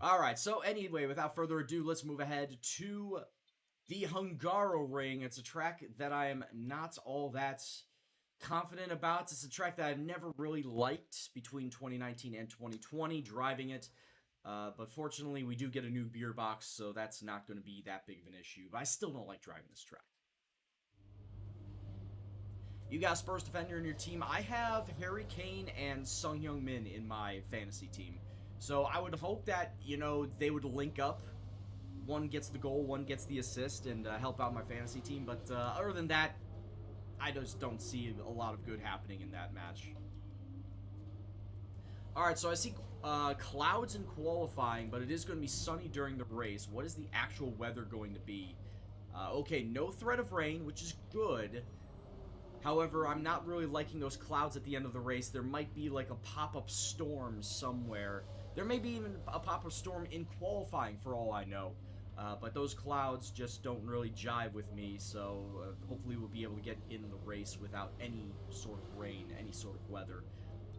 Alright, so anyway, without further ado, let's move ahead to the Hungaroring. It's a track that I am not all that confident about. It's a track that I've never really liked between 2019 and 2020, driving it. But fortunately, we do get a new beer box, so that's not going to be that big of an issue. But I still don't like driving this track. You got a Spurs defender in your team. I have Harry Kane and Sung Hyung Min in my fantasy team. So I would hope that, they would link up. One gets the goal, one gets the assist, and help out my fantasy team. But other than that, I just don't see a lot of good happening in that match. Alright, so I see clouds in qualifying, but it is going to be sunny during the race. What is the actual weather going to be? Okay, no threat of rain, which is good. However, I'm not really liking those clouds at the end of the race. There might be like a pop-up storm somewhere. There may be even a pop-up storm in qualifying for all I know. But those clouds just don't really jive with me, so hopefully we'll be able to get in the race without any sort of rain, any sort of weather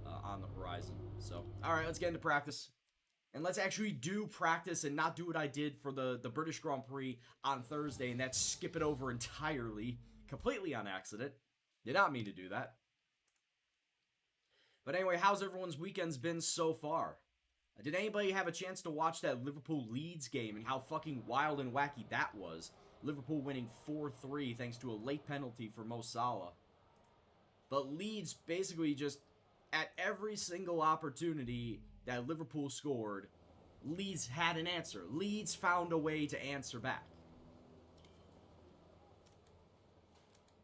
on the horizon. So, alright, let's get into practice. And let's actually do practice and not do what I did for the British Grand Prix on Thursday, and that's skip it over entirely, completely on accident. Did not mean to do that. But anyway, how's everyone's weekends been so far? Did anybody have a chance to watch that Liverpool-Leeds game and how fucking wild and wacky that was? Liverpool winning 4-3 thanks to a late penalty for Mo Salah. But Leeds basically just, at every single opportunity that Liverpool scored, Leeds had an answer. Leeds found a way to answer back.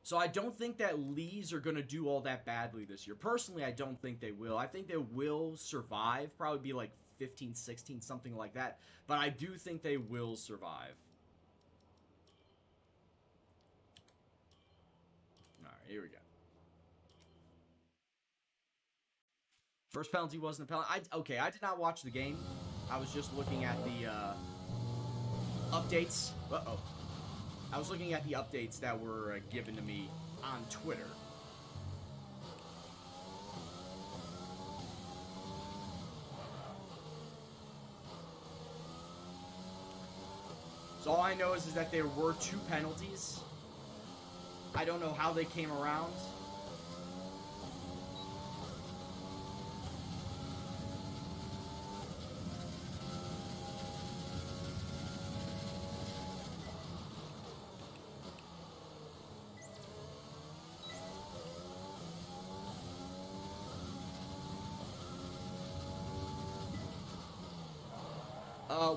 So I don't think that Leeds are going to do all that badly this year. Personally, I don't think they will. I think they will survive. Probably be like 15, 16, something like that. But I do think they will survive. Alright, here we go. First penalty wasn't a penalty. Okay, I did not watch the game. I was just looking at the updates. Uh-oh. I was looking at the updates that were given to me on Twitter. So all I know is that there were 2 penalties. I don't know how they came around.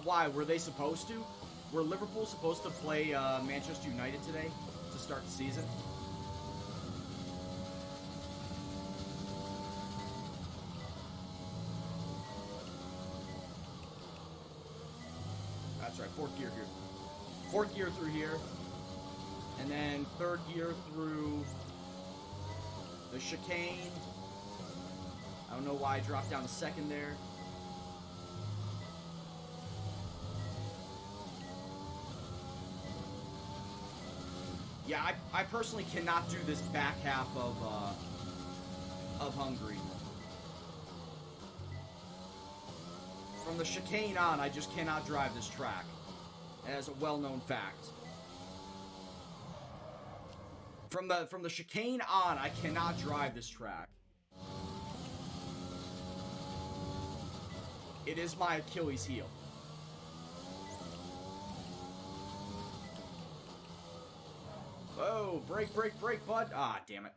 Why? Were they supposed to? Were Liverpool supposed to play Manchester United today to start the season? That's right, 4th gear here. 4th gear through here. And then 3rd gear through the chicane. I don't know why I dropped down to 2nd there. Yeah, I personally cannot do this back half of Hungary. From the chicane on, I just cannot drive this track. As a well-known fact. From the chicane on, I cannot drive this track. It is my Achilles heel. Oh, brake, bud. Ah, damn it.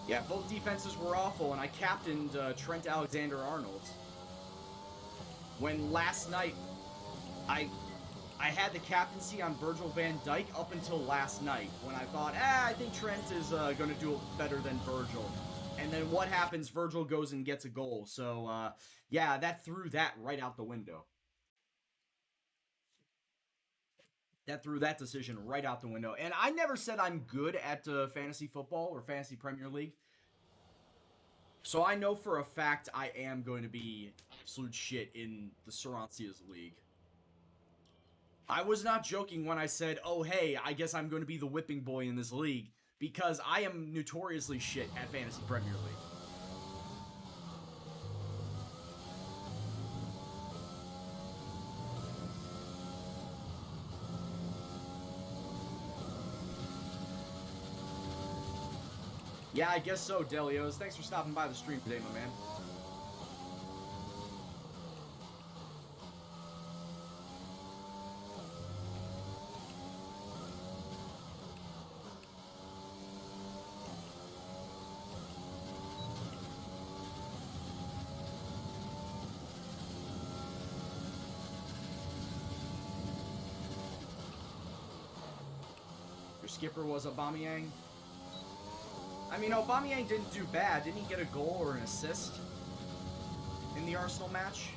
Yeah, both defenses were awful, and I captained Trent Alexander-Arnold. When last night, I had the captaincy on Virgil van Dijk up until last night, when I thought, I think Trent is going to do it better than Virgil. And then what happens? Virgil goes and gets a goal. So, yeah, that threw that right out the window. That threw that decision right out the window. And I never said I'm good at fantasy football or fantasy Premier League. So I know for a fact I am going to be absolute shit in the Sarancias League. I was not joking when I said, oh, hey, I guess I'm going to be the whipping boy in this league, because I am notoriously shit at Fantasy Premier League. Yeah, I guess so, Delios. Thanks for stopping by the stream today, my man. Your skipper was Aubameyang. I mean, Aubameyang didn't do bad. Didn't he get a goal or an assist in the Arsenal match?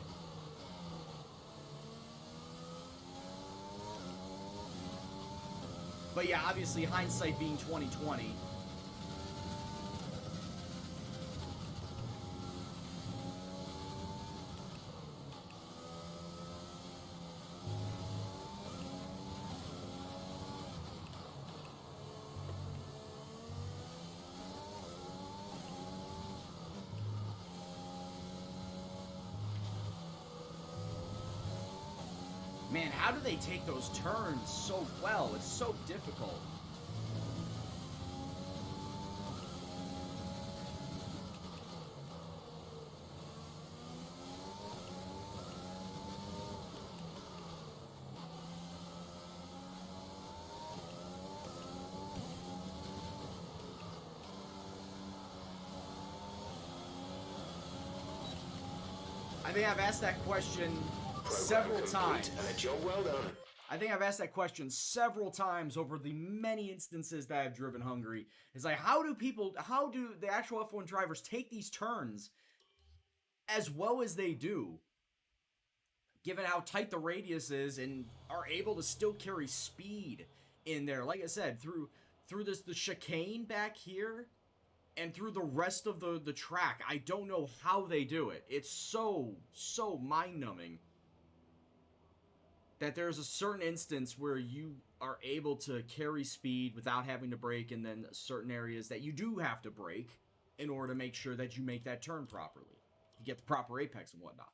But yeah, obviously, hindsight being 2020. Man, how do they take those turns so well? It's so difficult. I think I've asked that question several times. And a job well done. I think I've asked that question several times over the many instances that I've driven Hungary. It's like, how do the actual F1 drivers take these turns as well as they do, given how tight the radius is, and are able to still carry speed in there? Like I said, through the chicane back here and through the rest of the track, I don't know how they do it. It's so mind-numbing that there's a certain instance where you are able to carry speed without having to brake, and then certain areas that you do have to brake in order to make sure that you make that turn properly. You get the proper apex and whatnot.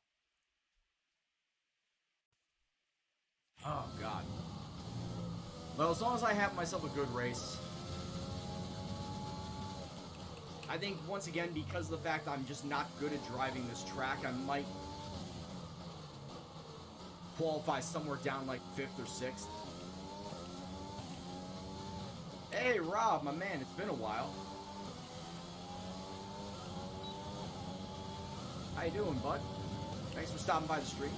Oh, God. Well, as long as I have myself a good race, I think, once again, because of the fact I'm just not good at driving this track, I might qualify somewhere down like 5th or 6th. Hey, Rob, my man, it's been a while. How you doing, bud? Thanks for stopping by the stream.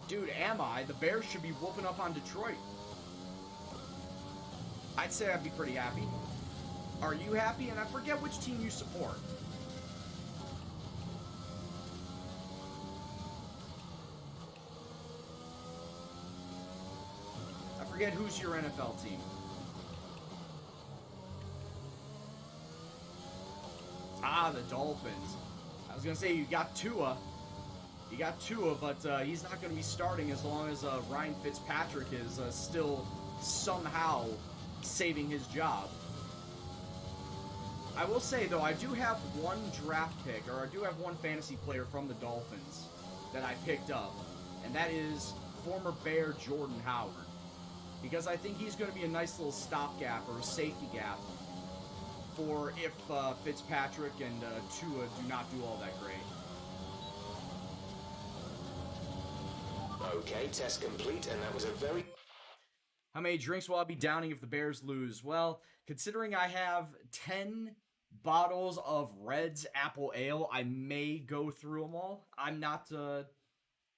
Dude, am I? The Bears should be whooping up on Detroit. I'd say I'd be pretty happy. Are you happy? And I forget which team you support. I forget who's your NFL team. Ah, the Dolphins. I was going to say, you got Tua. You got Tua, but he's not going to be starting as long as Ryan Fitzpatrick is still somehow saving his job. I will say, though, I do have one draft pick, or I do have one fantasy player from the Dolphins that I picked up, and that is former Bear Jordan Howard. Because I think he's going to be a nice little stopgap or a safety gap for if Fitzpatrick and Tua do not do all that great. Okay, test complete, and that was a very... How many drinks will I be downing if the Bears lose? Well, considering I have 10 bottles of Red's Apple Ale, I may go through them all. I'm not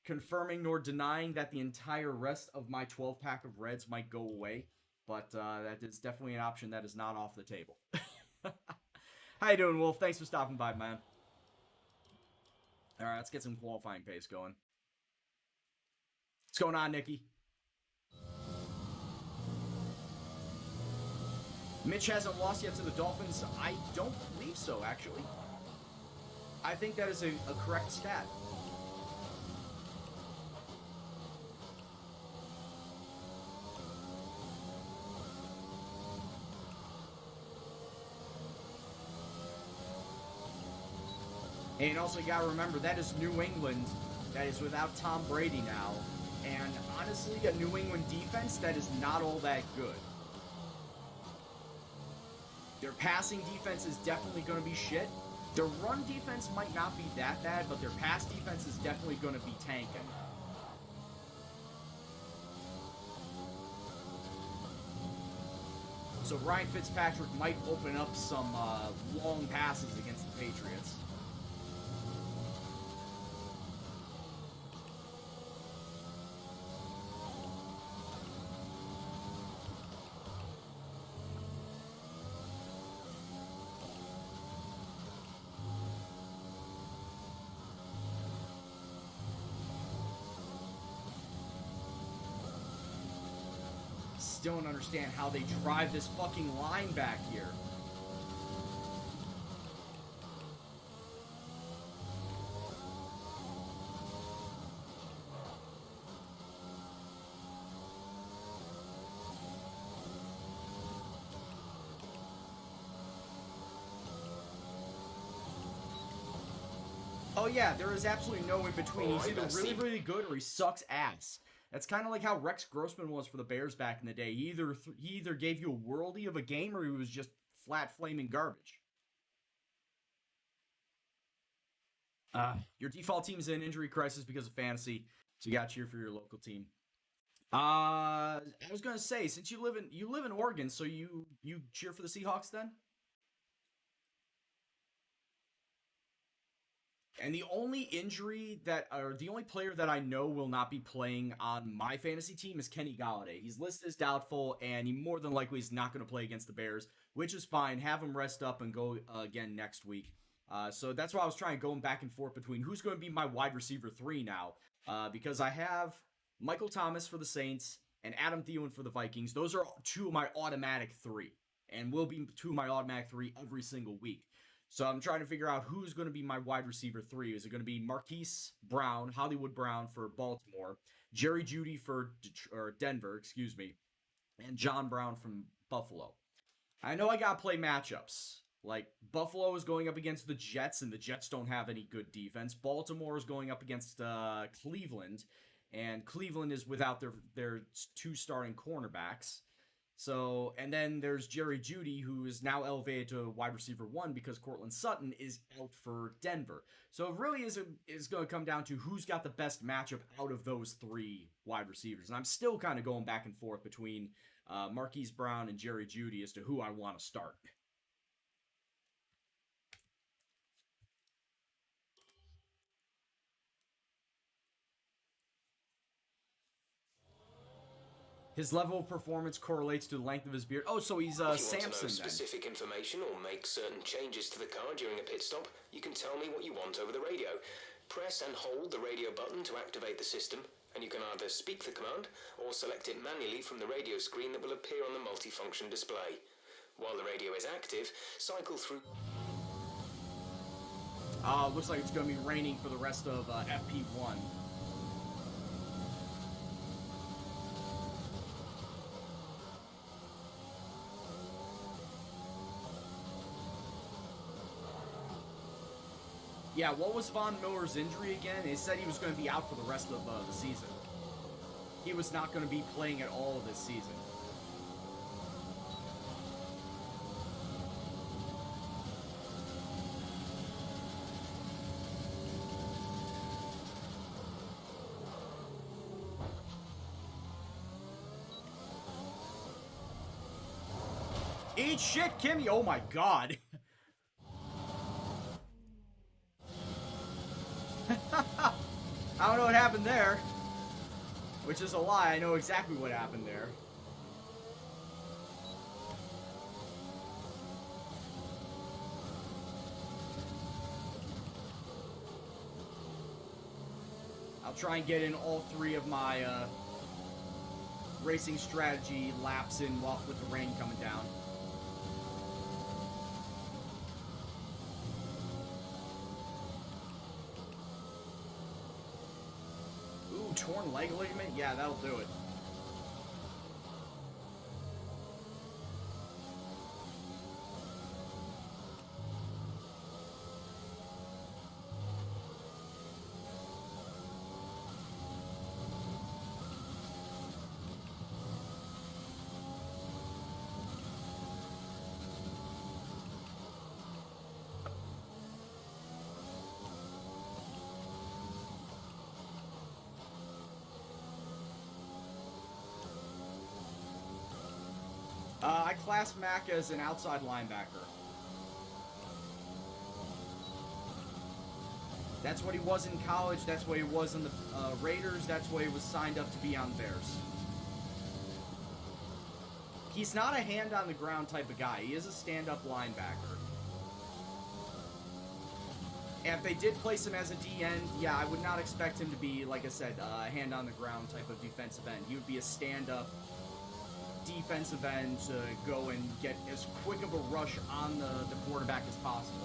confirming nor denying that the entire rest of my 12-pack of Reds might go away, but that is definitely an option that is not off the table. How you doing, Wolf? Thanks for stopping by, man. All right, let's get some qualifying pace going. What's going on, Nikki? Mitch hasn't lost yet to the Dolphins. I don't believe so, actually. I think that is a correct stat. And also, you gotta remember, that is New England. That is without Tom Brady now. And honestly, a New England defense that is not all that good. Their passing defense is definitely going to be shit. Their run defense might not be that bad, but their pass defense is definitely going to be tanking. So Ryan Fitzpatrick might open up some long passes against the Patriots. Still don't understand how they drive this fucking line back here. Oh yeah, there is absolutely no in between. He's either really, really good or he sucks ass. That's kind of like how Rex Grossman was for the Bears back in the day. He either gave you a worldie of a game or he was just flat flaming garbage. Your default team is in injury crisis because of fantasy, so you got to cheer for your local team. I was gonna say, since you live in Oregon, so you cheer for the Seahawks then? And the only the only player that I know will not be playing on my fantasy team is Kenny Golladay. He's listed as doubtful, and he more than likely is not going to play against the Bears, which is fine. Have him rest up and go again next week. So that's why I was trying going back and forth between who's going to be my wide receiver 3 now, because I have Michael Thomas for the Saints and Adam Thielen for the Vikings. Those are 2 of my automatic 3, and will be 2 of my automatic 3 every single week. So I'm trying to figure out who's going to be my wide receiver 3. Is it going to be Marquise Brown, Hollywood Brown for Baltimore, Jerry Jeudy for Denver, and John Brown from Buffalo? I know I got to play matchups. Like, Buffalo is going up against the Jets, and the Jets don't have any good defense. Baltimore is going up against Cleveland, and Cleveland is without their 2 starting cornerbacks. So, and then there's Jerry Jeudy, who is now elevated to wide receiver 1 because Cortland Sutton is out for Denver. So it really is going to come down to who's got the best matchup out of those 3 wide receivers. And I'm still kind of going back and forth between Marquise Brown and Jerry Jeudy as to who I want to start. His level of performance correlates to the length of his beard. Oh, so he's Samson then. If you want to know specific information or make certain changes to the car during a pit stop, you can tell me what you want over the radio. Press and hold the radio button to activate the system, and you can either speak the command or select it manually from the radio screen that will appear on the multifunction display. While the radio is active, cycle through... Looks like it's going to be raining for the rest of FP1. Yeah, what was Von Miller's injury again? They said he was going to be out for the rest of the season. He was not going to be playing at all this season. Eat shit, Kimmy! Oh my god! I don't know what happened there. Which is a lie. I know exactly what happened there. I'll try and get in all 3 of my racing strategy laps in with the rain coming down. torn leg ligament? Yeah, that'll do it. I class Mac as an outside linebacker. That's what he was in college. That's what he was in the Raiders. That's what he was signed up to be on the Bears. He's not a hand-on-the-ground type of guy. He is a stand-up linebacker. And if they did place him as a D-end, yeah, I would not expect him to be, like I said, a hand-on-the-ground type of defensive end. He would be a stand-up defensive end to go and get as quick of a rush on the quarterback as possible.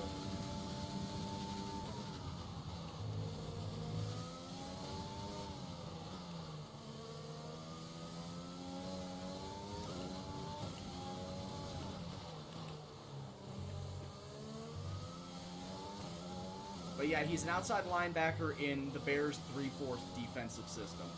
But yeah, he's an outside linebacker in the Bears' 3-4 defensive system.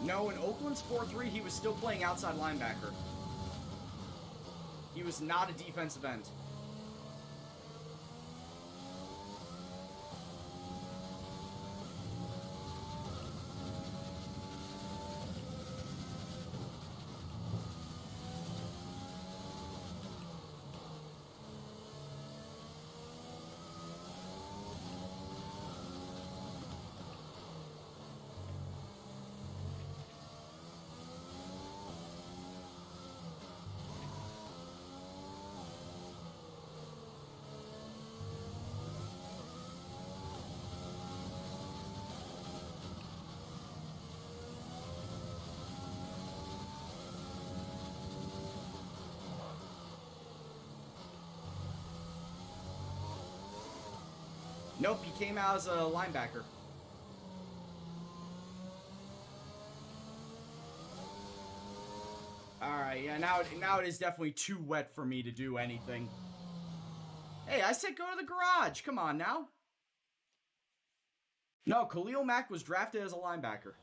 No, in Oakland's 4-3, he was still playing outside linebacker. He was not a defensive end. Nope, he came out as a linebacker. Alright, yeah, now it is definitely too wet for me to do anything. Hey, I said go to the garage. Come on now. No, Khalil Mack was drafted as a linebacker.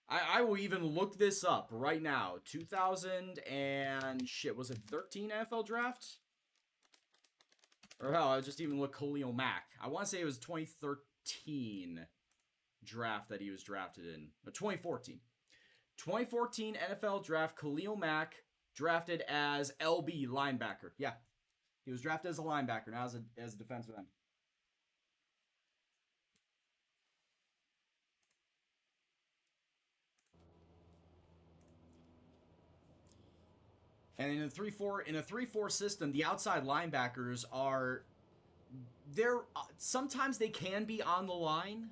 I will even look this up right now. 2000 and shit, was it 13 NFL draft? Or hell, I'll just even look Khalil Mack. I want to say it was 2013 draft that he was drafted in. No, 2014. 2014 NFL draft, Khalil Mack drafted as LB, linebacker. Yeah. He was drafted as a linebacker, now as a defensive end. And in a 3-4 system, the outside linebackers are sometimes they can be on the line,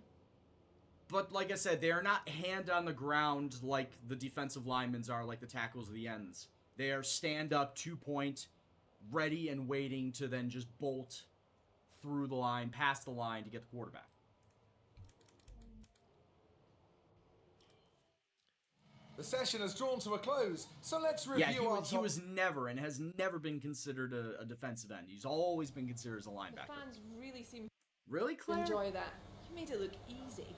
but like I said, they are not hand on the ground like the defensive linemen are, like the tackles or the ends. They are stand up, 2-point, ready and waiting to then just bolt through the line, past the line to get the quarterback. The session has drawn to a close, so let's review our he was never and has never been considered a defensive end. He's always been considered as a linebacker. The fans really seem Claire? to enjoy that. You made it look easy.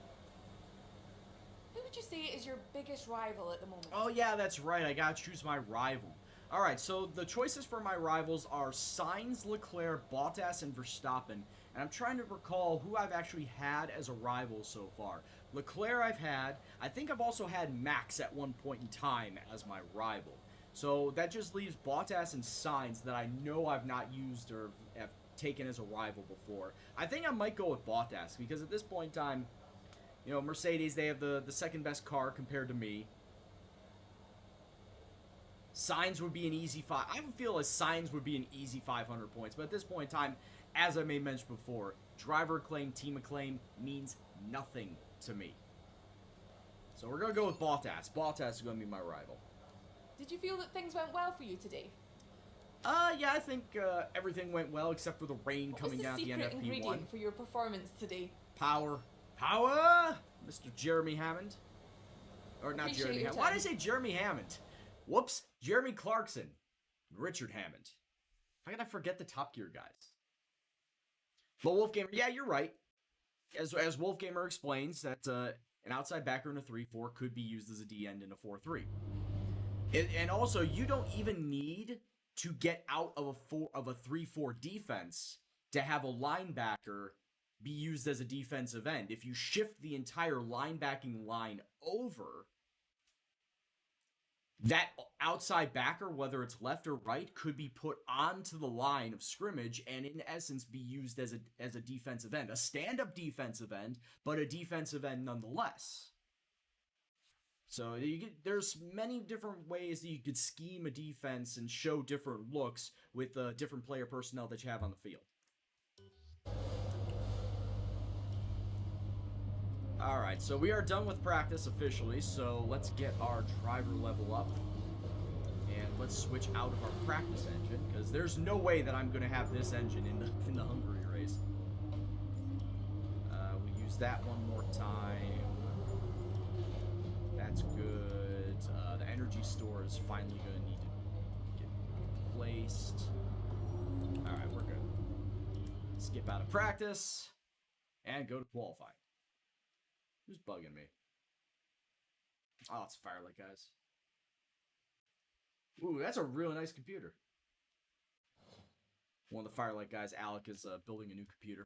Who would you say is your biggest rival at the moment? Oh yeah, that's right. I gotta choose my rival. Alright, so the choices for my rivals are Sainz, Leclerc, Bottas, and Verstappen. And I'm trying to recall who I've actually had as a rival so far. Leclerc I've had. I think I've also had Max at one point in time as my rival. So that just leaves Bottas and Sainz that I know I've not used or have taken as a rival before. I think I might go with Bottas because at this point in time, you know, Mercedes, they have the second best car compared to me. Sainz would be an easy I would feel as Sainz would be an easy 500 points. But at this point in time, as I may mention before, driver acclaim, team acclaim means nothing to me. So we're going to go with Bottas. Bottas is going to be my rival. Did you feel that things went well for you today? Yeah, I think everything went well except for the rain coming down at the end of What was the secret FP1. ingredient for your performance today? Power. Power! Mr. Jeremy Hammond. Or not Appreciate Jeremy your Hammond. Why did I time. say Jeremy Hammond? Whoops. Jeremy Clarkson. Richard Hammond. How can I forget the Top Gear guys? But Wolfgamer, yeah, you're right. As Wolfgamer explains, that an outside backer in a 3-4 could be used as a D-end in a 4-3. And also, you don't even need to get out of a 3-4 defense to have a linebacker be used as a defensive end. If you shift the entire linebacking line over, that outside backer, whether it's left or right, could be put onto the line of scrimmage and in essence be used as a defensive end. A stand-up defensive end, but a defensive end nonetheless. So there's many different ways that you could scheme a defense and show different looks with different player personnel that you have on the field. Alright, so we are done with practice officially, so let's get our driver level up. And let's switch out of our practice engine, because there's no way that I'm going to have this engine in the Hungary race. We use that one more time. That's good. The energy store is finally going to need to get placed. Alright, we're good. Skip out of practice and go to qualifying. Who's bugging me? Oh, it's Firelight guys. Ooh, that's a really nice computer. One of the Firelight guys, Alec, is building a new computer.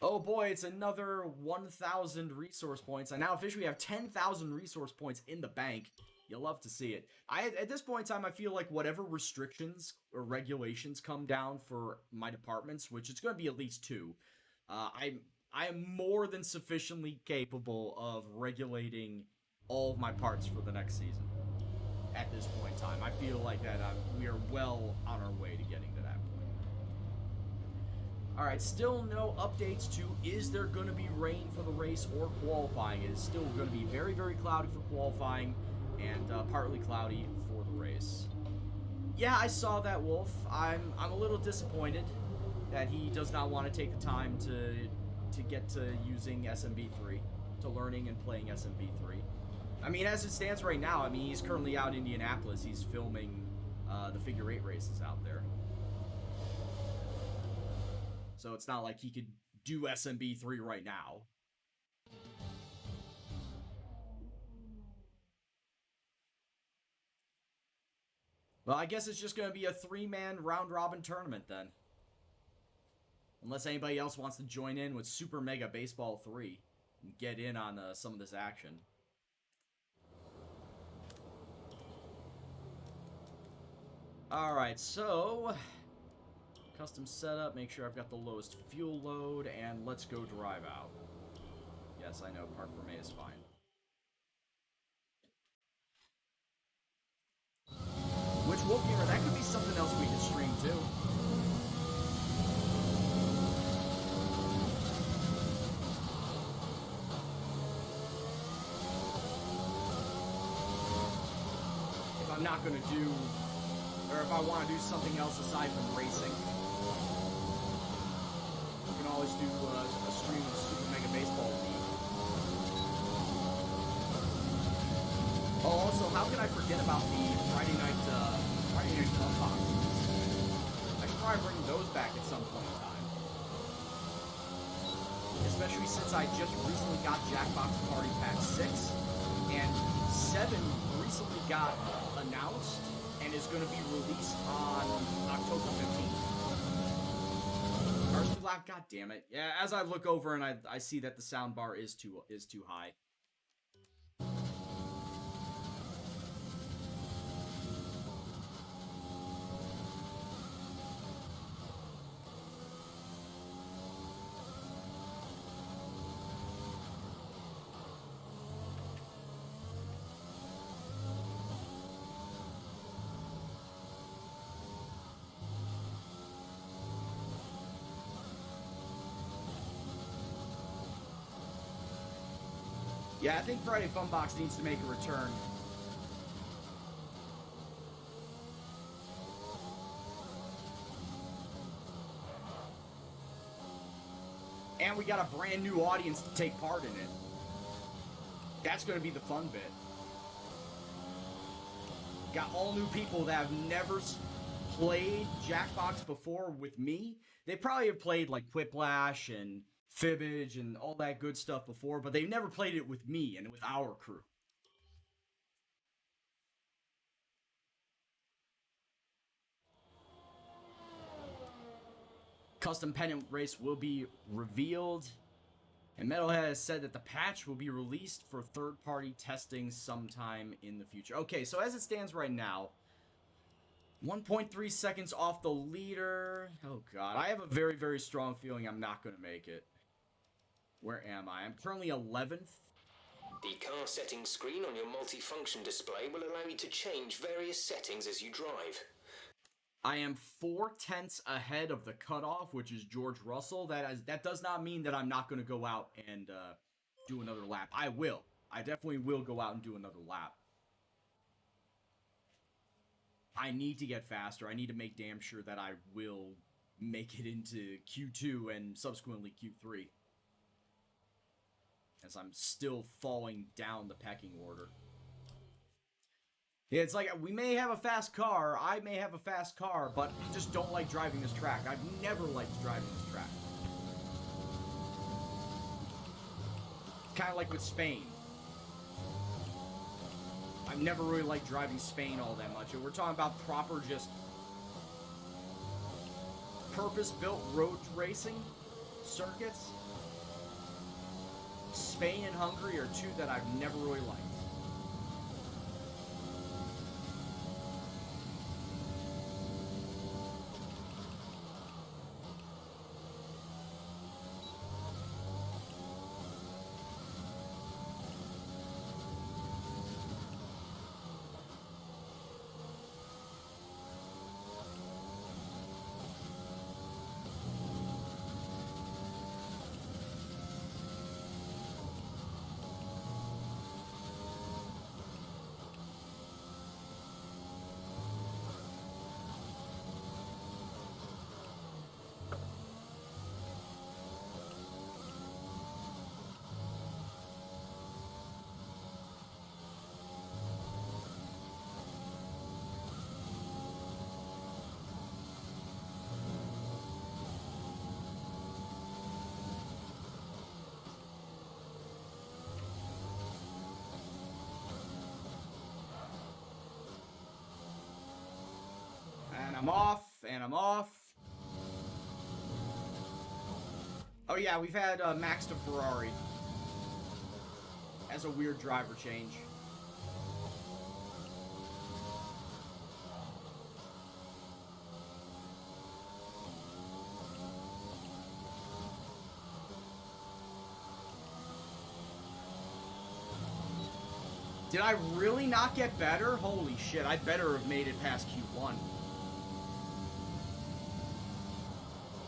Oh boy, it's another 1,000 resource points. I now officially have 10,000 resource points in the bank. You'll love to see it. At this point in time, I feel like whatever restrictions or regulations come down for my departments, which it's going to be at least 2, I am more than sufficiently capable of regulating all of my parts for the next season. At this point in time, I feel like that we are well on our way to getting to that point. Alright, still no updates to is there going to be rain for the race or qualifying. It is still going to be very, very cloudy for qualifying and partly cloudy for the race. Yeah, I saw that, Wolf. I'm a little disappointed that he does not want to take the time to get to using SMB3, to learning and playing SMB3. I mean, as it stands right now, I mean, he's currently out in Indianapolis. He's filming the figure 8 races out there. So it's not like he could do SMB3 right now. Well, I guess it's just going to be a 3-man round-robin tournament then. Unless anybody else wants to join in with Super Mega Baseball 3 and get in on some of this action. Alright, so custom setup, make sure I've got the lowest fuel load, and let's go drive out. Yes, I know, park for me is fine. Which Wolfgamer, that could be something else we could stream too. If I'm not going to do, or if I want to do something else aside from racing, we can always do a stream of Super Mega Baseball League. Oh, also, how can I forget about the Friday night Club boxes? I should probably bring those back at some point in time. Especially since I just recently got Jackbox Party Pack 6, and 7 recently got announced and is going to be released on October 15th. Cars 2 God damn it. Yeah, as I look over and I see that the sound bar is too high. Yeah, I think Friday Funbox needs to make a return. And we got a brand new audience to take part in it. That's going to be the fun bit. Got all new people that have never played Jackbox before with me. They probably have played like Quiplash and Fibbage and all that good stuff before, but they've never played it with me and with our crew. Custom pennant race will be revealed, and Metalhead has said that the patch will be released for third-party testing sometime in the future. Okay, so as it stands right now, 1.3 seconds off the leader. Oh god, I have a very, very strong feeling I'm not going to make it. Where am I? I'm currently 11th. The car settings screen on your multifunction display will allow you to change various settings as you drive. I am 4/10 ahead of the cutoff, which is George Russell. That does not mean that I'm not going to go out and do another lap. I will. I definitely will go out and do another lap. I need to get faster. I need to make damn sure that I will make it into Q2 and subsequently Q3. As I'm still falling down the pecking order. Yeah, it's like, we may have a fast car, I may have a fast car, but I just don't like driving this track. I've never liked driving this track. Kind of like with Spain. I've never really liked driving Spain all that much. And we're talking about proper, just purpose-built road racing circuits. Spain and Hungary are two that I've never really liked. And I'm off, and I'm off. Oh yeah, we've had Max to Ferrari. As a weird driver change. Did I really not get better? Holy shit, I better have made it past Q1.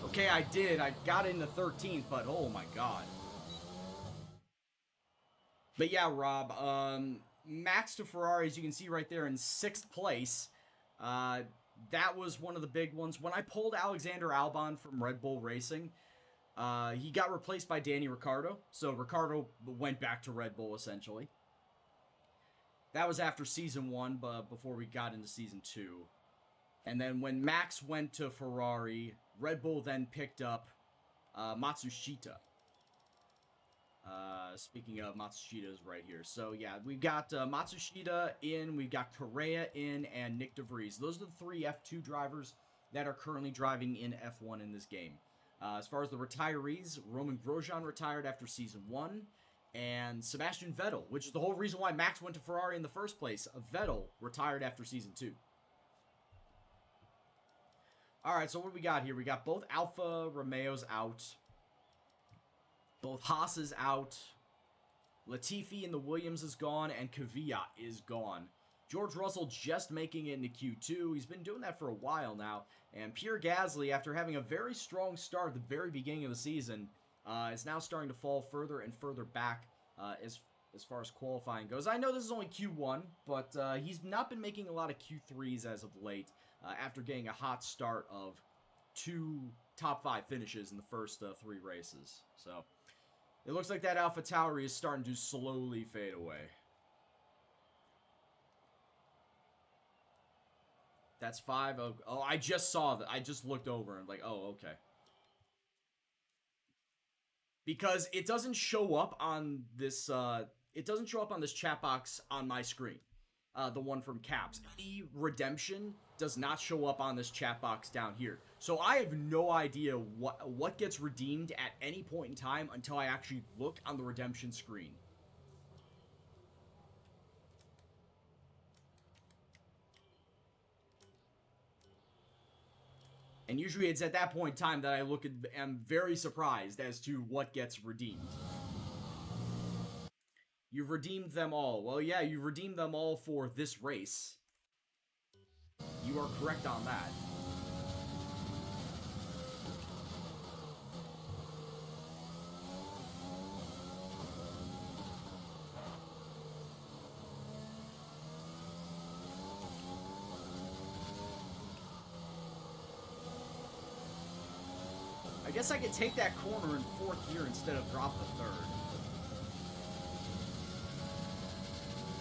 Okay, I did. I got into 13th, but oh my god. But yeah, Rob, Max to Ferrari, as you can see right there in 6th place. That was one of the big ones. When I pulled Alexander Albon from Red Bull Racing, he got replaced by Danny Ricciardo. So Ricciardo went back to Red Bull, essentially. That was after Season 1, but before we got into Season 2. And then when Max went to Ferrari, Red Bull then picked up Matsushita. Speaking of, Matsushita's right here. So yeah, we've got Matsushita in, we've got Correa in, and Nick DeVries. Those are the 3 F2 drivers that are currently driving in F1 in this game. As far as the retirees, Roman Grosjean retired after Season 1, and Sebastian Vettel, which is the whole reason why Max went to Ferrari in the first place. Vettel retired after Season 2. Alright, so what do we got here? We got both Alfa Romeos out. Both Haas is out. Latifi in the Williams is gone, and Kvyat is gone. George Russell just making it into Q2. He's been doing that for a while now. And Pierre Gasly, after having a very strong start at the very beginning of the season, is now starting to fall further and further back as far as qualifying goes. I know this is only Q1, but he's not been making a lot of Q3s as of late after getting a hot start of 2 top 5 finishes in the first 3 races. So it looks like that AlphaTauri is starting to slowly fade away. That's 5. Oh, I just saw that. I just looked over and like, oh, okay. Because it doesn't show up on this, it doesn't show up on this chat box on my screen. The one from Caps. Any redemption does not show up on this chat box down here. So I have no idea what gets redeemed at any point in time until I actually look on the redemption screen. And usually it's at that point in time that I look at am very surprised as to what gets redeemed. You've redeemed them all. Well, yeah, you've redeemed them all for this race. You are correct on that. I guess I could take that corner in 4th gear instead of drop the 3rd.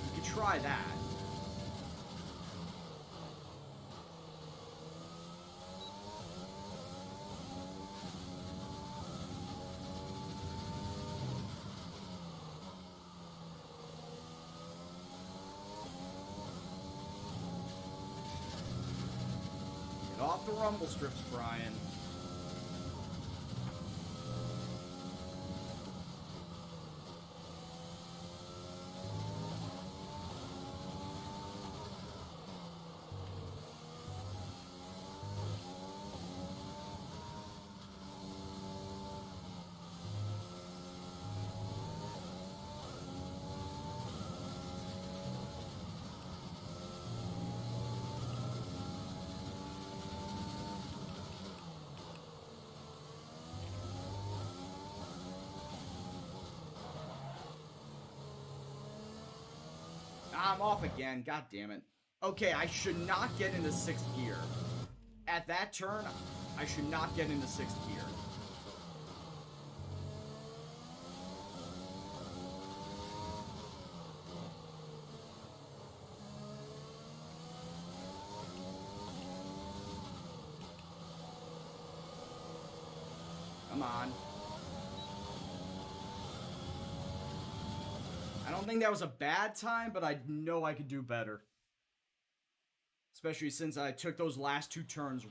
You could try that. Get off the rumble strips, Brian. I'm off again. God damn it. Okay, I should not get into 6th gear. At that turn, I should not get into 6th gear. Come on. I don't think that was a bad time, but I know I could do better. Especially since I took those last 2 turns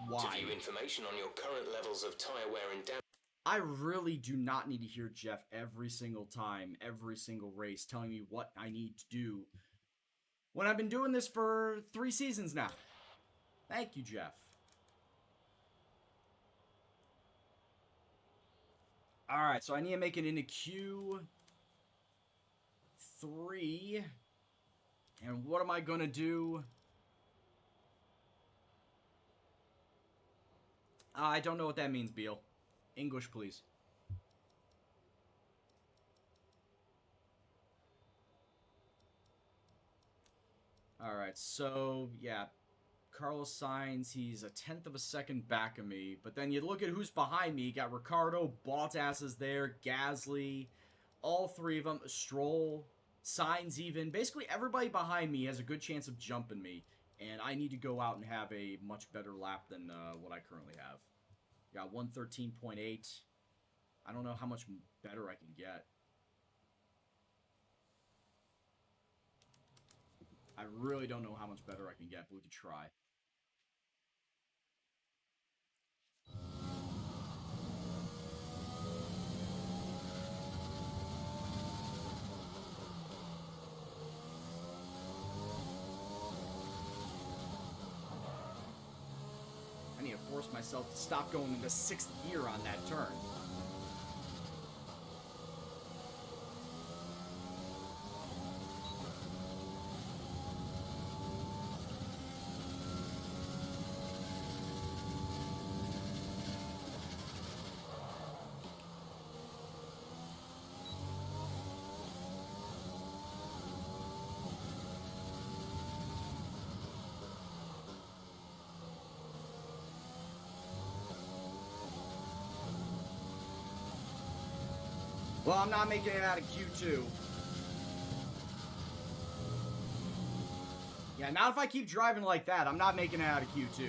wide. To view information on your current levels of tire wear and damage. I really do not need to hear Jeff every single time, every single race, telling me what I need to do when I've been doing this for 3 seasons now. Thank you, Jeff. Alright, so I need to make it into Q3. And what am I going to do? I don't know what that means, Beal. English, please. Alright, so, yeah. Carlos Sainz, he's a 1/10 of a second back of me. But then you look at who's behind me. You got Ricardo, Bottas is there, Gasly, all 3 of them, Stroll, Sainz even. Basically, everybody behind me has a good chance of jumping me. And I need to go out and have a much better lap than what I currently have. Got 113.8. I don't know how much better I can get. I really don't know how much better I can get, but we could try. need to force myself to stop going into 6th gear on that turn. Well, I'm not making it out of Q2. Yeah, not if I keep driving like that. I'm not making it out of Q2.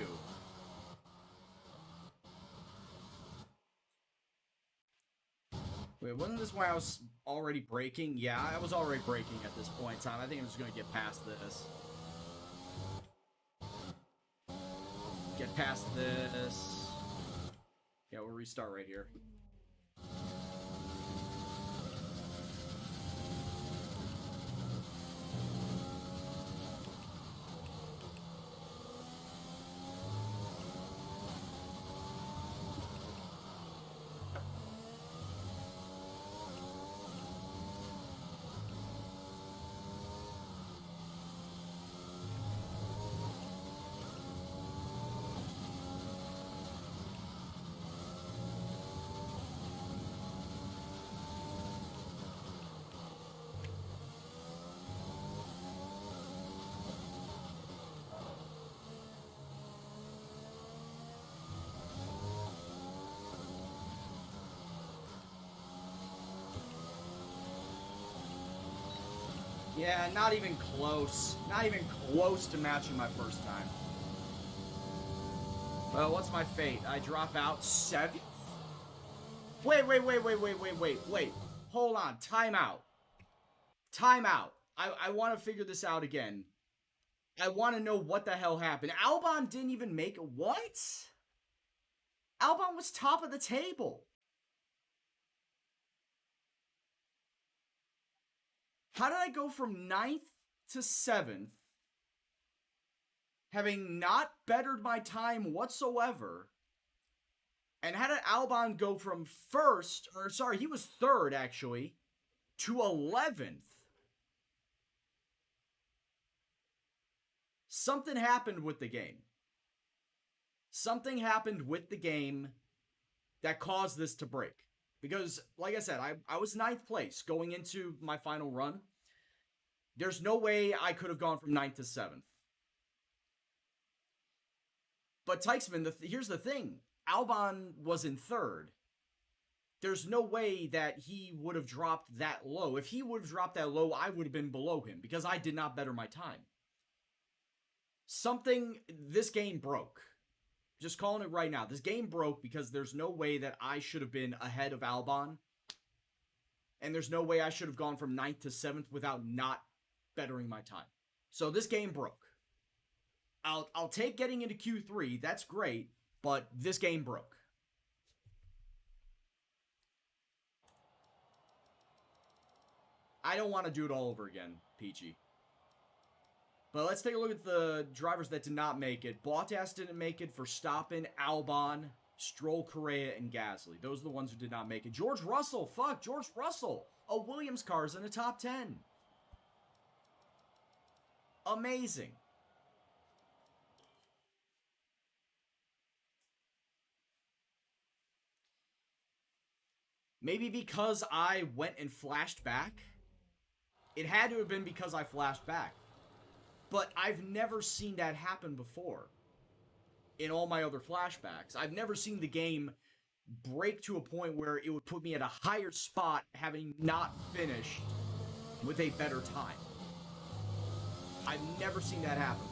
Wait, wasn't this where I was already braking? Yeah, I was already braking at this point in time. I think I'm just going to get past this. Get past this. Yeah, we'll restart right here. Yeah, not even close. Not even close to matching my first time. Well, what's my fate? I drop out 7th? Wait. Hold on. Time out. I want to figure this out again. I want to know what the hell happened. Albon didn't even make it. What? Albon was top of the table. How did I go from 9th to 7th, having not bettered my time whatsoever? And how did Albon go from he was 3rd actually, to 11th? Something happened with the game. Something happened with the game that caused this to break. Because, like I said, I was 9th place going into my final run. There's no way I could have gone from 9th to 7th. But Teichmann, here's the thing. Albon was in 3rd. There's no way that he would have dropped that low. If he would have dropped that low, I would have been below him because I did not better my time. This game broke. Just calling it right now. This game broke because there's no way that I should have been ahead of Albon. And there's no way I should have gone from 9th to 7th without not bettering my time. So this game broke. I'll take getting into Q3. That's great. But this game broke. I don't want to do it all over again, Peachy. But let's take a look at the drivers that did not make it. Bottas didn't make it. Verstappen, Albon, Stroll, Correa, and Gasly. Those are the ones who did not make it. George Russell. George Russell. A Williams car is in the top 10. Amazing. Maybe because I went and flashed back? It had to have been because I flashed back. But I've never seen that happen before in all my other flashbacks. I've never seen the game break to a point where it would put me at a higher spot having not finished with a better time. I've never seen that happen.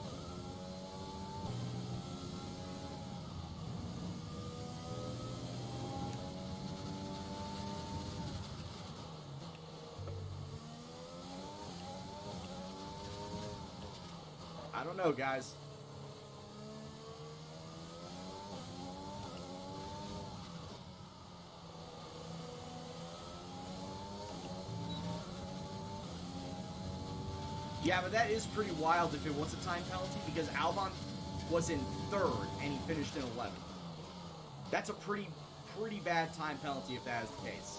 I don't know, guys. Yeah, but that is pretty wild if it was a time penalty, because Albon was in 3rd, and he finished in 11th. That's a pretty bad time penalty if that is the case.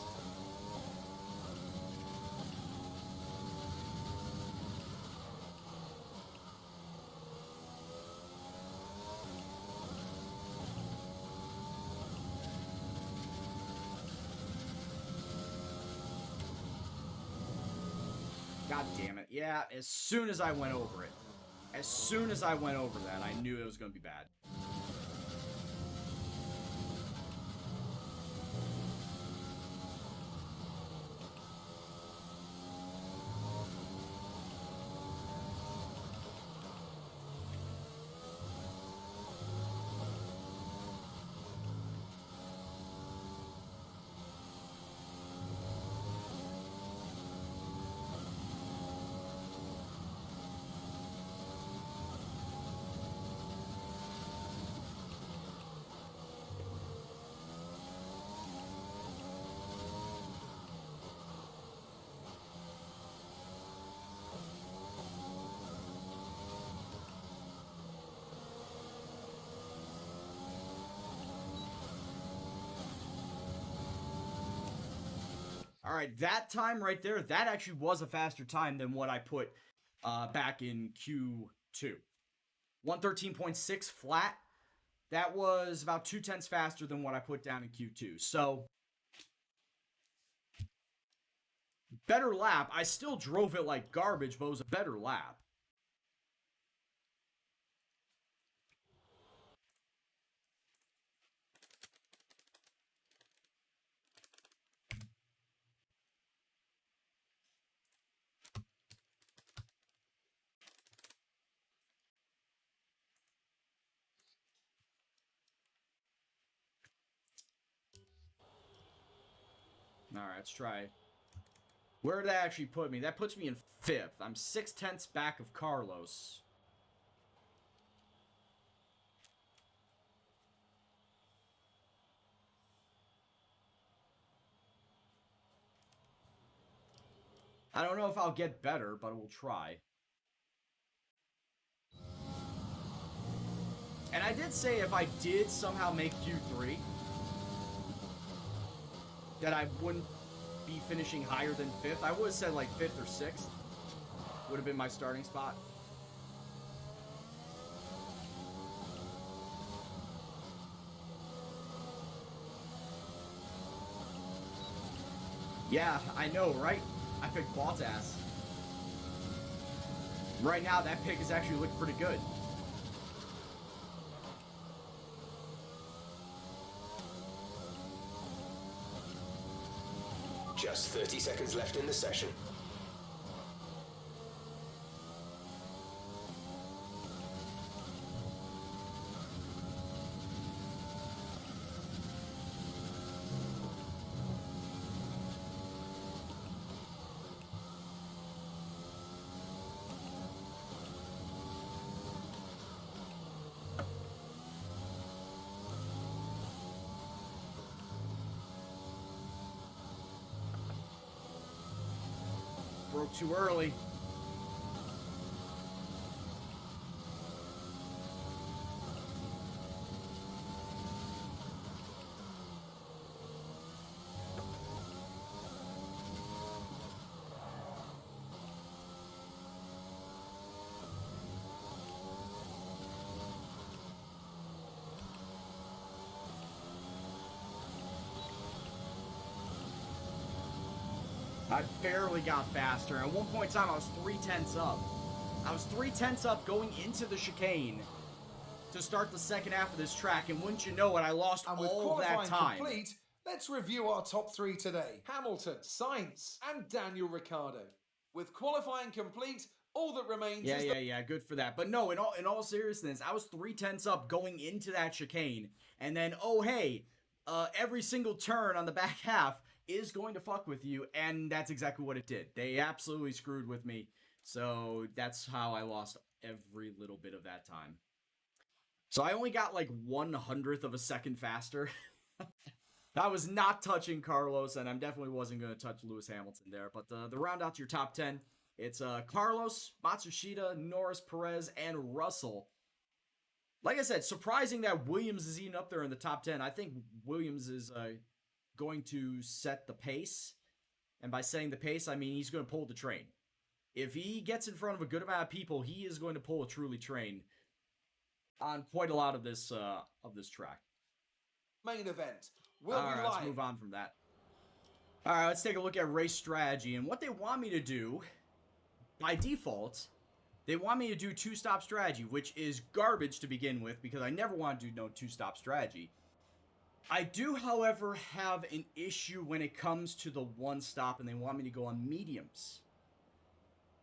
God damn it. Yeah, as soon as I went over it. As soon as I went over that, I knew it was going to be bad. All right, that time right there, that actually was a faster time than what I put back in Q2. 113.6 flat. That was about 0.2 faster than what I put down in Q2. So, better lap. I still drove it like garbage, but it was a better lap. All right, let's try. Where did that actually put me? That puts me in 5th. I'm 0.6 back of Carlos. I don't know if I'll get better, but we'll try. And I did say if I did somehow make Q3, that I wouldn't be finishing higher than 5th. I would have said like 5th or 6th. Would have been my starting spot. Yeah, I know, right? I picked Bottas. Right now, that pick has actually looked pretty good. Just 30 seconds left in the session. Broke too early. I barely got faster. At one point in time, I was 0.3 up. I was 0.3 up going into the chicane to start the second half of this track, and wouldn't you know it, I lost And with all that qualifying time. complete, let's review our top 3 today. Hamilton, Sainz, and Daniel Ricciardo. With qualifying complete, all that remains is Yeah, good for that. But no, in all seriousness, I was 0.3 up going into that chicane, and then, oh hey, every single turn on the back half is going to fuck with you, and that's exactly what it did. They absolutely screwed with me, so that's how I lost every little bit of that time. So I only got like 1/100th of a second faster. I was not touching Carlos, and I definitely wasn't going to touch Lewis Hamilton there. But the round out to your top 10, it's Carlos, Matsushita, Norris, Perez, and Russell. Like I said, surprising that Williams is even up there in the top 10. I think Williams is going to set the pace. And by setting the pace, I mean he's going to pull the train. If he gets in front of a good amount of people, he is going to pull a truly train on quite a lot of this track. Main event. Will All right, let's move on from that. All right, let's take a look at race strategy. And what they want me to do, by default, they want me to do two-stop strategy, which is garbage to begin with because I never want to do no two-stop strategy. I do, however, have an issue when it comes to the one-stop, and they want me to go on mediums.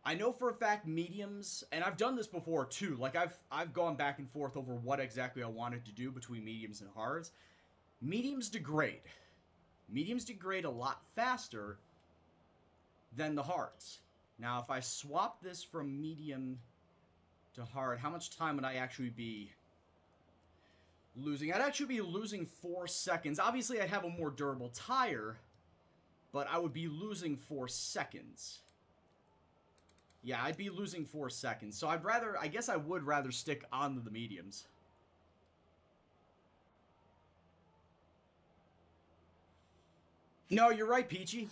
I know for a fact mediums, and I've done this before too, like I've gone back and forth over what exactly I wanted to do between mediums and hards. Mediums degrade. Mediums degrade a lot faster than the hards. Now, if I swap this from medium to hard, how much time would I actually be losing? I'd actually be losing 4 seconds. Obviously, I'd have a more durable tire, but I would be losing 4 seconds. Yeah, I'd be losing 4 seconds. So I guess I would rather stick on the mediums. No, you're right, Peachy.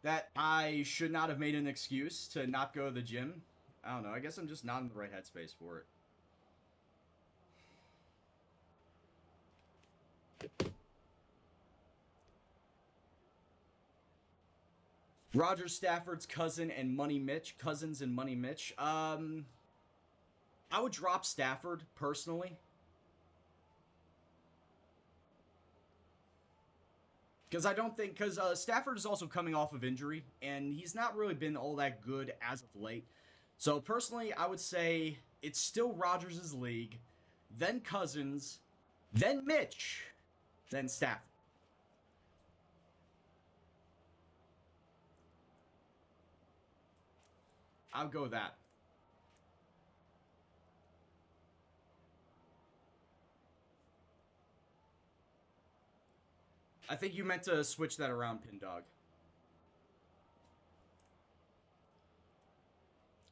That I should not have made an excuse to not go to the gym. I don't know. I guess I'm just not in the right headspace for it. Roger Stafford's cousin and Money Mitch. Cousins and Money Mitch. I would drop Stafford, personally. Because I don't think... Because Stafford is also coming off of injury, and he's not really been all that good as of late. So, personally, I would say it's still Rodgers' league, then Cousins, then Mitch, then Stafford. I'll go with that. I think you meant to switch that around, Pindog.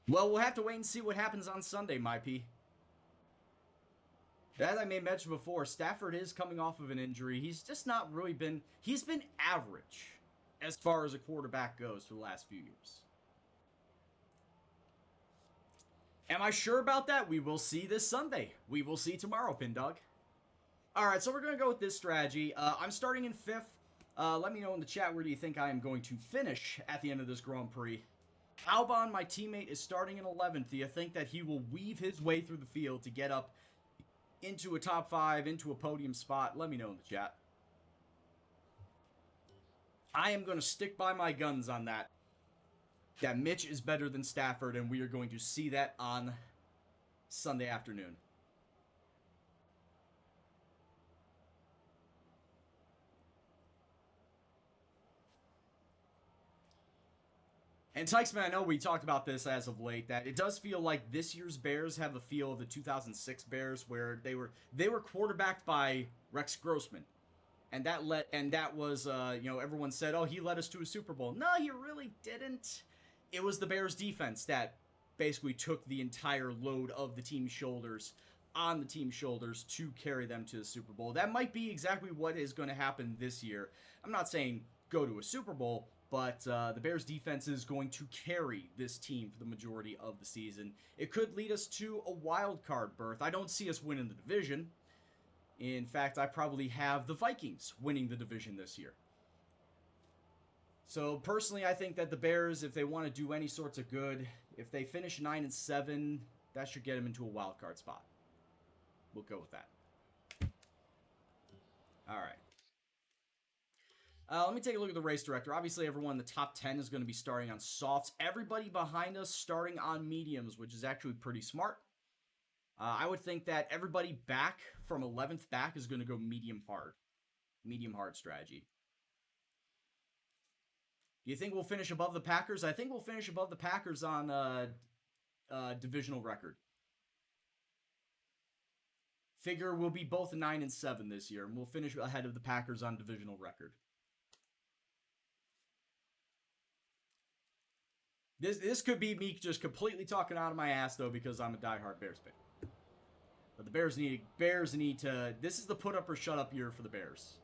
Well, we'll have to wait and see what happens on Sunday, my P. As I may have mentioned before, Stafford is coming off of an injury. He's just not really been... He's been average as far as a quarterback goes for the last few years. Am I sure about that? We will see this Sunday. We will see tomorrow, Pindog. Alright, so we're going to go with this strategy. I'm starting in 5th. Let me know in the chat where do you think I am going to finish at the end of this Grand Prix. Albon, my teammate, is starting in 11th. Do you think that he will weave his way through the field to get up into a top 5, into a podium spot? Let me know in the chat. I am going to stick by my guns on that. That Mitch is better than Stafford, and we are going to see that on Sunday afternoon. And Tykesman, I know we talked about this as of late, that it does feel like this year's Bears have the feel of the 2006 Bears, where they were quarterbacked by Rex Grossman, and that was everyone said, oh, he led us to a Super Bowl. No, he really didn't. It was the Bears defense that basically took the entire load of the team's shoulders to carry them to the Super Bowl. That might be exactly what is going to happen this year. I'm not saying go to a Super Bowl, but the Bears defense is going to carry this team for the majority of the season. It could lead us to a wild card berth. I don't see us winning the division. In fact, I probably have the Vikings winning the division this year. So personally, I think that the Bears, if they want to do any sorts of good, if they finish 9-7, that should get them into a wild card spot. We'll go with that. All right. Let me take a look at the race director. Obviously, everyone in the top 10 is going to be starting on softs. Everybody behind us starting on mediums, which is actually pretty smart. I would think that everybody back from 11th back is going to go medium hard. Medium hard strategy. Do you think we'll finish above the Packers? I think we'll finish above the Packers on divisional record. Figure we'll be both 9-7 this year, and we'll finish ahead of the Packers on divisional record. This could be me just completely talking out of my ass, though, because I'm a diehard Bears fan. But the Bears need to... This is the put up or shut up year for the Bears.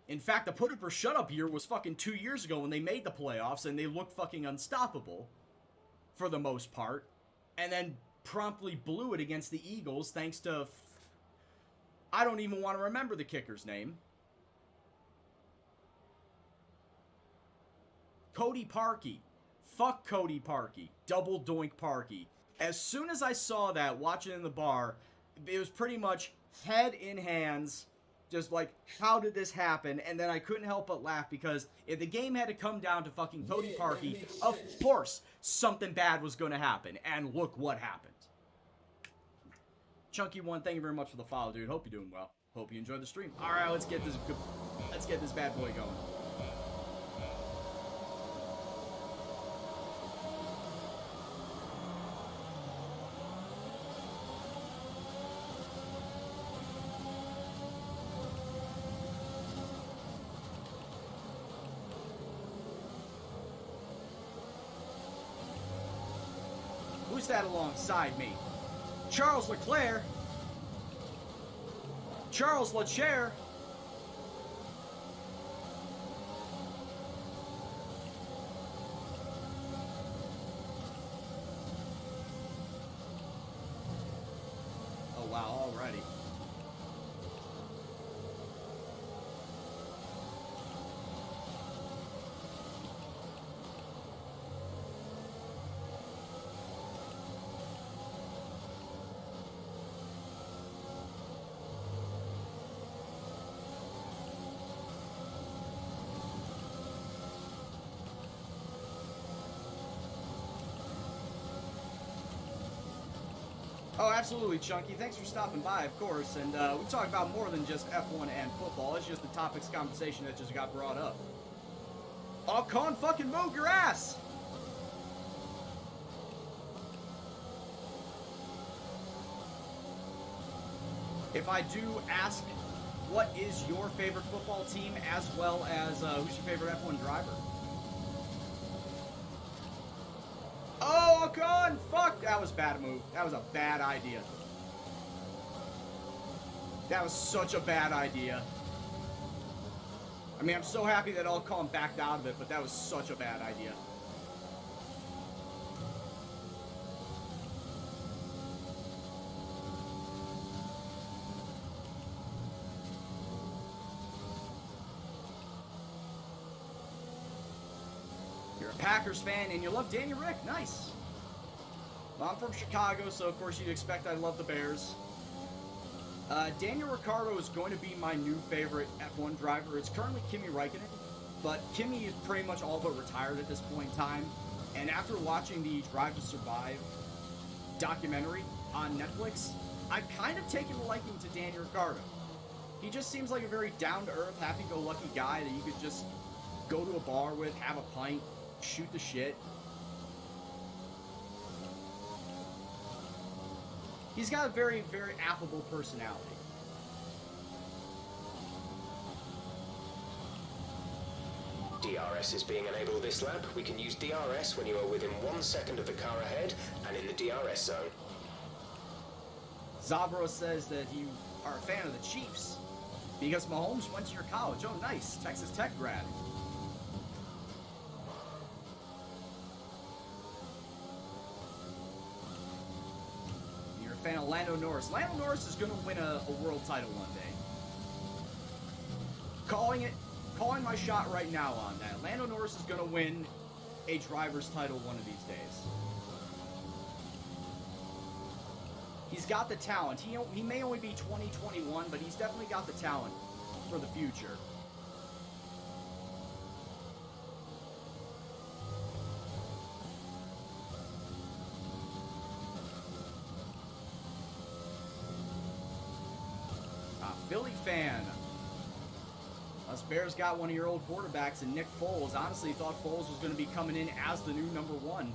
In fact, the put up or shut up year was fucking 2 years ago when they made the playoffs and they looked fucking unstoppable for the most part. And then promptly blew it against the Eagles thanks to... I don't even want to remember the kicker's name. Cody Parkey. Fuck Cody Parkey. Double doink Parkey. As soon as I saw that watching in the bar, it was pretty much head in hands, just like, how did this happen? And then I couldn't help but laugh because if the game had to come down to fucking Cody Parkey, of course something bad was going to happen. And look what happened. Chunky1, thank you very much for the follow, dude. Hope you're doing well. Hope you enjoyed the stream. All right, let's get this bad boy going. Who's that alongside me? Charles Leclerc. Charles Leclerc. Oh wow, already. Oh, absolutely, Chunky. Thanks for stopping by, of course. And we talk about more than just F1 and football. It's just the topics of conversation that just got brought up. Oh, Con, fucking move your ass! If I do ask, what is your favorite football team, as well as who's your favorite F1 driver? Oh, Ocon! Fuck! That was a bad move. That was a bad idea. That was such a bad idea. I mean, I'm so happy that Ocon backed out of it, but that was such a bad idea. Packers fan, and you love Danny Rick. Nice. Well, I'm from Chicago, so of course you'd expect I love the Bears. Daniel Ricciardo is going to be my new favorite F1 driver. It's currently Kimi Räikkönen, but Kimi is pretty much all but retired at this point in time. And after watching the Drive to Survive documentary on Netflix, I've kind of taken a liking to Daniel Ricciardo. He just seems like a very down-to-earth, happy-go-lucky guy that you could just go to a bar with, have a pint, shoot the shit. He's got a very, very affable personality. DRS is being enabled this lap. We can use DRS when you are within 1 second of the car ahead and in the DRS zone. Zavro says that you are a fan of the Chiefs because Mahomes went to your college. Oh, nice. Texas Tech grad. Fan of Lando Norris. Lando Norris is going to win a world title one day. Calling my shot right now on that. Lando Norris is going to win a driver's title one of these days. He's got the talent. He may only be 20, 21, but he's definitely got the talent for the future. Philly fan. Us Bears got one of your old quarterbacks in Nick Foles. Honestly, thought Foles was going to be coming in as the new number one.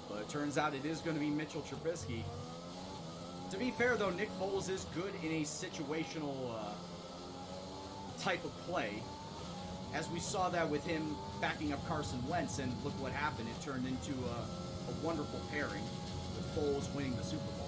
But it turns out it is going to be Mitchell Trubisky. To be fair, though, Nick Foles is good in a situational type of play. as we saw that with him backing up Carson Wentz, and look what happened. It turned into a wonderful pairing, with Foles winning the Super Bowl.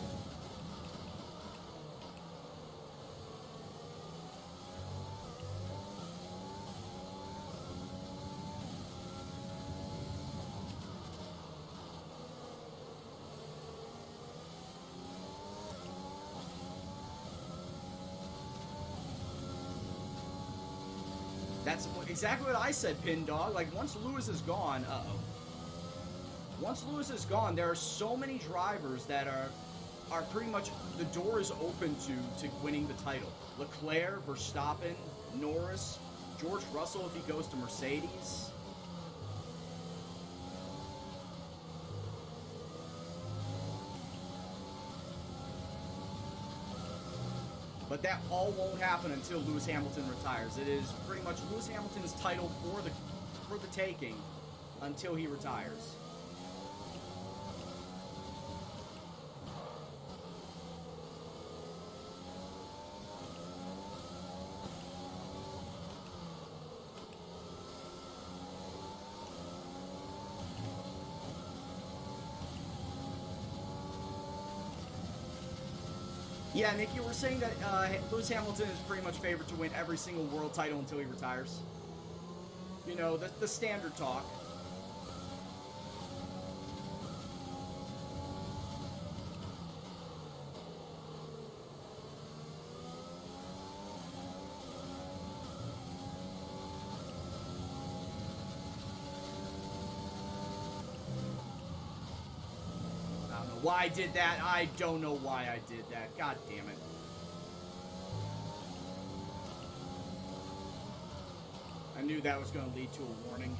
That's exactly what I said, Pin Dog. Like, once Lewis is gone, Once Lewis is gone, there are so many drivers that are pretty much, the door is open to winning the title. Leclerc, Verstappen, Norris, George Russell if he goes to Mercedes. But that all won't happen until Lewis Hamilton retires. It is pretty much Lewis Hamilton's title for the taking until he retires. Yeah, Nick, you were saying that Lewis Hamilton is pretty much favored to win every single world title until he retires. You know, the standard talk. Why I did that, I don't know why I did that. God damn it. I knew that was going to lead to a warning.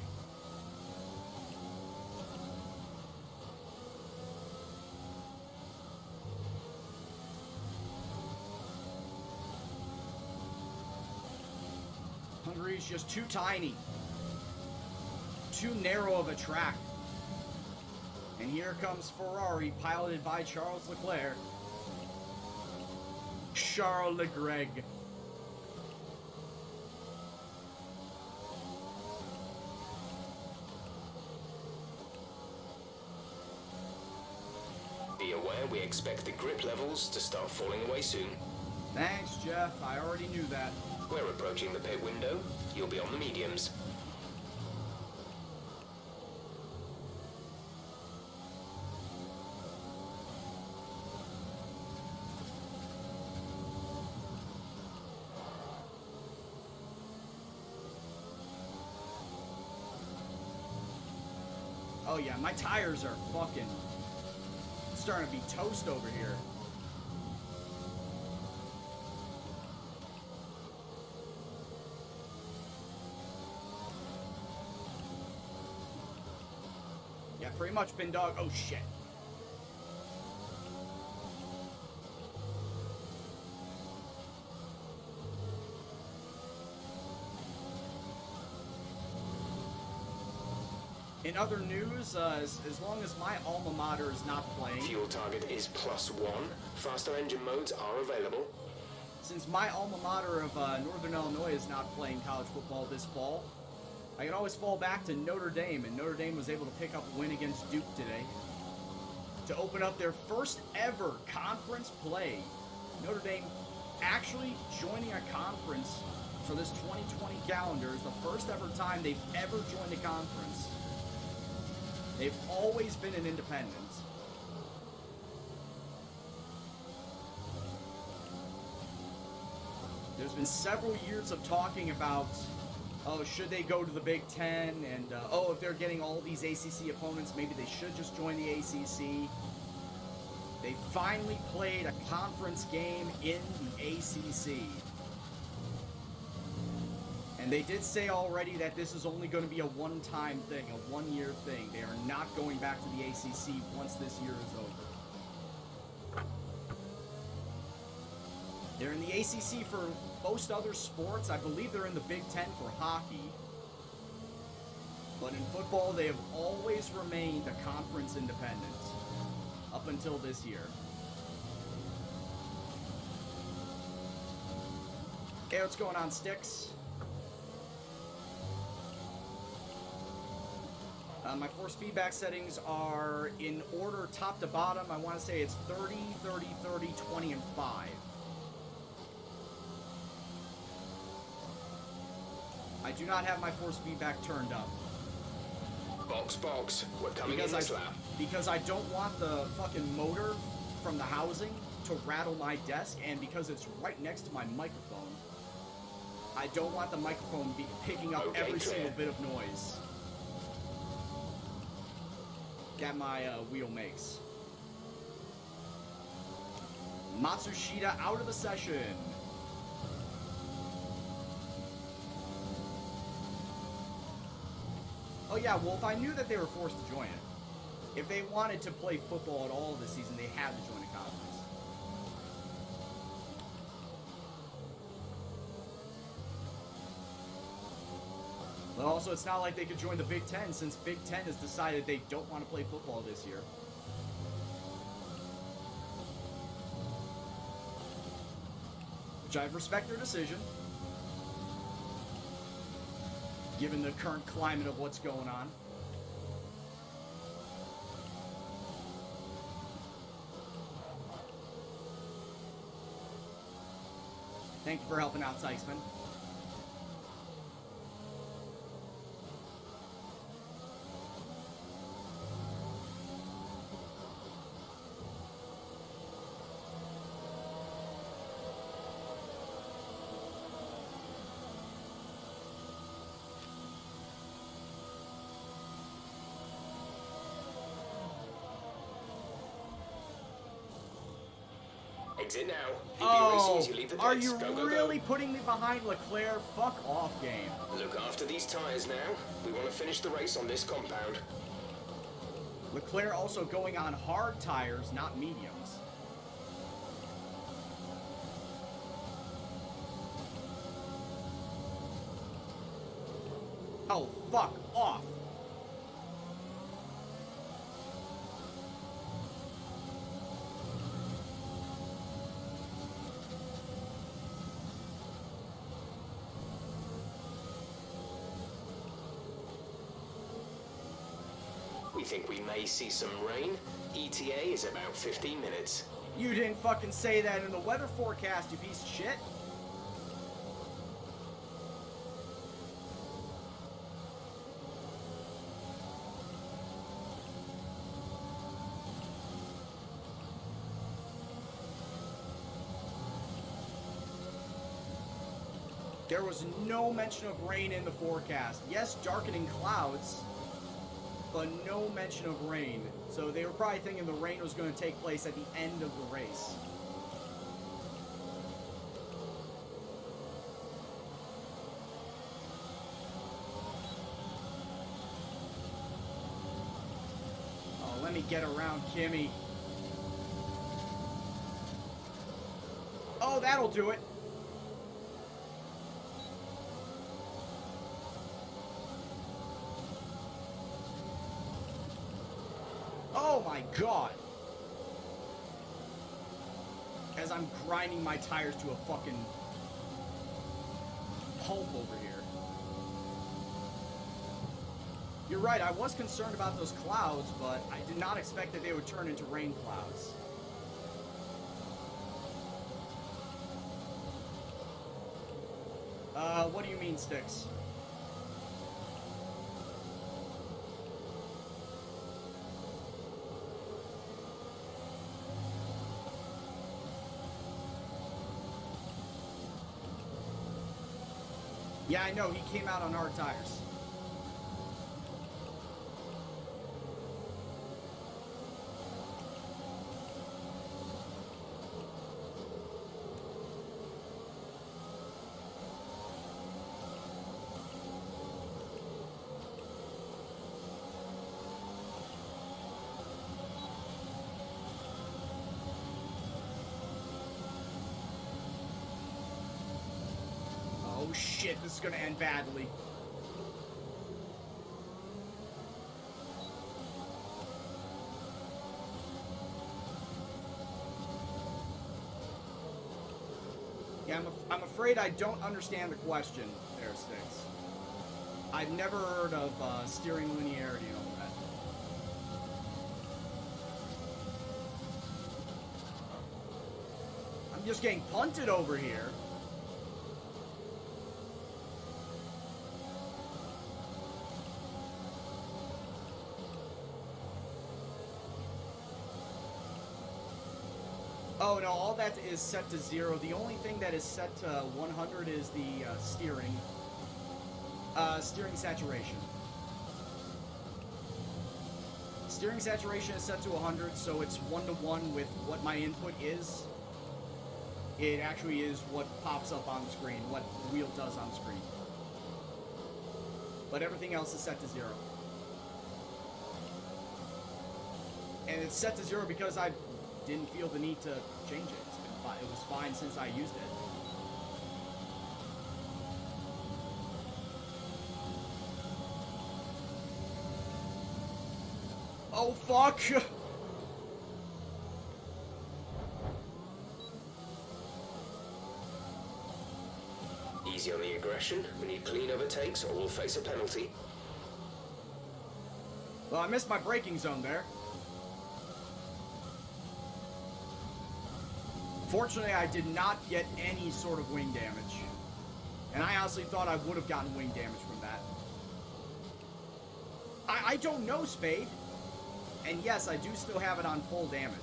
Hungary's just too tiny. Too narrow of a track. And here comes Ferrari, piloted by Charles Leclerc. Charles Leclerc. Be aware we expect the grip levels to start falling away soon. Thanks, Jeff. I already knew that. We're approaching the pit window. You'll be on the mediums. Oh yeah, my tires are fucking starting to be toast over here. Yeah, pretty much, Bin Dog. Oh shit. In other news, as long as my alma mater is not playing... Fuel target is +1. Faster engine modes are available. Since my alma mater of Northern Illinois is not playing college football this fall, I can always fall back to Notre Dame, and Notre Dame was able to pick up a win against Duke today to open up their first ever conference play. Notre Dame actually joining a conference for this 2020 calendar is the first ever time they've ever joined a conference. They've always been an independent. There's been several years of talking about, oh, should they go to the Big Ten? And, oh, if they're getting all these ACC opponents, maybe they should just join the ACC. They finally played a conference game in the ACC. And they did say already that this is only going to be a one-time thing, a one-year thing. They are not going back to the ACC once this year is over. They're in the ACC for most other sports. I believe they're in the Big Ten for hockey. But in football, they have always remained a conference independent up until this year. Hey, what's going on, Sticks? My force feedback settings are in order top to bottom. I want to say it's 30, 30, 30, 20, and 5. I do not have my force feedback turned up. Box. We're coming in this lap. Because I don't want the fucking motor from the housing to rattle my desk, and because it's right next to my microphone, I don't want the microphone picking up every single bit of noise that my wheel makes. Matsushita out of the session. Oh yeah, well, if I knew that they were forced to join it, if they wanted to play football at all this season, they had to join a conference. But also, it's not like they could join the Big Ten, since Big Ten has decided they don't want to play football this year. Which I respect their decision, given the current climate of what's going on. Thank you for helping out, Sykesman. Exit now. Oh, you leave the are pits. you Go, really putting me behind Leclerc? Fuck off, game. Look after these tires now. We want to finish the race on this compound. Leclerc also going on hard tires, not mediums. Oh, fuck off. We think we may see some rain. ETA is about 15 minutes. You didn't fucking say that in the weather forecast, you piece of shit. There was no mention of rain in the forecast. Yes, darkening clouds, but no mention of rain. So they were probably thinking the rain was going to take place at the end of the race. Oh, let me get around Kimmy. Oh, that'll do it. Oh my god! As I'm grinding my tires to a fucking pulp over here. You're right, I was concerned about those clouds, but I did not expect that they would turn into rain clouds. What do you mean, Sticks? Yeah, I know, he came out on hard tires. Oh shit, this is gonna end badly. Yeah, I'm afraid I don't understand the question there, Sticks. I've never heard of steering linearity and all that. just getting punted over here. Oh no, all that is set to 0. The only thing that is set to 100 is the steering saturation. Steering saturation is set to 100, so it's 1-to-1 with what my input is. It actually is what pops up on the screen, what the wheel does on the screen. But everything else is set to 0. And it's set to 0 because I didn't feel the need to change it. It was fine since I used it. Oh, fuck! Easy on the aggression. We need clean overtakes or we'll face a penalty. Well, I missed my braking zone there. Fortunately, I did not get any sort of wing damage. And I honestly thought I would have gotten wing damage from that. I don't know, Spade. And yes, I do still have it on full damage.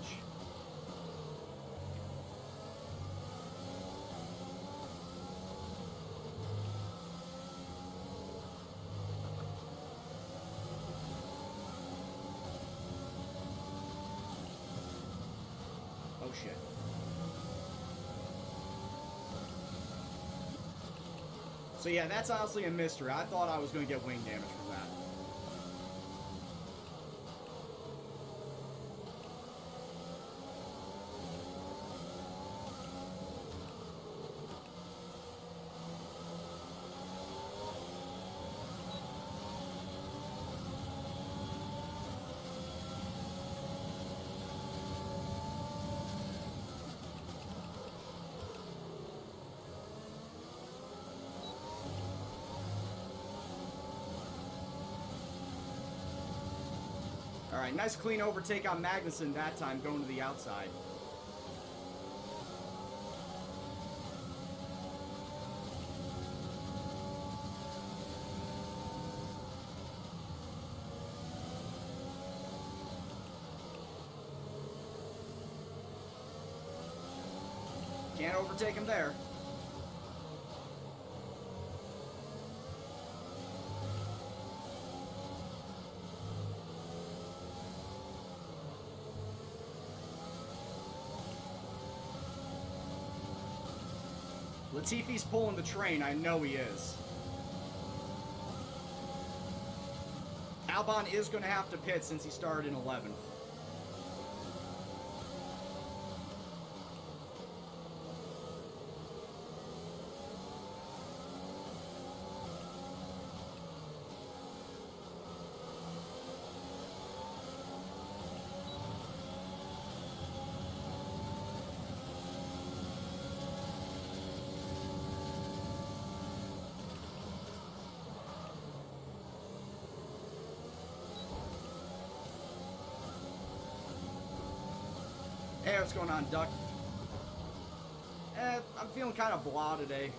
Oh, shit. So yeah, that's honestly a mystery. I thought I was going to get wing damage from that. Alright, nice clean overtake on Magnussen that time, going to the outside. Can't overtake him there. Latifi's pulling the train, I know he is. Albon is going to have to pit since he started in 11th. Hey, what's going on, Duck? I'm feeling kind of blah today.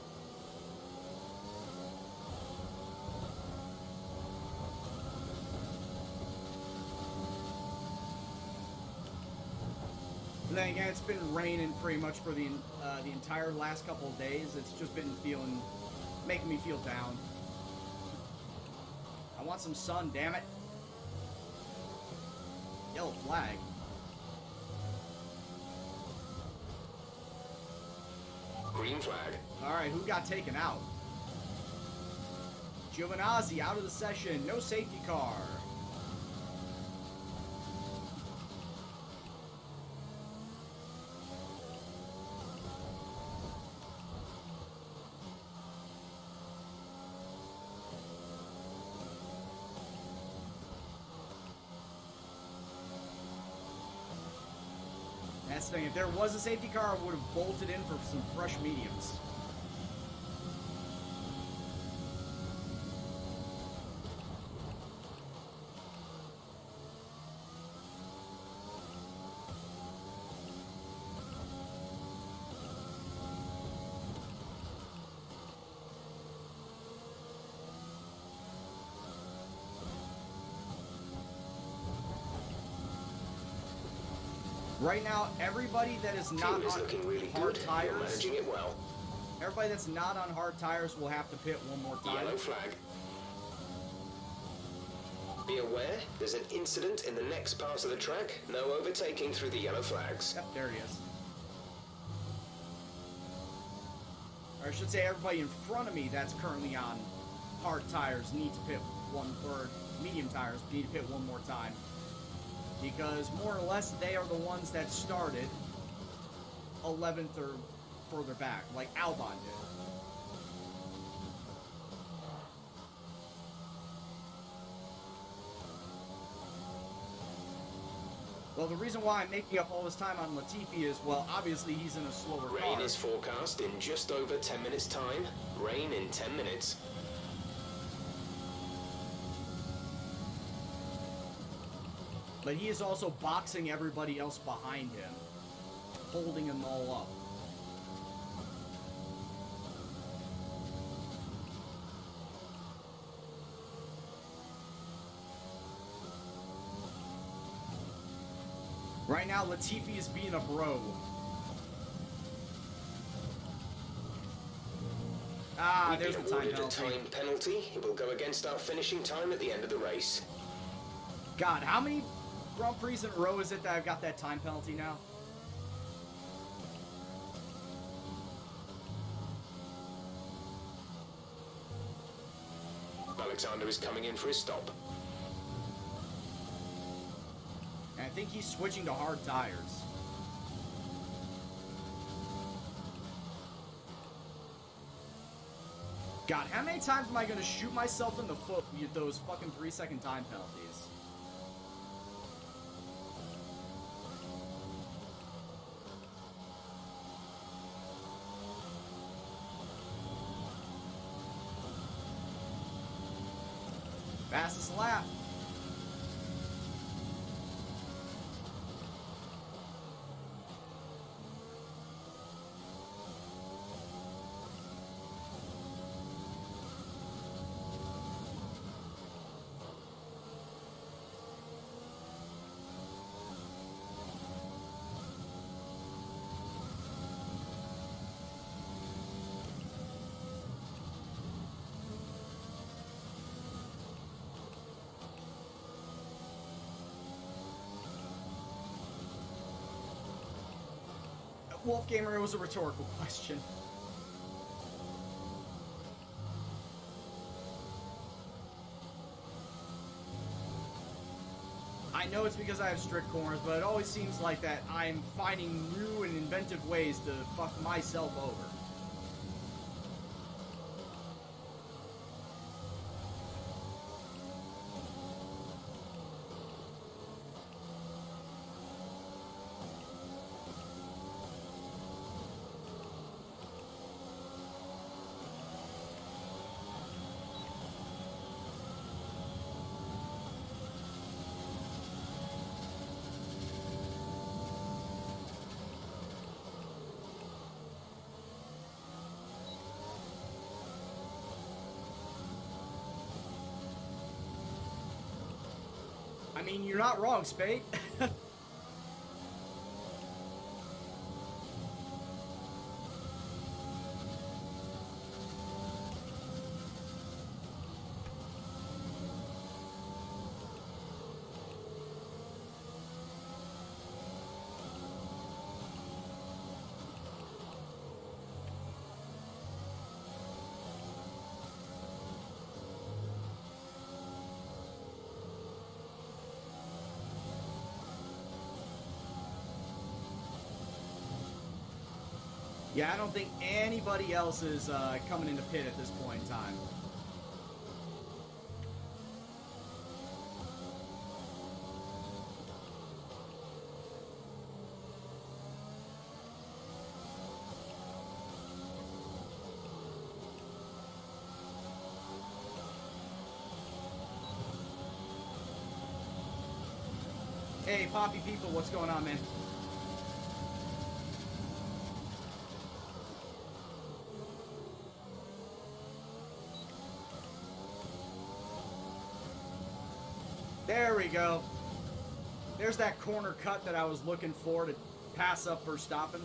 And then again, it's been raining pretty much for the entire last couple of days. It's just been making me feel down. I want some sun, damn it. Yellow flag. Green flag. Alright, who got taken out? Giovinazzi out of the session. No safety car. That's the thing. If there was a safety car, I would have bolted in for some fresh mediums. Right now, everybody that is not Team is on looking really hard good. You're tires, managing it well. everybody that's not on hard tires will have to pit one more time. Yellow flag. Be aware, there's an incident in the next part of the track. No overtaking through the yellow flags. Yep, there he is. Or I should say everybody in front of me that's currently on hard tires need to pit or medium tires need to pit one more time. Because more or less they are the ones that started 11th or further back, like Albon did. Well, the reason why I'm making up all this time on Latifi is, well, obviously he's in a slower car. Rain is forecast in just over 10 minutes' time. Rain in 10 minutes. But he is also boxing everybody else behind him, holding them all up. Right now, Latifi is being a bro. Ah, there's the time penalty. A time penalty. It will go against our finishing time at the end of the race. God, how many Grand Prix in a row is it that I've got that time penalty now? Alexander is coming in for his stop. And I think he's switching to hard tires. God, how many times am I going to shoot myself in the foot with those fucking 3-second time penalties? Fastest lap. Wolfgamer, it was a rhetorical question. I know it's because I have strict corners, but it always seems like that I'm finding new and inventive ways to fuck myself over. I mean, you're not wrong, Spade. Yeah, I don't think anybody else is coming into pit at this point in time. Hey, Poppy people, what's going on, man? There we go. There's that corner cut that I was looking for to pass up for stopping.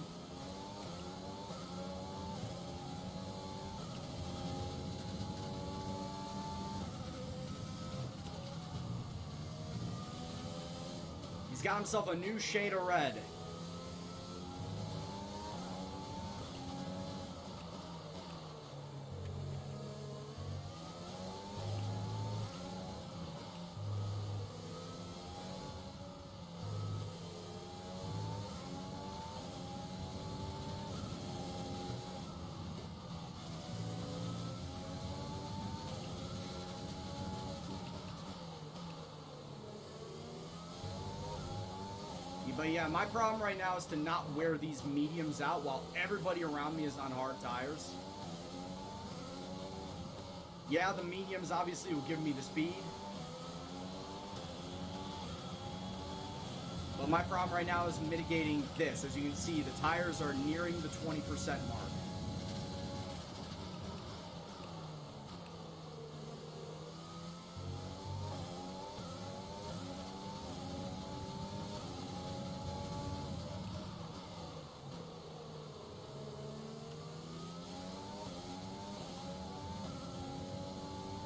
He's got himself a new shade of red. But yeah, my problem right now is to not wear these mediums out while everybody around me is on hard tires. Yeah, the mediums obviously will give me the speed. But my problem right now is mitigating this. As you can see, the tires are nearing the 20% mark.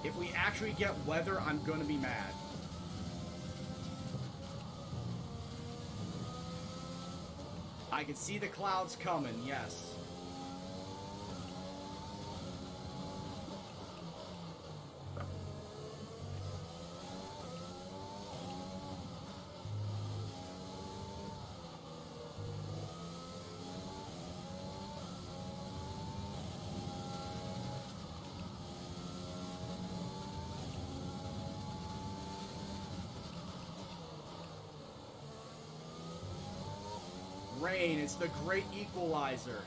If we actually get weather, I'm gonna be mad. I can see the clouds coming, yes. Rain, it's the great equalizer.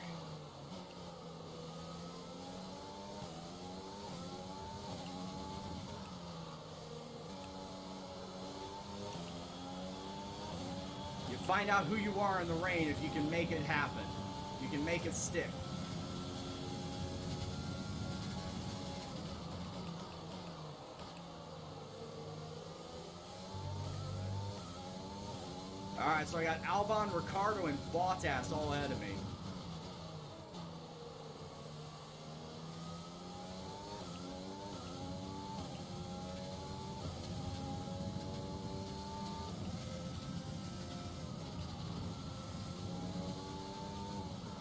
You find out who you are in the rain if you can make it happen. You can make it stick. Alright, so I got Albon, Ricardo, and Bottas all ahead of me.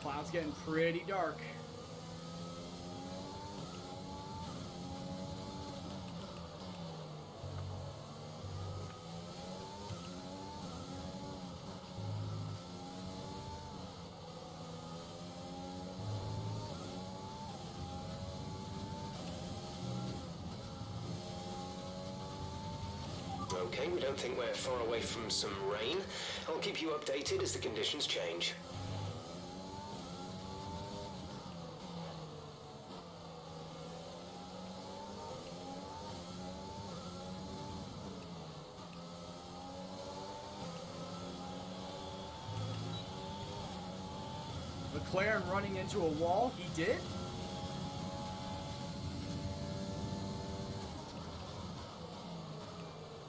Cloud's getting pretty dark. Okay, we don't think we're far away from some rain. I'll keep you updated as the conditions change. McLaren running into a wall? He did?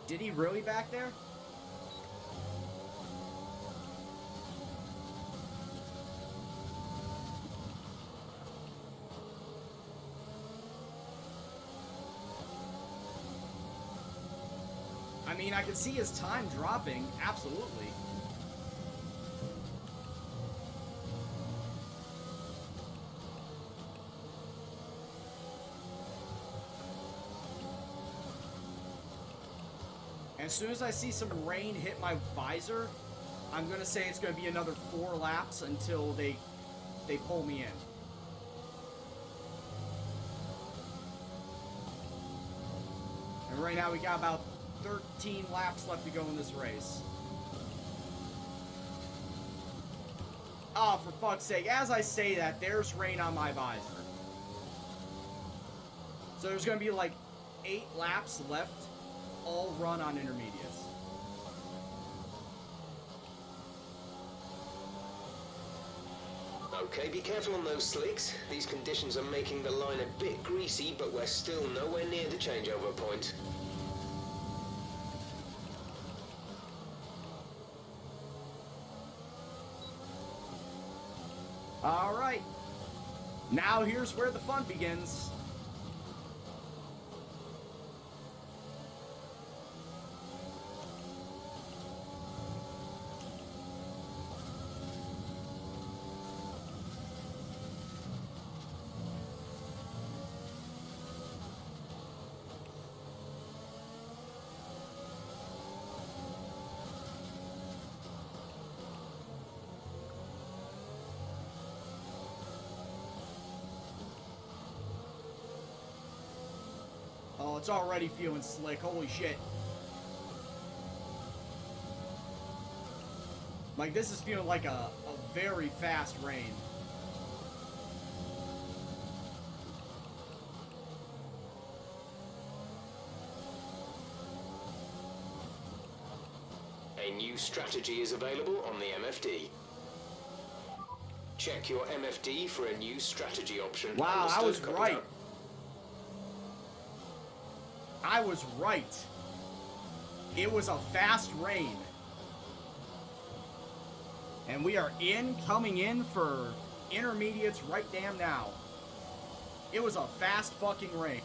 Did he really back there? I mean, I can see his time dropping, absolutely. As soon as I see some rain hit my visor, I'm gonna say it's gonna be another 4 laps until they pull me in. And right now we got about 13 laps left to go in this race. Oh, for fuck's sake, as I say that, there's rain on my visor. So there's gonna be like 8 laps left, all run on intermediates. Okay, be careful on those slicks. These conditions are making the line a bit greasy, but we're still nowhere near the changeover point. All right. Now here's where the fun begins. Oh, it's already feeling slick. Holy shit. Like, this is feeling like a very fast rain. A new strategy is available on the MFD. Check your MFD for a new strategy option. Wow, Understood? I was Copy right. that. I was right. It was a fast rain. And we are coming in for intermediates right damn now. It was a fast fucking rain.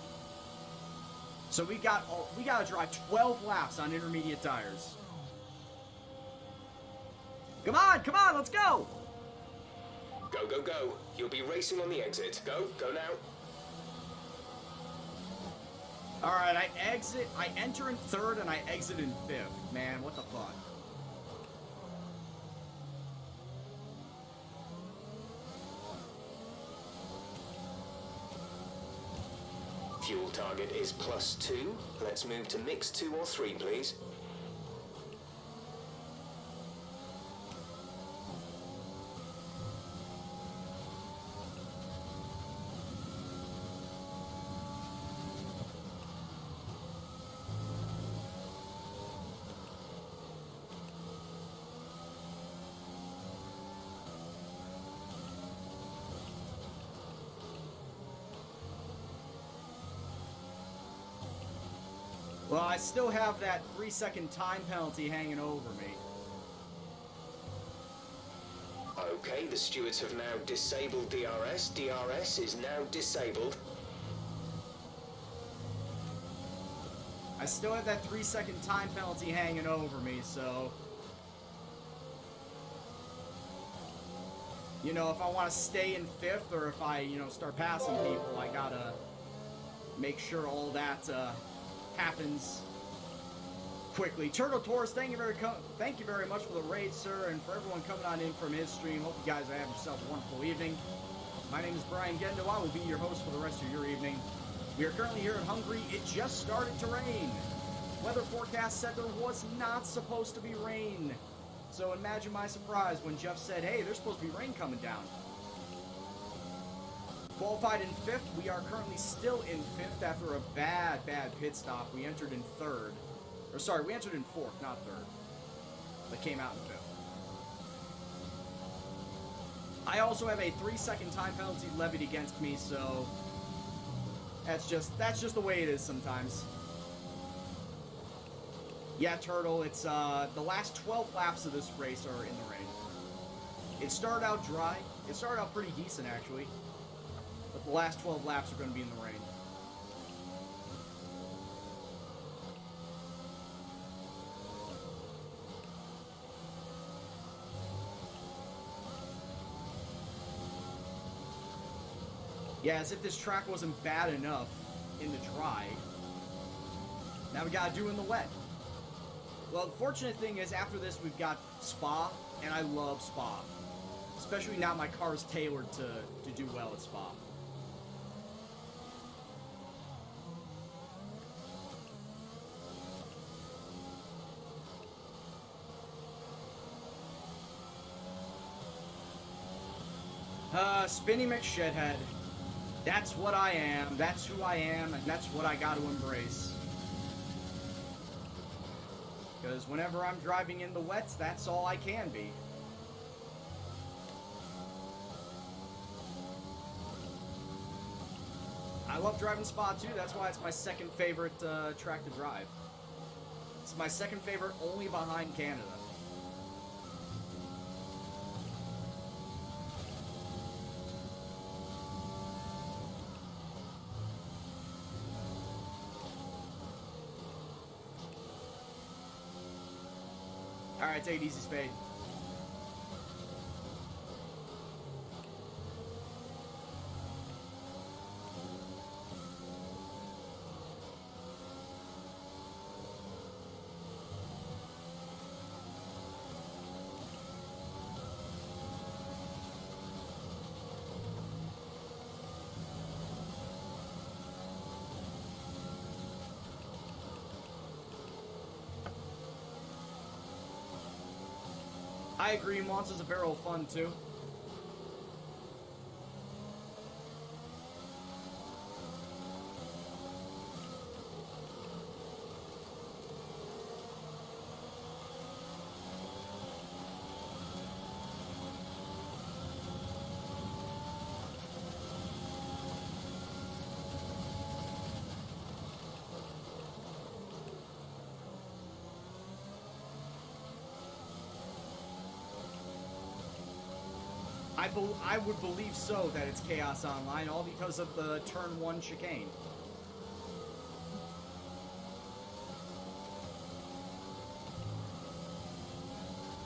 So we gotta drive 12 laps on intermediate tires. Come on, let's go! Go, go, go. You'll be racing on the exit. Go, go now. Alright, I enter in third and I exit in fifth. Man, what the fuck? Fuel target is +2. Let's move to mix 2 or 3, please. Well, I still have that 3-second time penalty hanging over me. Okay, the stewards have now disabled DRS. DRS is now disabled. I still have that 3-second time penalty hanging over me, so... You know, if I want to stay in fifth or if I, start passing people, I gotta make sure all that, happens quickly. Turtle Taurus, thank you very much for the raid, sir, and for everyone coming on in from his stream. Hope you guys have yourself a wonderful evening. My name is Brian Gendo. I will be your host for the rest of your evening. We are currently here in Hungary. It just started to rain. Weather forecast said there was not supposed to be rain. So imagine my surprise when Jeff said, hey, there's supposed to be rain coming down. Qualified in fifth. We are currently still in fifth after a bad pit stop. We entered in third. Or sorry, we entered in fourth, not third. But came out in fifth. I also have a 3-second time penalty levied against me, so that's just the way it is sometimes. Yeah, Turtle, it's the last 12 laps of this race are in the rain. It started out dry. It started out pretty decent, actually. But the last 12 laps are going to be in the rain. Yeah, as if this track wasn't bad enough in the dry. Now we gotta do it in the wet. Well, the fortunate thing is after this we've got Spa, and I love Spa. Especially now my car is tailored to do well at Spa. Spinny McShedhead. That's what I am, that's who I am, and that's what I got to embrace. Because whenever I'm driving in the wets, that's all I can be. I love driving Spa too, that's why it's my second favorite track to drive. It's my second favorite only behind Canada. Alright, take it easy, Spade. I agree, Monsters a Barrel fun too. I would believe so that it's Chaos Online, all because of the turn 1 chicane.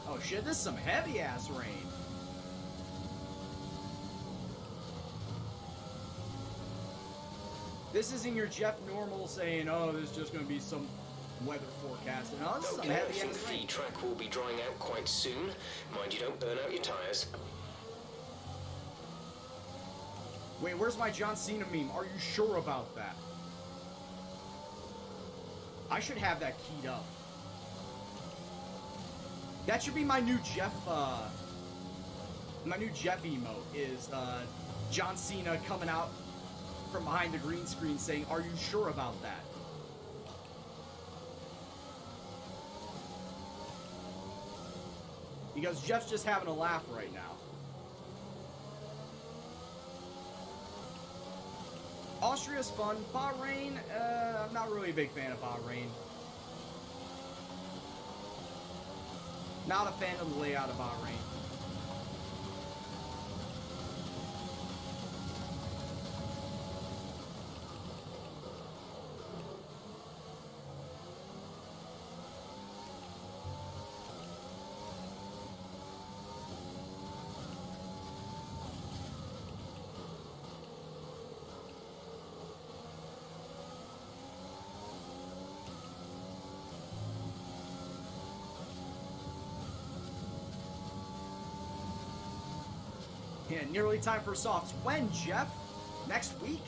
Oh shit, this is some heavy ass rain. This isn't your Jeff Normal saying, oh, there's just gonna be some weather forecast. And oh, this is some Okay, I heavy think ass the rain. feed track will be drying out quite soon. Mind you don't burn out your tyres. Wait, where's my John Cena meme? Are you sure about that? I should have that keyed up. That should be my new Jeff, my new Jeff emote is, John Cena coming out from behind the green screen saying, are you sure about that? Because Jeff's just having a laugh right now. Austria's fun. Bahrain, I'm not really a big fan of Bahrain. Not a fan of the layout of Bahrain. Yeah, nearly time for softs. When, Jeff? Next week?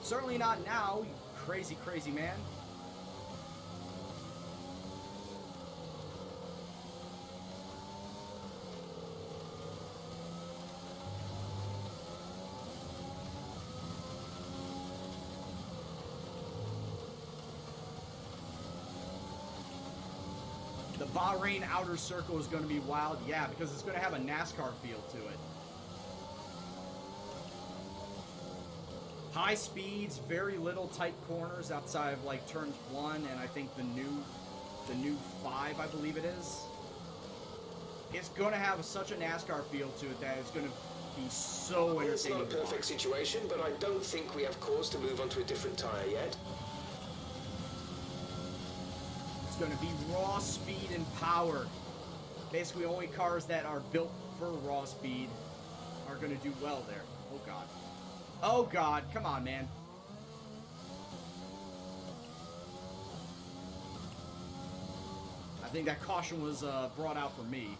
Certainly not now, you crazy, crazy man. The Bahrain Outer Circle is going to be wild. Yeah, because it's going to have a NASCAR feel to it. High speeds, very little tight corners outside of like turns 1 and I think the new 5, I believe it is. It's going to have such a NASCAR feel to it that it's going to be so entertaining. It's not a perfect situation, but I don't think we have cause to move on to a different tyre yet. It's going to be raw speed and power. Basically, only cars that are built for raw speed are going to do well there. Oh, God. Oh, God. Come on, man. I think that caution was brought out for me.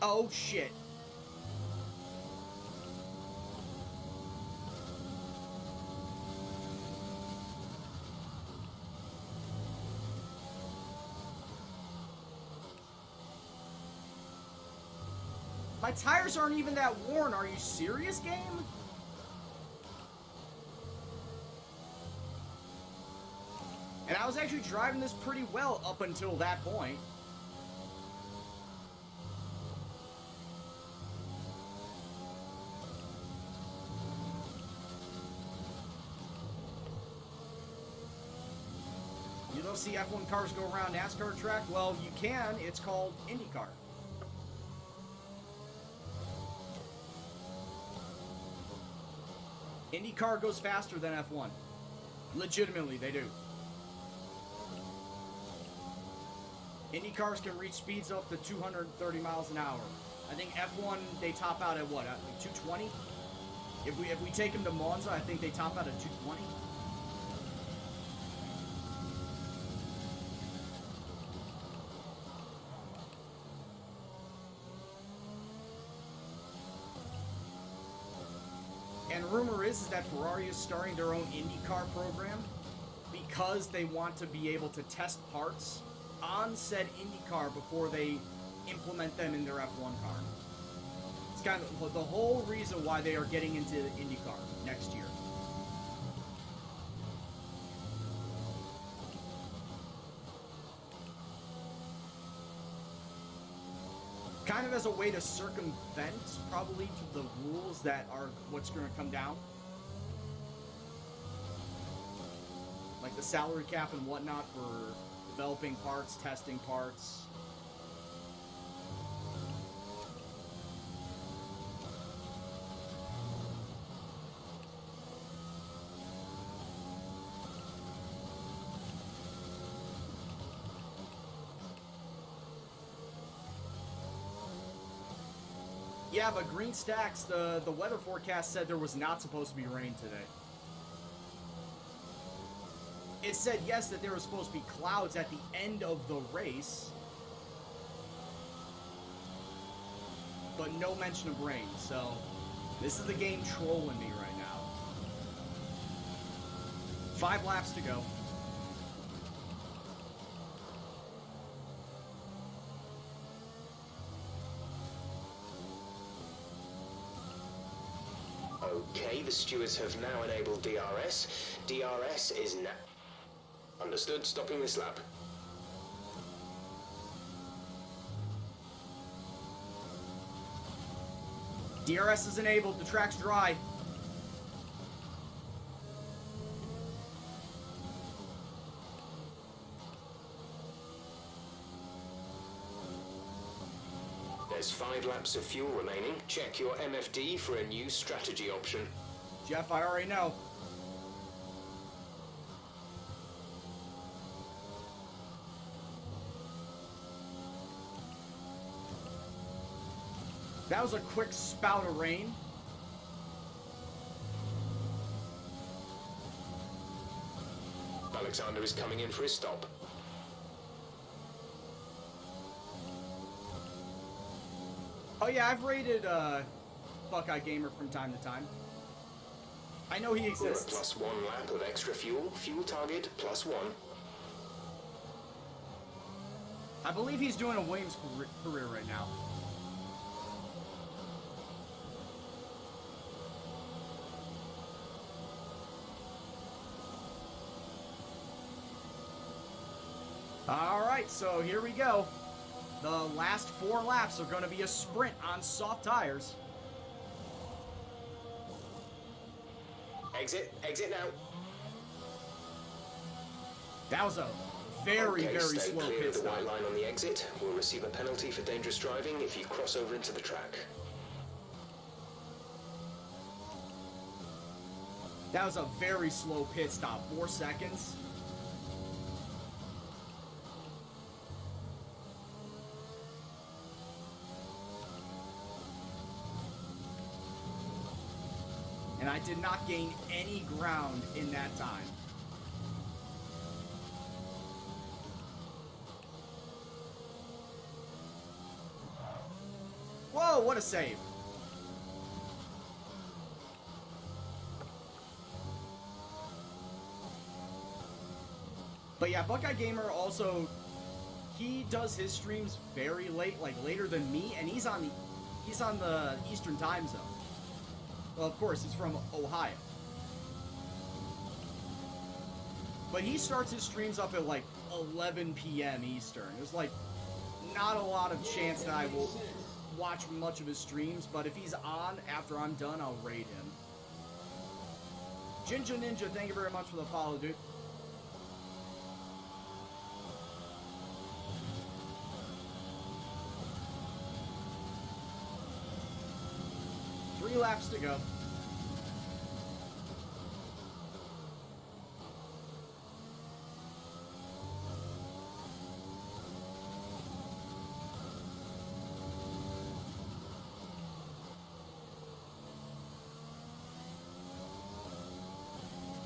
Oh, shit. My tires aren't even that worn. Are you serious, game? And I was actually driving this pretty well up until that point. You don't see F1 cars go around NASCAR track? Well, you can. It's called IndyCar. IndyCar goes faster than F1. Legitimately, they do. IndyCars can reach speeds up to 230 miles an hour. I think F1, they top out at what? At like 220? If we take them to Monza, I think they top out at 220. And rumor is that Ferrari is starting their own IndyCar program because they want to be able to test parts on said IndyCar before they implement them in their F1 car. It's kind of the whole reason why they are getting into IndyCar next year. Kind of as a way to circumvent probably the rules that are what's going to come down. Like the salary cap and whatnot for developing parts, testing parts. Yeah, but Green Stacks, the weather forecast said there was not supposed to be rain today. It said, yes, that there was supposed to be clouds at the end of the race, but no mention of rain. So this is the game trolling me right now. 5 laps to go. Okay, the stewards have now enabled DRS. DRS is now... Understood, stopping this lap. DRS is enabled, the track's dry. There's 5 laps of fuel remaining. Check your MFD for a new strategy option. Jeff, I already know. That was a quick spout of rain. Alexander is coming in for his stop. Oh yeah, I've rated Buckeye Gamer from time to time. I know he We're at exists. +1 lap of extra fuel. Fuel target +1. I believe he's doing a Williams career right now. Alright, so here we go. The last 4 laps are going to be a sprint on soft tires. Exit now. That was a very, Okay, very stay slow clear pit of the stop. white line on the exit. We'll receive a penalty for dangerous driving if you cross over into the track. That was a very slow pit stop. 4 seconds. And I did not gain any ground in that time. Whoa, what a save. But yeah, Buckeye Gamer also, he does his streams very late, like later than me, and he's on the Eastern time zone. Well, of course, he's from Ohio. But he starts his streams up at like 11 p.m. Eastern. There's like not a lot of chance that I will watch much of his streams, but if he's on after I'm done, I'll raid him. Ginger Ninja, thank you very much for the follow, dude. Three laps to go.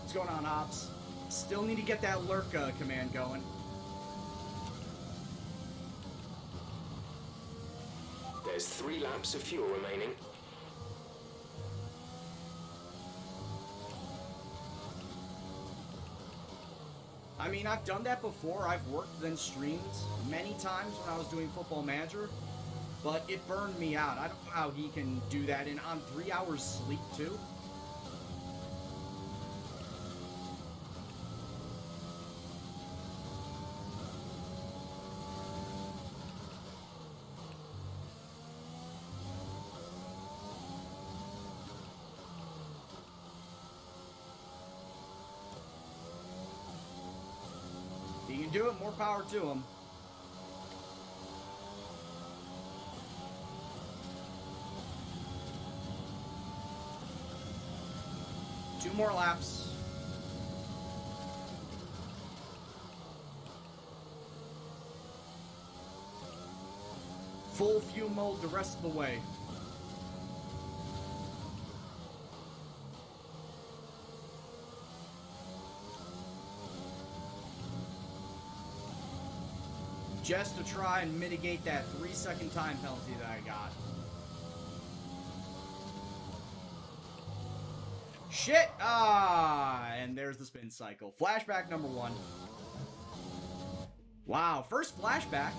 What's going on, Ops? Still need to get that lurk command going. There's 3 laps of fuel remaining. I mean, I've done that before. I've worked then streamed many times when I was doing Football Manager, but it burned me out. I don't know how he can do that on 3 hours sleep, too. He can do it, more power to him. Two more laps. Full fuel mode the rest of the way. Just to try and mitigate that 3-second time penalty that I got. Shit! And there's the spin cycle. Flashback number 1. Wow, first flashback.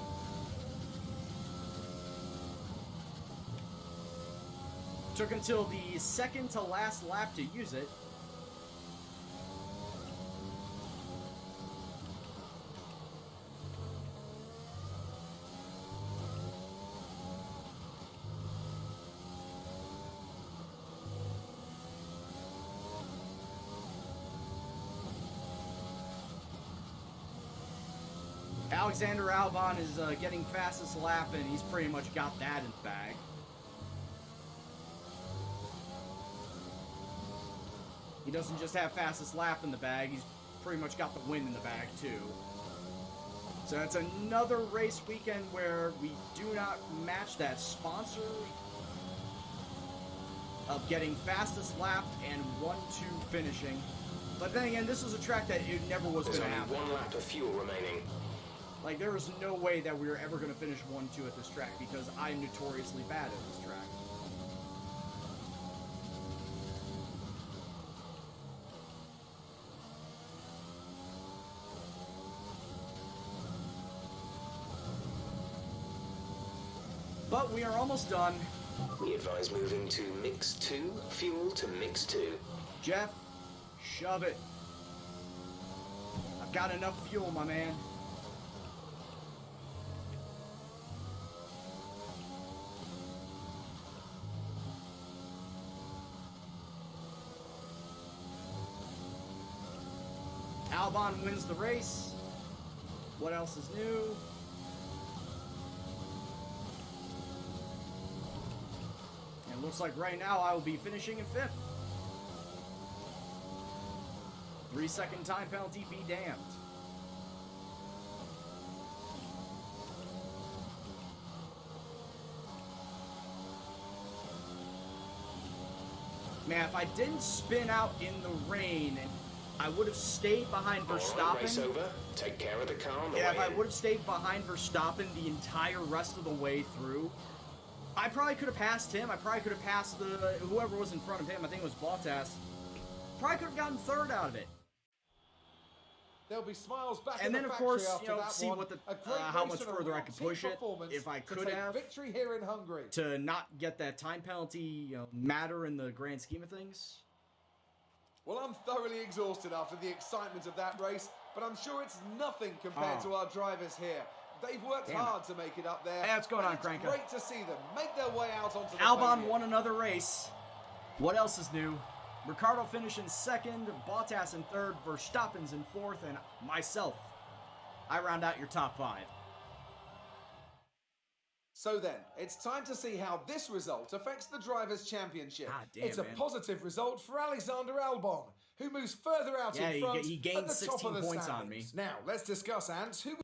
Took until the second to last lap to use it. Alexander Albon is getting fastest lap, and he's pretty much got that in the bag. He doesn't just have fastest lap in the bag, he's pretty much got the win in the bag, too. So it's another race weekend where we do not match that sponsor of getting fastest lap and 1-2 finishing. But then again, this was a track that it never was going to happen. There's only 1 lap of fuel remaining. Like, there was no way that we were ever going to finish 1-2 at this track because I'm notoriously bad at this track. But we are almost done. We advise moving to mix 2, fuel to mix 2. Jeff, shove it. I've got enough fuel, my man. Albon wins the race. What else is new? And it looks like right now I will be finishing in 5th. 3-second time penalty, be damned. Man, if I didn't spin out in the rain, I would have stayed behind Verstappen. Race over. Take care of the car on the way Yeah, if I in. would have stayed behind Verstappen the entire rest of the way through, I probably could have passed him. I probably could have passed whoever was in front of him. I think it was Bottas. Probably could have gotten 3rd out of it. There'll be smiles back And in then, the of factory course, after you know, that see one. what the A great how race much and a further I could rock-cheap push it performance if I to could take have victory here in Hungary. to not get that time penalty, you know, matter in the grand scheme of things. Well, I'm thoroughly exhausted after the excitement of that race, but I'm sure it's nothing compared to our drivers here. They've worked hard to make it up there. Hey, what's going on, It's Cranka? great to see them make their way out onto the Albon podium. won another race. What else is new? Ricardo finished in 2nd, Bottas in 3rd, Verstappen's in 4th, and myself. I round out your top 5. So then, it's time to see how this result affects the Drivers' Championship. God damn, It's a man. positive result for Alexander Albon, who moves further out Yeah, in front he gained at the top 16 of the points on me. standings. Now, let's discuss, Ants, who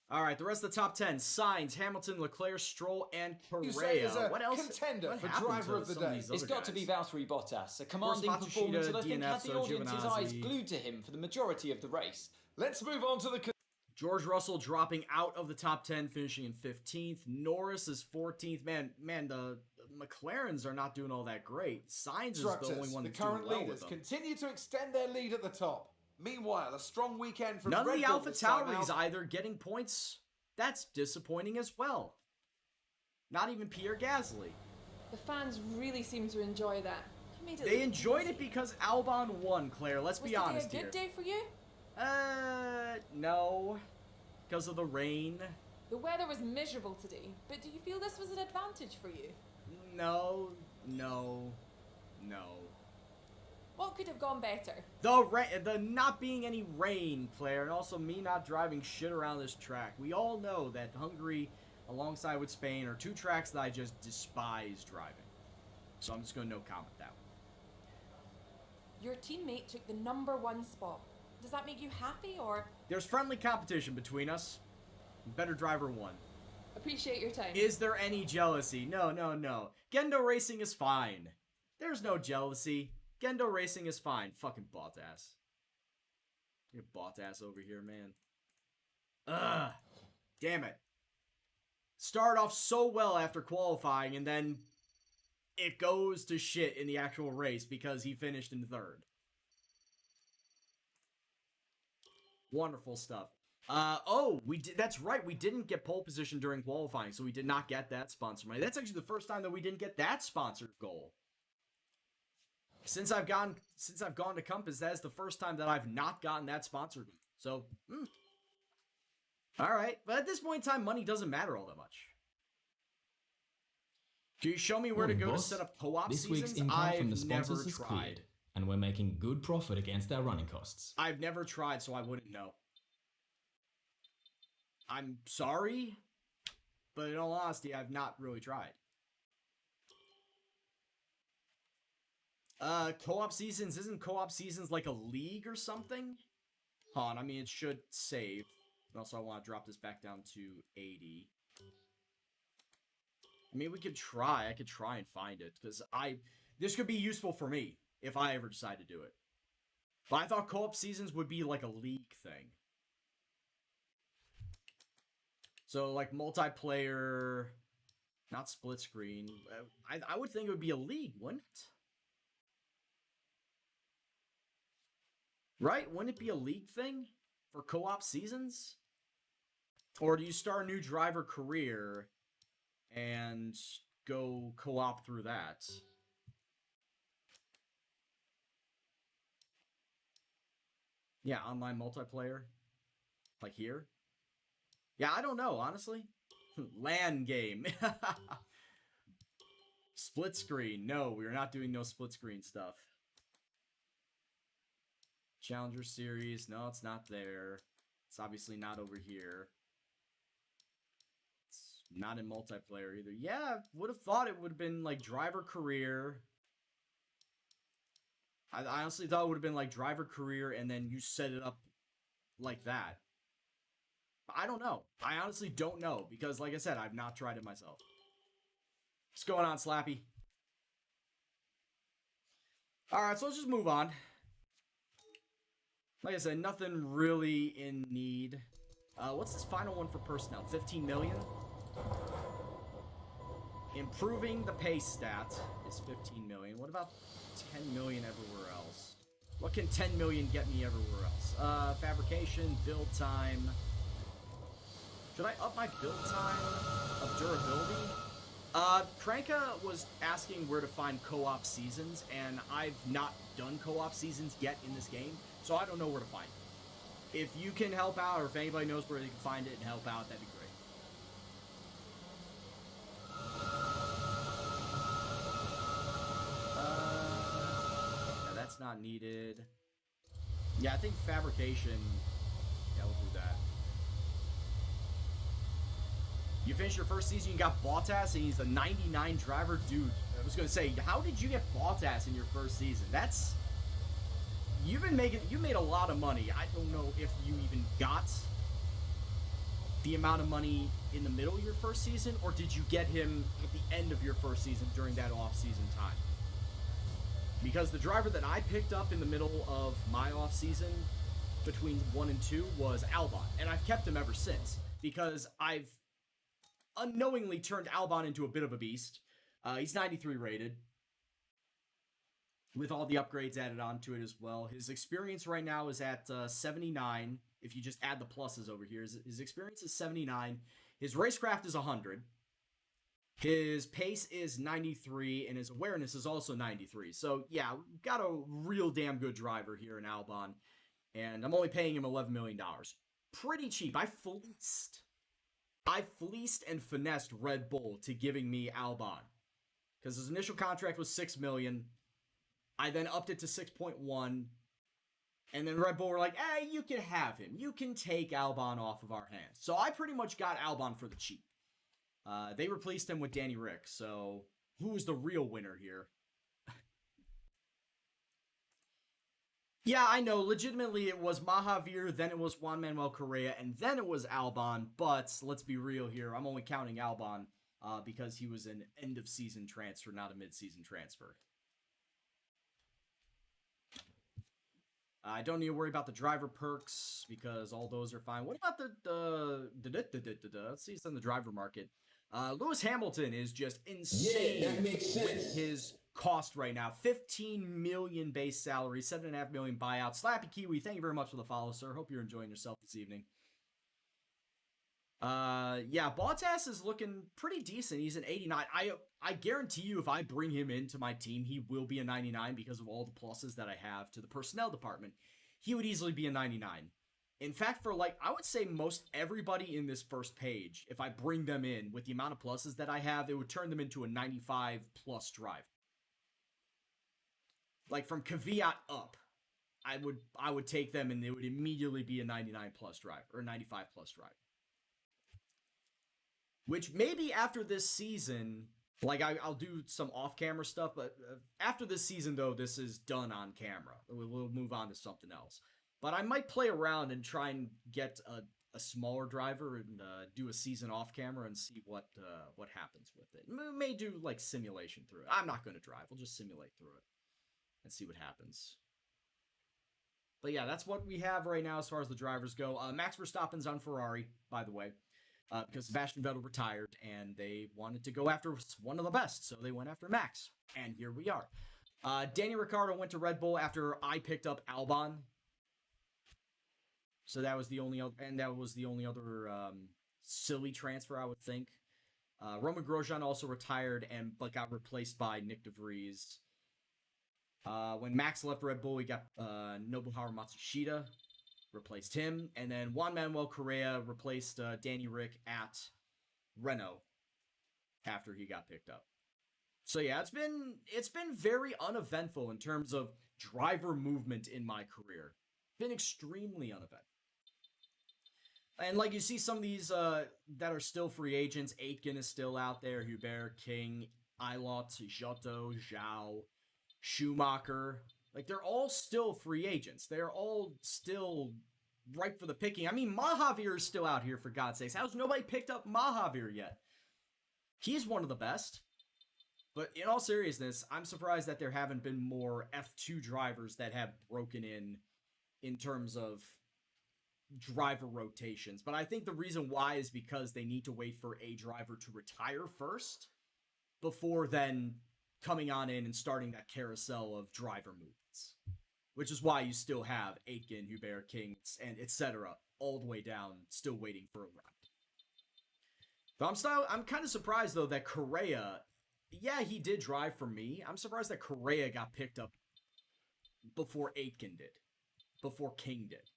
All right, the rest of the top 10. Sainz, Hamilton, Leclerc, Stroll, and You say there's Correa. a What else? contender What for happened driver to of the some of day? these It's other got to be guys? Valtteri Bottas, a commanding Matsushita, performance that I think had the DNF, audience's Giovinazzi. eyes glued to him for the majority of the race. Let's move on to the... George Russell dropping out of the top 10, finishing in 15th. Norris is 14th. Man, the McLarens are not doing all that great. Sainz is the only one the that's doing current well leaders with them. continue to extend their lead at the top. Meanwhile, a strong weekend from None of Red the Bull Alpha this time Tauris out. either getting points. That's disappointing as well. Not even Pierre Gasly. The fans really seem to enjoy that. You made it They look enjoyed easy. it because Albon won, Claire. Let's Was be honest today a here. good day for you? No. Because of the rain. The weather was miserable today, but do you feel this was an advantage for you? No. What could have gone better? The not being any rain, Claire, and also me not driving shit around this track. We all know that Hungary, alongside with Spain, are two tracks that I just despise driving. So I'm just going to no comment that one. Your teammate took the #1 spot. Does that make you happy or There's friendly competition between us. Better driver won. appreciate your time? Is there any jealousy? No. Gendo racing is fine. There's no jealousy. Gendo racing is fine. Fucking Bottas. You're Bottas over here, man. Ugh. Damn it. Start off so well after qualifying, and then it goes to shit in the actual race because he finished in 3rd. Wonderful stuff. That's right. We didn't get pole position during qualifying, so we did not get that sponsor money. That's actually the first time that we didn't get that sponsored goal. Since I've gone to Compass, that is the first time that I've not gotten that sponsored. So, all right. But at this point in time, money doesn't matter all that much. Can you show me where to go to set up co-op This seasons? week's income from the I've never sponsors is tried. cleared, and we're making good profit against our running costs. I've never tried, so I wouldn't know. I'm sorry, but in all honesty, I've not really tried. Co-op seasons, isn't co-op seasons like a league or something? Hold on, I mean, it should save. And also, I want to drop this back down to 80. I mean, we could try. I could try and find it, because this could be useful for me if I ever decide to do it. But I thought co-op seasons would be like a league thing. So, like, multiplayer, not split screen. I would think it would be a league, wouldn't it? Right? Wouldn't it be a league thing for co-op seasons? Or do you start a new driver career and go co-op through that? Yeah, online multiplayer. Like here? Yeah, I don't know, honestly. LAN game. Split screen. No, we're not doing no split screen stuff. Challenger Series. No, it's not there. It's obviously not over here. It's not in multiplayer either. Yeah, would have thought it would have been like driver career. I honestly thought it would have been like driver career and then you set it up like that. I don't know. I honestly don't know because, like I said, I've not tried it myself. What's going on, Slappy? Alright, so let's just move on. Like I said, nothing really in need. What's this final one for personnel? 15 million? Improving the pay stat is 15 million. What about 10 million everywhere else? What can 10 million get me everywhere else? Fabrication, build time. Should I up my build time of durability? Kranka was asking where to find co-op seasons, and I've not done co-op seasons yet in this game, so I don't know where to find it. If you can help out, or if anybody knows where they can find it and help out, that'd be great. Yeah, that's not needed. Yeah, I think fabrication, yeah, we'll do that. You finished your first season, you got Bottas, and he's a 99 driver. Dude, I was going to say, how did you get Bottas in your first season? That's... You made a lot of money. I don't know if you even got the amount of money in the middle of your first season, or did you get him at the end of your first season during that off-season time? Because the driver that I picked up in the middle of my off-season between 1 and 2 was Albon, and I've kept him ever since because I've unknowingly turned Albon into a bit of a beast. He's 93 rated with all the upgrades added onto it as well. His experience right now is at 79. If you just add the pluses over here, his experience is 79. His racecraft is 100. His pace is 93, and his awareness is also 93. So, yeah, we've got a real damn good driver here in Albon, and I'm only paying him $11 million. Pretty cheap. I fleeced and finessed Red Bull to giving me Albon, because his initial contract was $6 million. I then upped it to 6.1, and then Red Bull were like, hey, you can have him. You can take Albon off of our hands. So I pretty much got Albon for the cheap. They replaced him with Danny Rick, so who's the real winner here? Yeah, I know, legitimately it was Mahavir, then it was Juan Manuel Correa, and then it was Albon, but let's be real here, I'm only counting Albon because he was an end-of-season transfer, not a mid-season transfer. I don't need to worry about the driver perks because all those are fine. What about let's see, it's in the driver market. Lewis Hamilton is just insane with his cost right now. 15 million base salary, 7.5 million buyout. Slappy Kiwi, thank you very much for the follow, sir. Hope you're enjoying yourself this evening. Yeah, Bottas is looking pretty decent. He's an 89. I guarantee you if I bring him into my team, he will be a 99 because of all the pluses that I have to the personnel department. He would easily be a 99. In fact, for I would say most everybody in this first page, if I bring them in with the amount of pluses that I have, it would turn them into a 95 plus drive. Like from Kvyat up, I would take them and it would immediately be a 99 plus drive or a 95 plus drive. Which maybe after this season, I'll do some off-camera stuff, but after this season, though, this is done on camera. We'll move on to something else. But I might play around and try and get a smaller driver and do a season off-camera and see what happens with it. May do, simulation through it. I'm not going to drive. We'll just simulate through it and see what happens. But yeah, that's what we have right now as far as the drivers go. Max Verstappen's on Ferrari, by the way. Because Sebastian Vettel retired, and they wanted to go after one of the best, so they went after Max, and here we are. Danny Ricciardo went to Red Bull after I picked up Albon, so that was the only other, silly transfer, I would think. Roman Grosjean also retired, but got replaced by Nick DeVries. When Max left Red Bull, we got Nobuharu Matsushita. Replaced him, and then Juan Manuel Correa replaced Danny Rick at Renault after he got picked up. So yeah, it's been very uneventful in terms of driver movement in my career. Been extremely uneventful. And you see some of these that are still free agents. Aitken is still out there. Hubert, King, Eilot, Giotto, Zhao, Schumacher. They're all still free agents. They're all still ripe for the picking. I mean, Mahavir is still out here, for God's sakes. How's nobody picked up Mahavir yet? He's one of the best. But in all seriousness, I'm surprised that there haven't been more F2 drivers that have broken in terms of driver rotations. But I think the reason why is because they need to wait for a driver to retire first before then coming on in and starting that carousel of driver movements, which is why you still have Aitken, Hubert, King, and etc. all the way down, still waiting for a run. But I'm kind of surprised though that Correa, yeah, he did drive for me. I'm surprised that Correa got picked up before Aitken did, before King did.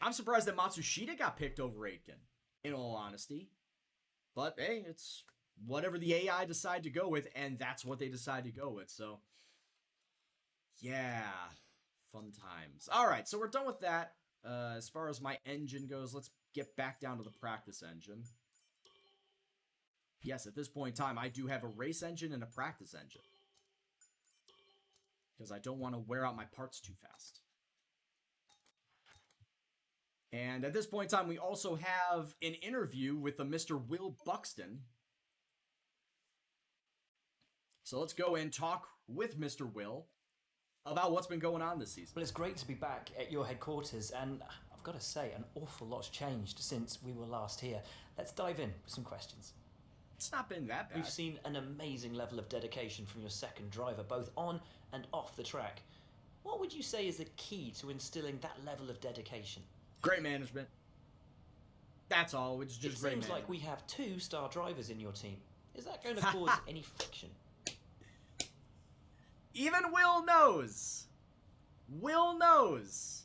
I'm surprised that Matsushita got picked over Aitken, in all honesty. But hey, it's whatever the AI decide to go with, and that's what they decide to go with, so yeah, fun times. Alright, so we're done with that. As far as my engine goes, let's get back down to the practice engine. Yes, at this point in time, I do have a race engine and a practice engine, because I don't want to wear out my parts too fast. And at this point in time, we also have an interview with a Mr. Will Buxton. So let's go and talk with Mr. Will about what's been going on this season. Well, it's great to be back at your headquarters, and I've got to say, an awful lot's changed since we were last here. Let's dive in with some questions. It's not been that bad. We've seen an amazing level of dedication from your second driver, both on and off the track. What would you say is the key to instilling that level of dedication? Great management. That's all. It's just great management. It seems like we have 2-star drivers in your team. Is that going to cause any friction? Even Will knows. Will knows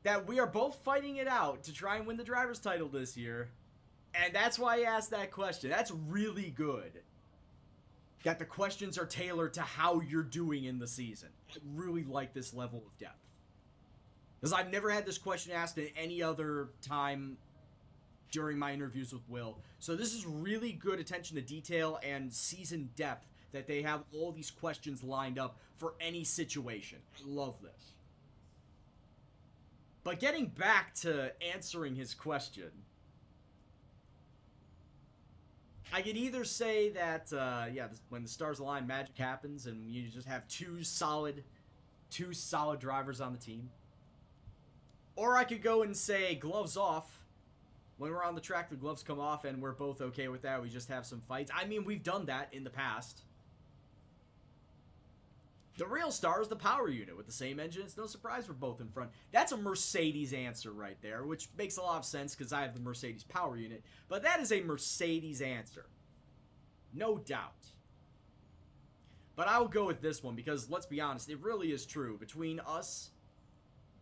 that we are both fighting it out to try and win the driver's title this year. And that's why I asked that question. That's really good. That the questions are tailored to how you're doing in the season. I really like this level of depth. Because I've never had this question asked at any other time during my interviews with Will. So this is really good attention to detail and season depth that they have all these questions lined up for any situation. I love this. But getting back to answering his question, I could either say that, when the stars align, magic happens, and you just have two solid drivers on the team. Or I could go and say, gloves off. When we're on the track, the gloves come off, and we're both okay with that. We just have some fights. I mean, we've done that in the past. The real star is the power unit. With the same engine, it's no surprise we're both in front. That's a Mercedes answer right there, which makes a lot of sense because I have the Mercedes power unit. But that is a Mercedes answer. No doubt. But I will go with this one because, let's be honest, it really is true. Between us,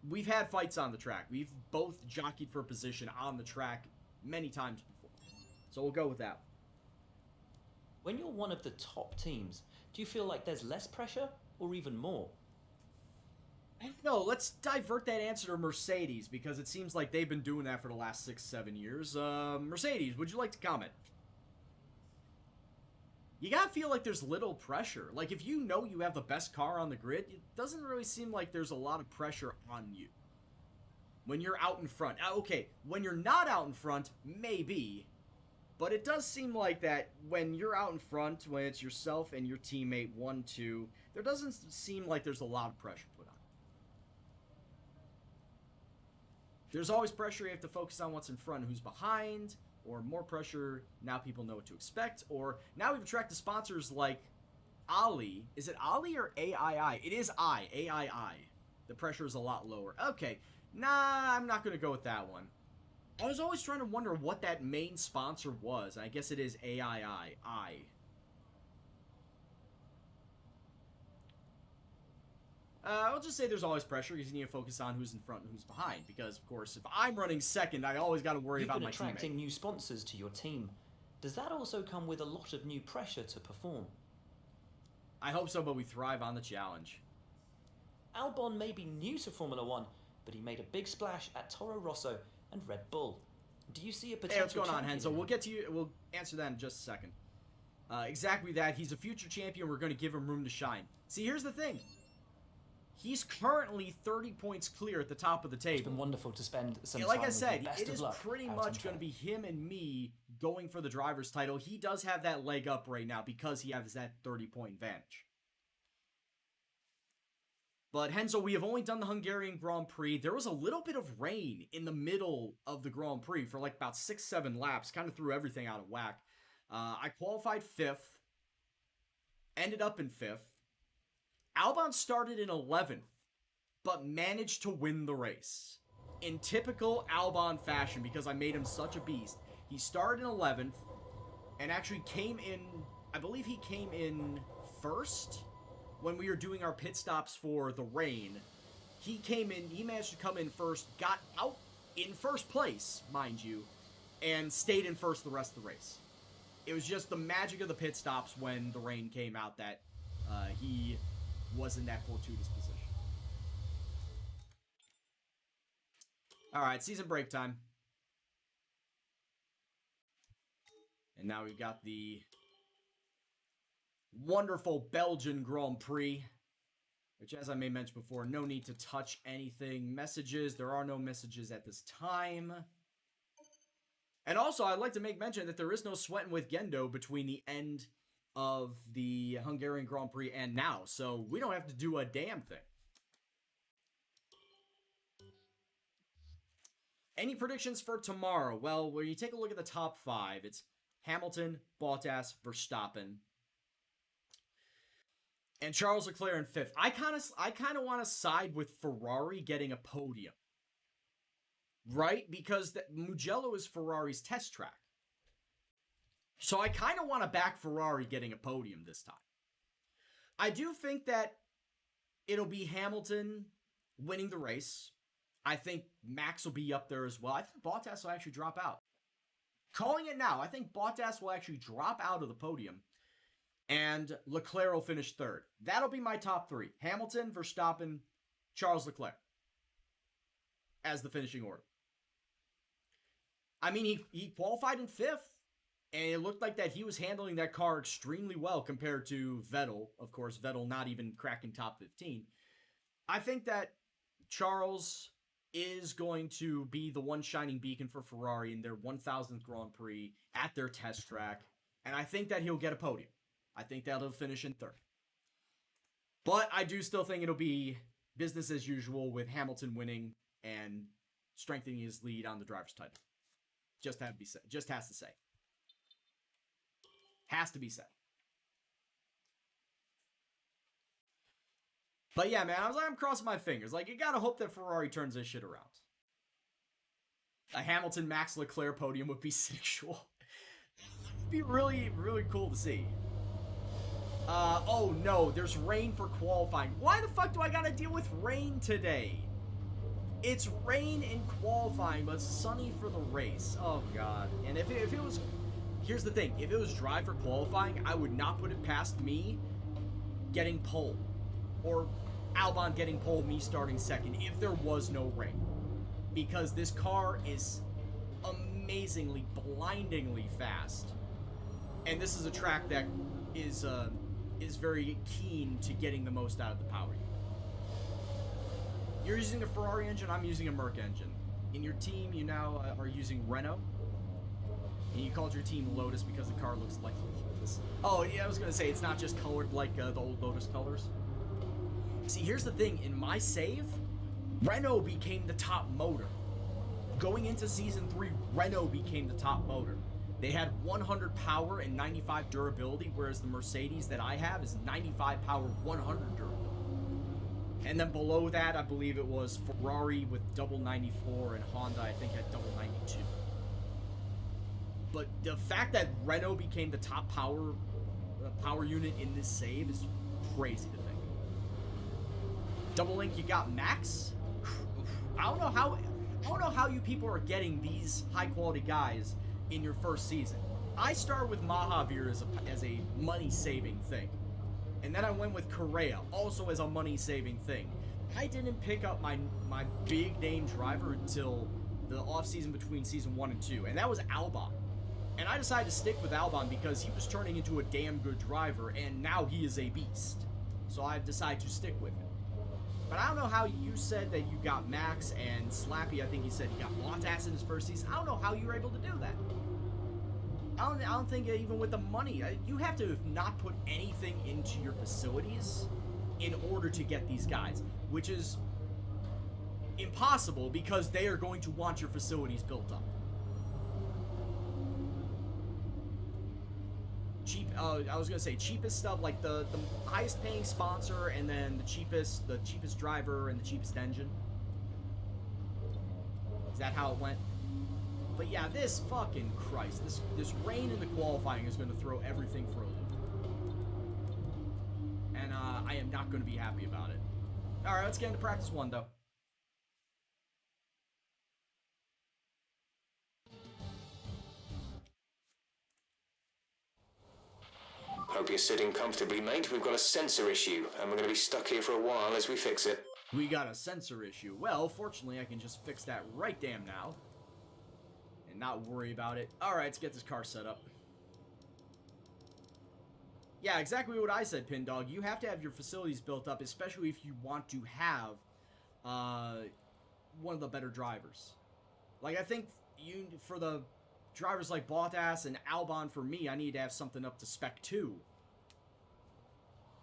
we've had fights on the track. We've both jockeyed for position on the track many times before. So we'll go with that. When you're one of the top teams, do you feel like there's less pressure or even more? I don't know. Let's divert that answer to Mercedes because it seems like they've been doing that for the last 6-7 years. Mercedes, would you like to comment? You gotta feel like there's little pressure. Like, if you know you have the best car on the grid, it doesn't really seem like there's a lot of pressure on you. When you're out in front. Okay, when you're not out in front, maybe. But it does seem like that when you're out in front, when it's yourself and your teammate 1-2, there doesn't seem like there's a lot of pressure put on. There's always pressure. You have to focus on what's in front and who's behind. Or more pressure, now people know what to expect. Or now we've attracted sponsors like Ali. Is it Ali or AII? It is AII. The pressure is a lot lower. Okay, nah, I'm not going to go with that one. I was always trying to wonder what that main sponsor was. I guess it is AII. I'll just say there's always pressure because you need to focus on who's in front and who's behind. Because, of course, if I'm running second, I always got to worry about my teammate. You've been attracting new sponsors to your team. Does that also come with a lot of new pressure to perform? I hope so, but we thrive on the challenge. Albon may be new to Formula One, but he made a big splash at Toro Rosso and Red Bull. Do you see a potential? Hey, what's going on, champion Henzo? We'll get to you. We'll answer that in just a second. Exactly that. He's a future champion. We're going to give him room to shine. See, here's the thing. He's currently 30 points clear at the top of the table. It's been wonderful to spend some time like I with said, you. Best it of is luck pretty out much on going to track. be him and me going for the driver's title. He does have that leg up right now because he has that 30-point advantage. But Henzo, we have only done the Hungarian Grand Prix. There was a little bit of rain in the middle of the Grand Prix for like about 6-7 laps. Kind of threw everything out of whack. I qualified 5th. Ended up in 5th. Albon started in 11th, but managed to win the race. In typical Albon fashion, because I made him such a beast. He started in 11th, and actually came in, I believe he came in 1st when we were doing our pit stops for the rain. He managed to come in 1st, got out in 1st place, mind you, and stayed in 1st the rest of the race. It was just the magic of the pit stops when the rain came out that he was in that fortuitous position. Alright, season break time. And now we've got the wonderful Belgian Grand Prix. which, as I may mention before, no need to touch anything. Messages, there are no messages at this time. And also, I'd like to make mention that there is no sweating with Gendo between the end of the Hungarian Grand Prix and now, so we don't have to do a damn thing. Any predictions for tomorrow? Well, when you take a look at the top 5, it's Hamilton, Bottas, Verstappen, and Charles Leclerc in 5th. I kind of want to side with Ferrari getting a podium. Right? Because Mugello is Ferrari's test track. So I kind of want to back Ferrari getting a podium this time. I do think that it'll be Hamilton winning the race. I think Max will be up there as well. I think Bottas will actually drop out. Calling it now, I think Bottas will actually drop out of the podium. And Leclerc will finish 3rd. That'll be my top 3. Hamilton, Verstappen, Charles Leclerc. As the finishing order. I mean, he qualified in 5th. And it looked like that he was handling that car extremely well compared to Vettel. Of course, Vettel not even cracking top 15. I think that Charles is going to be the one shining beacon for Ferrari in their 1000th Grand Prix at their test track. And I think that he'll get a podium. I think that he'll finish in 3rd. But I do still think it'll be business as usual with Hamilton winning and strengthening his lead on the driver's title. Just has to be said. Just has to say. Has to be said. But yeah, man, I'm crossing my fingers. Like, you gotta hope that Ferrari turns this shit around. A Hamilton Max Leclerc podium would be sexual. It'd be really, really cool to see. Oh no, there's rain for qualifying. Why the fuck do I gotta deal with rain today? It's rain in qualifying, but sunny for the race. Oh god. And if it was... Here's the thing. If it was dry for qualifying, I would not put it past me getting pole. Or Albon getting pole, me starting 2nd, if there was no rain. Because this car is amazingly, blindingly fast. And this is a track that is very keen to getting the most out of the power unit. You're using a Ferrari engine, I'm using a Merc engine. In your team, you now are using Renault. And you called your team Lotus because the car looks like Lotus. Oh, yeah, I was going to say, it's not just colored like the old Lotus colors. See, here's the thing. In my save, Renault became the top motor. Going into Season 3, Renault became the top motor. They had 100 power and 95 durability, whereas the Mercedes that I have is 95 power, 100 durability. And then below that, I believe it was Ferrari with double 94, and Honda, I think, had double 92. But the fact that Renault became the top power unit in this save is crazy to think. Double link, you got Max. I don't know how you people are getting these high quality guys in your first season. I start with Mahavir as a money saving thing. And then I went with Correa, also as a money-saving thing. I didn't pick up my big-name driver until the off-season between Season 1 and 2, and that was Albon. And I decided to stick with Albon because he was turning into a damn good driver, and now he is a beast. So I've decided to stick with him. But I don't know how you said that you got Max, and Slappy, I think he said he got Bottas in his first season. I don't know how you were able to do that. I don't think even with the money, you have to not put anything into your facilities in order to get these guys, which is impossible because they are going to want your facilities built up. Cheap, I was gonna say cheapest stuff, like the highest paying sponsor, and then the cheapest driver and the cheapest engine. Is that how it went? But yeah, this fucking Christ, this rain in the qualifying is going to throw everything for a loop. And I am not going to be happy about it. Alright, let's get into practice 1, though. Hope you're sitting comfortably, mate. We've got a sensor issue, and we're going to be stuck here for a while as we fix it. We got a sensor issue. Well, fortunately, I can just fix that right damn now. Not worry about it. Alright, let's get this car set up. Yeah, exactly what I said, Pin Dog. You have to have your facilities built up, especially if you want to have one of the better drivers. Like, I think for the drivers like Bottas and Albon, for me, I need to have something up to spec 2.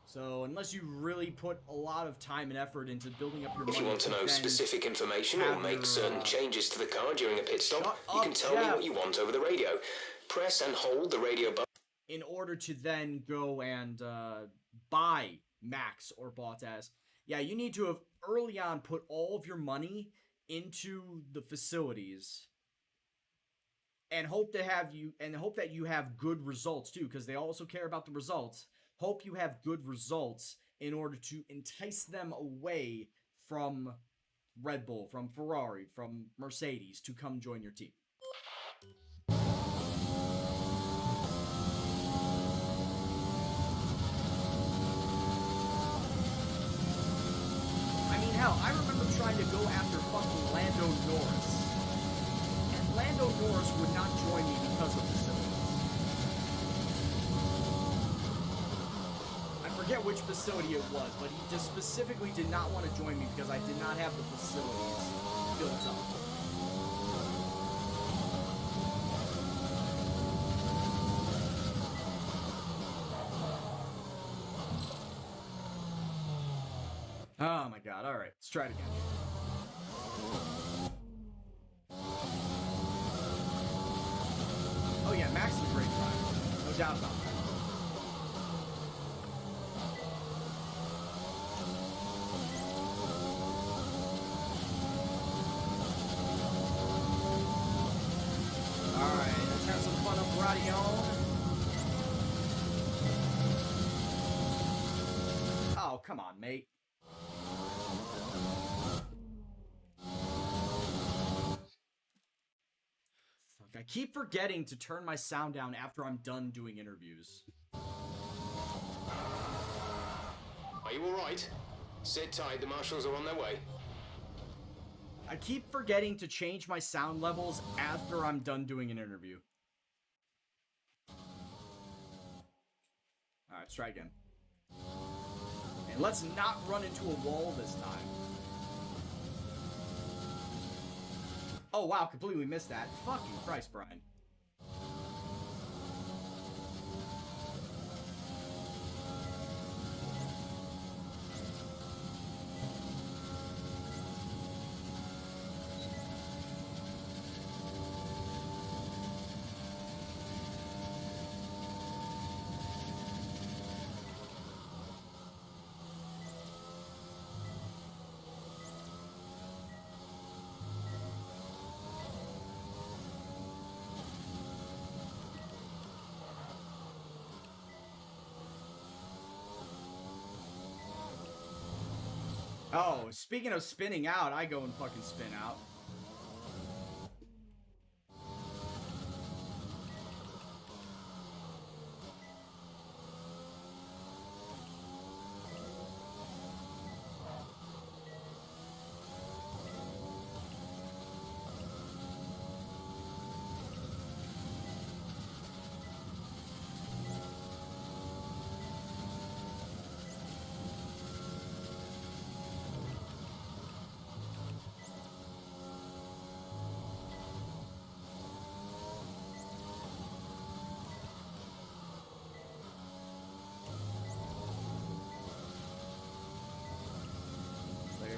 So, unless you really put a lot of time and effort into building up your money... If you want to know specific information or make certain changes to the car during a pit stop, you can tell me what you want over the radio. Press and hold the radio button. In order to then go and buy Max or Bottas, yeah, you need to have early on put all of your money into the facilities and hope that you have good results too, because they also care about the results. Hope you have good results in order to entice them away from Red Bull, from Ferrari, from Mercedes to come join your team. Hell, I remember trying to go after fucking Lando Norris. And Lando Norris would not join me because of facilities. I forget which facility it was, but he just specifically did not want to join me because I did not have the facilities built up. Oh my god, alright, let's try it again. Oh yeah, Max is a great driver, no doubt about that. Alright, let's have some fun up Radion. Oh, come on, mate. I keep forgetting to turn my sound down after I'm done doing interviews. Are you alright? Sit tight, the marshals are on their way. I keep forgetting to change my sound levels after I'm done doing an interview. Alright, let's try again. And let's not run into a wall this time. Oh wow, completely missed that. Fucking Christ, Brian. Oh, speaking of spinning out, I go and fucking spin out.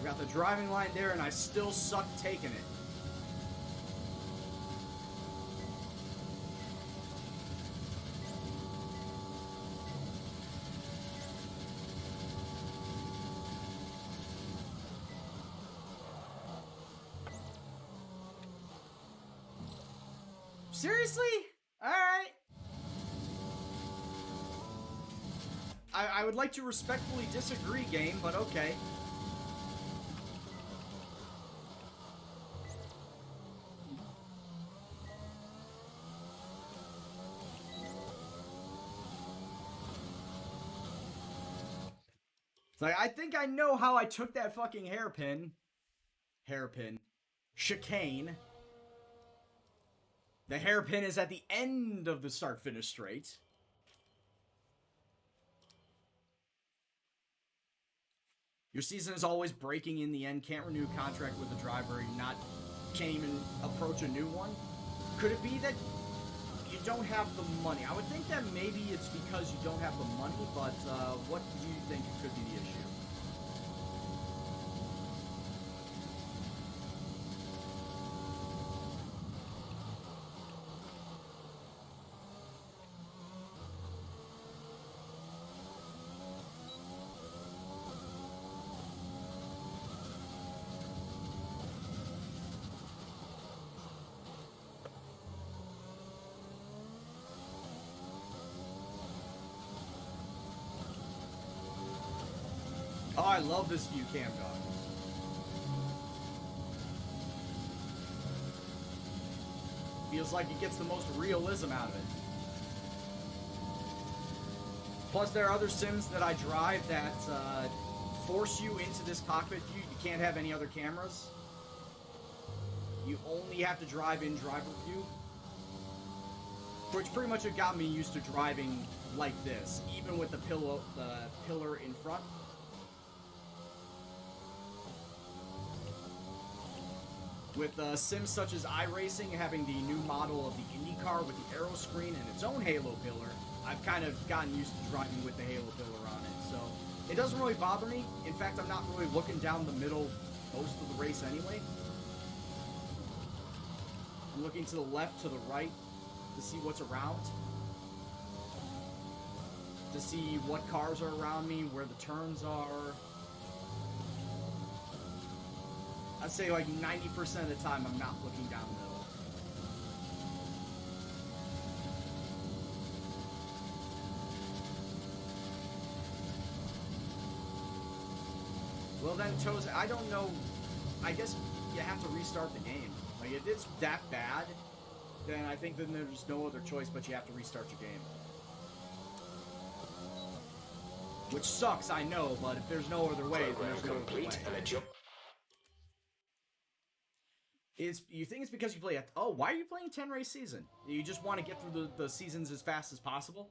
Got the driving line there, and I still suck taking it. Seriously? Alright. I would like to respectfully disagree, game, but okay. It's like, I think I know how I took that fucking hairpin. Chicane. The hairpin is at the end of the start-finish straight. Your season is always breaking in the end. Can't renew a contract with the driver. Can't even approach a new one. Could it be that you don't have the money? I would think that maybe it's because you don't have the money, but what do you think could be the issue? Oh, I love this view cam dog. Feels like it gets the most realism out of it. Plus, there are other sims that I drive that force you into this cockpit view. You can't have any other cameras. You only have to drive in driver view. Which pretty much have got me used to driving like this, even with the pillar in front. With sims such as iRacing having the new model of the IndyCar with the aero screen and its own Halo pillar, I've kind of gotten used to driving with the Halo pillar on it. So it doesn't really bother me. In fact, I'm not really looking down the middle most of the race anyway. I'm looking to the left, to the right to see what's around. To see what cars are around me, where the turns are. I'd say like 90% of the time I'm not looking down the middle. Well then, Toes, I don't know. I guess you have to restart the game. Like, if it's that bad, then I think then there's no other choice but you have to restart your game. Which sucks, I know, but if there's no other way, then there's no other way. You think it's because you play oh, why are you playing a 10 race season? You just want to get through the seasons as fast as possible?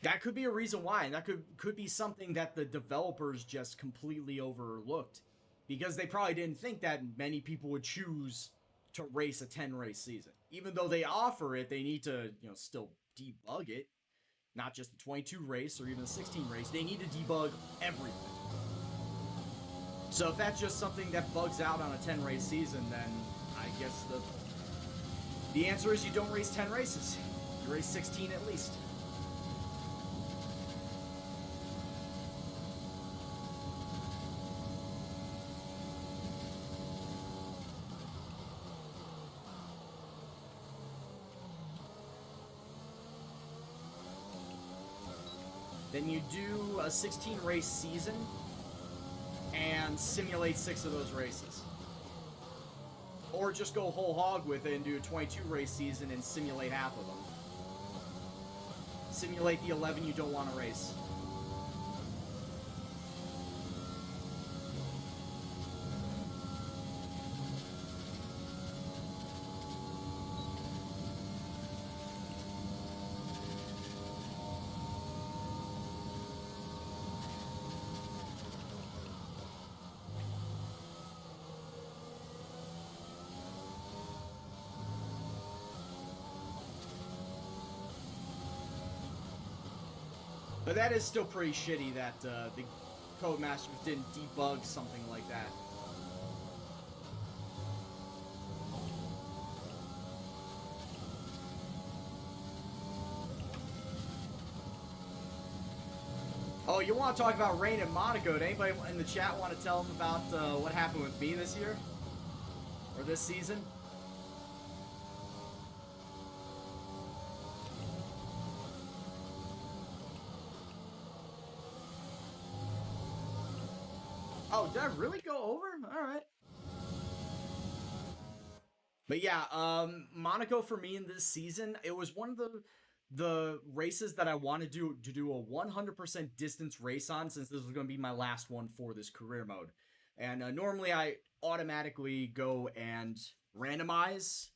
That could be a reason why, and that could be something that the developers just completely overlooked. Because they probably didn't think that many people would choose to race a 10 race season. Even though they offer it, they need to, still debug it. Not just the 22 race or even the 16 race. They need to debug everything. So if that's just something that bugs out on a 10 race season, then I guess the answer is you don't race 10 races. You race 16 at least. Then you do a 16 race season and simulate 6 of those races. Or just go whole hog with it and do a 22 race season and simulate half of them. Simulate the 11 you don't want to race. But that is still pretty shitty that the Codemasters didn't debug something like that. Oh, you want to talk about rain in Monaco? Did anybody in the chat want to tell them about what happened with me this year? Or this season? Oh, did I really go over? Alright. But yeah, Monaco for me in this season, it was one of the races that I wanted to do a 100% distance race on, since this was going to be my last one for this career mode. And normally I automatically go and randomize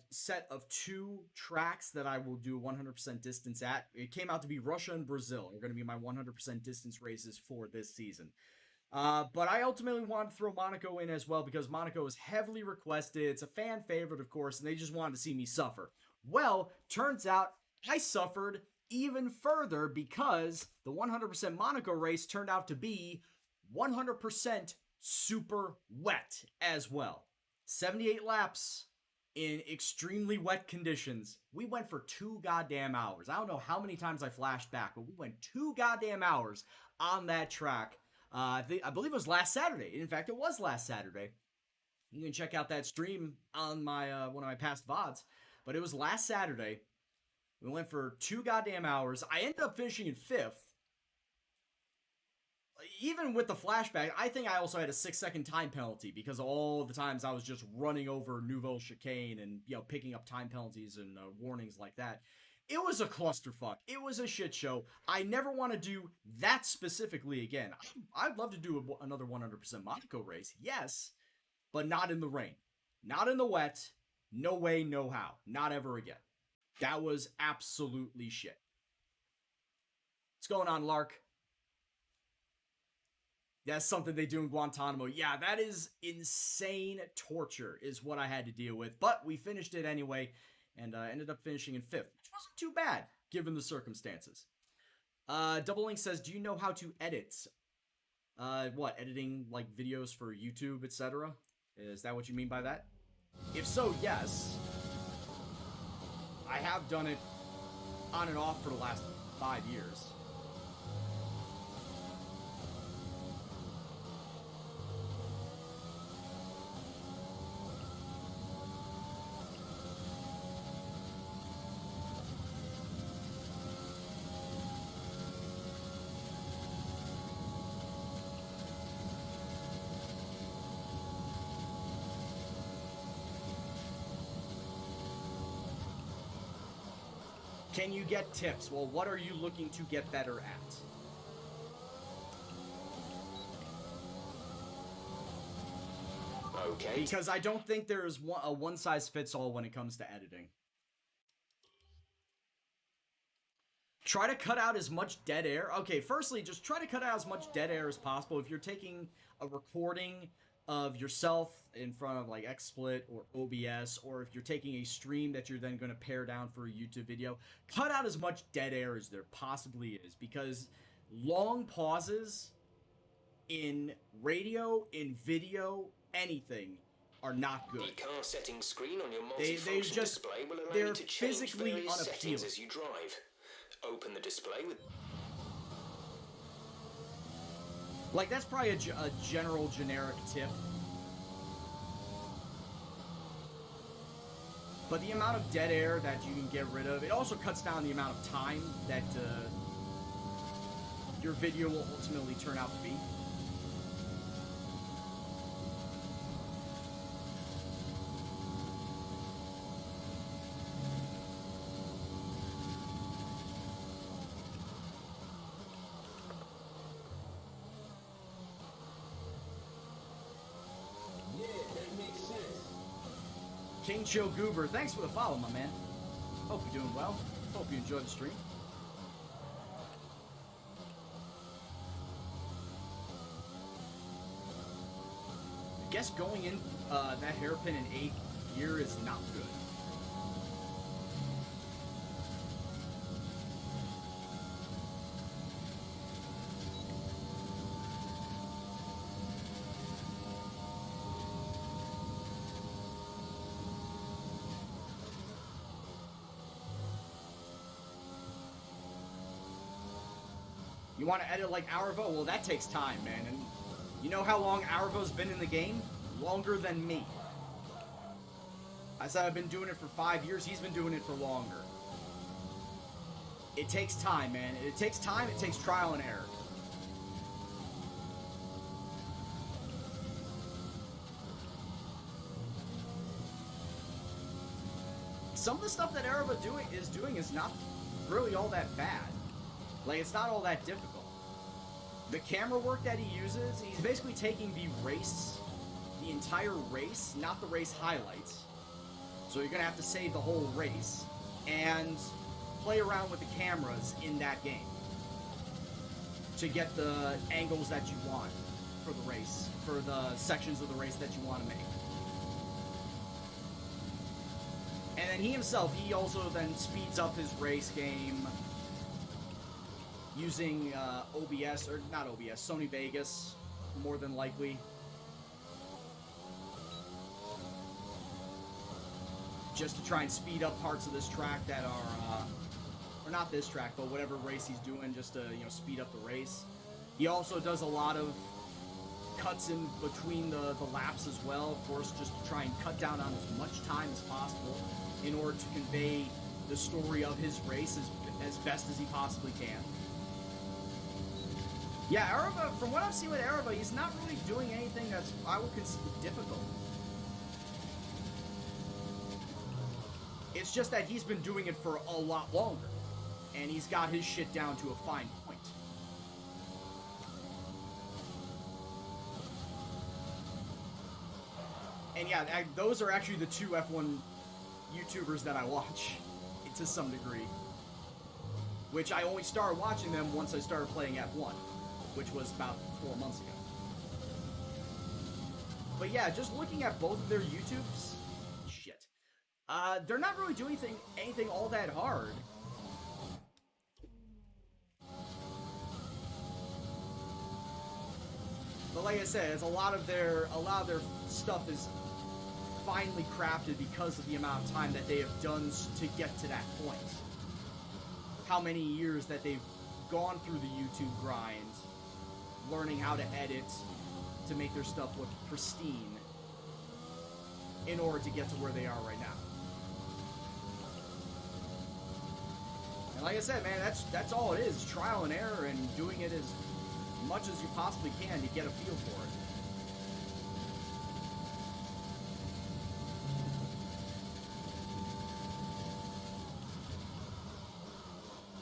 set of 2 tracks that I will do 100% distance at. It came out to be Russia and Brazil are going to be my 100% distance races for this season. But I ultimately wanted to throw Monaco in as well because Monaco is heavily requested. It's a fan favorite, of course, and they just wanted to see me suffer. Well, turns out I suffered even further because the 100% Monaco race turned out to be 100% super wet as well. 78 laps in extremely wet conditions. We went for 2 goddamn hours. I don't know how many times I flashed back, but we went 2 goddamn hours on that track. I believe it was last Saturday. In fact, it was last Saturday. You can check out that stream on my one of my past VODs. But it was last Saturday. We went for 2 goddamn hours. I ended up finishing in 5th. Even with the flashback, I think I also had a 6-second time penalty because all the times I was just running over Nouveau Chicane and, picking up time penalties and warnings like that. It was a clusterfuck. It was a shit show. I never want to do that specifically again. I'd love to do another 100% Monaco race, yes, but not in the rain. Not in the wet. No way, no how. Not ever again. That was absolutely shit. What's going on, Lark? That's something they do in Guantanamo. Yeah, that is insane torture is what I had to deal with. But we finished it anyway and ended up finishing in 5th, which wasn't too bad given the circumstances. Double Link says, do you know how to edit? What, editing like videos for YouTube, etc.? Is that what you mean by that? If so, yes. I have done it on and off for the last 5 years. Can you get tips? Well, what are you looking to get better at? Okay. Because I don't think there's a one-size-fits-all when it comes to editing. Try to cut out as much dead air. Okay, firstly, just try to cut out as much dead air as possible. If you're taking a recording of yourself in front of like XSplit or OBS, or if you're taking a stream that you're then going to pare down for a YouTube video, cut out as much dead air as there possibly is, because long pauses in radio, in video, anything are not good. The car settings screen on your They multifunction just, display will allow they're you to change physically various settings unappealing. as you drive. Open the display with... Like, that's probably a general, generic tip. But the amount of dead air that you can get rid of, it also cuts down the amount of time that your video will ultimately turn out to be. King Chill Goober, thanks for the follow, my man. Hope you're doing well. Hope you enjoy the stream. I guess going in that hairpin in 8th gear is not good. You want to edit like Arvo? Well, that takes time, man. And you know how long Arvo's been in the game? Longer than me. I said I've been doing it for 5 years. He's been doing it for longer. It takes time, man. It takes time. It takes trial and error. Some of the stuff that Arvo is doing is not really all that bad. Like, it's not all that difficult. The camera work that he uses, he's basically taking the entire race, not the race highlights, So you're going to have to save the whole race and play around with the cameras in that game to get the angles that you want for the race, for the sections of the race that you want to make. And then he himself, he also then speeds up his race game using OBS, or not OBS, Sony Vegas, more than likely. Just to try and speed up parts of this track that are, or not this track, but whatever race he's doing, just to, you know, speed up the race. He also does a lot of cuts in between the laps as well, of course, just to try and cut down on as much time as possible in order to convey the story of his race as best as he possibly can. Yeah, Arava, from what I've seen with Arava, he's not really doing anything that's, I would consider, difficult. It's just that he's been doing it for a lot longer, and he's got his shit down to a fine point. And yeah, those are actually the two F1 YouTubers that I watch, to some degree. Which I only started watching them once I started playing F1, which was about 4 months ago. But yeah, just looking at both of their YouTubes, shit. They're not really doing anything all that hard. But like I said, it's a lot of their stuff is finely crafted because of the amount of time that they have done to get to that point. How many years that they've gone through the YouTube grind, learning how to edit, to make their stuff look pristine, in order to get to where they are right now. And like I said, man, that's all it is, trial and error and doing it as much as you possibly can to get a feel for it.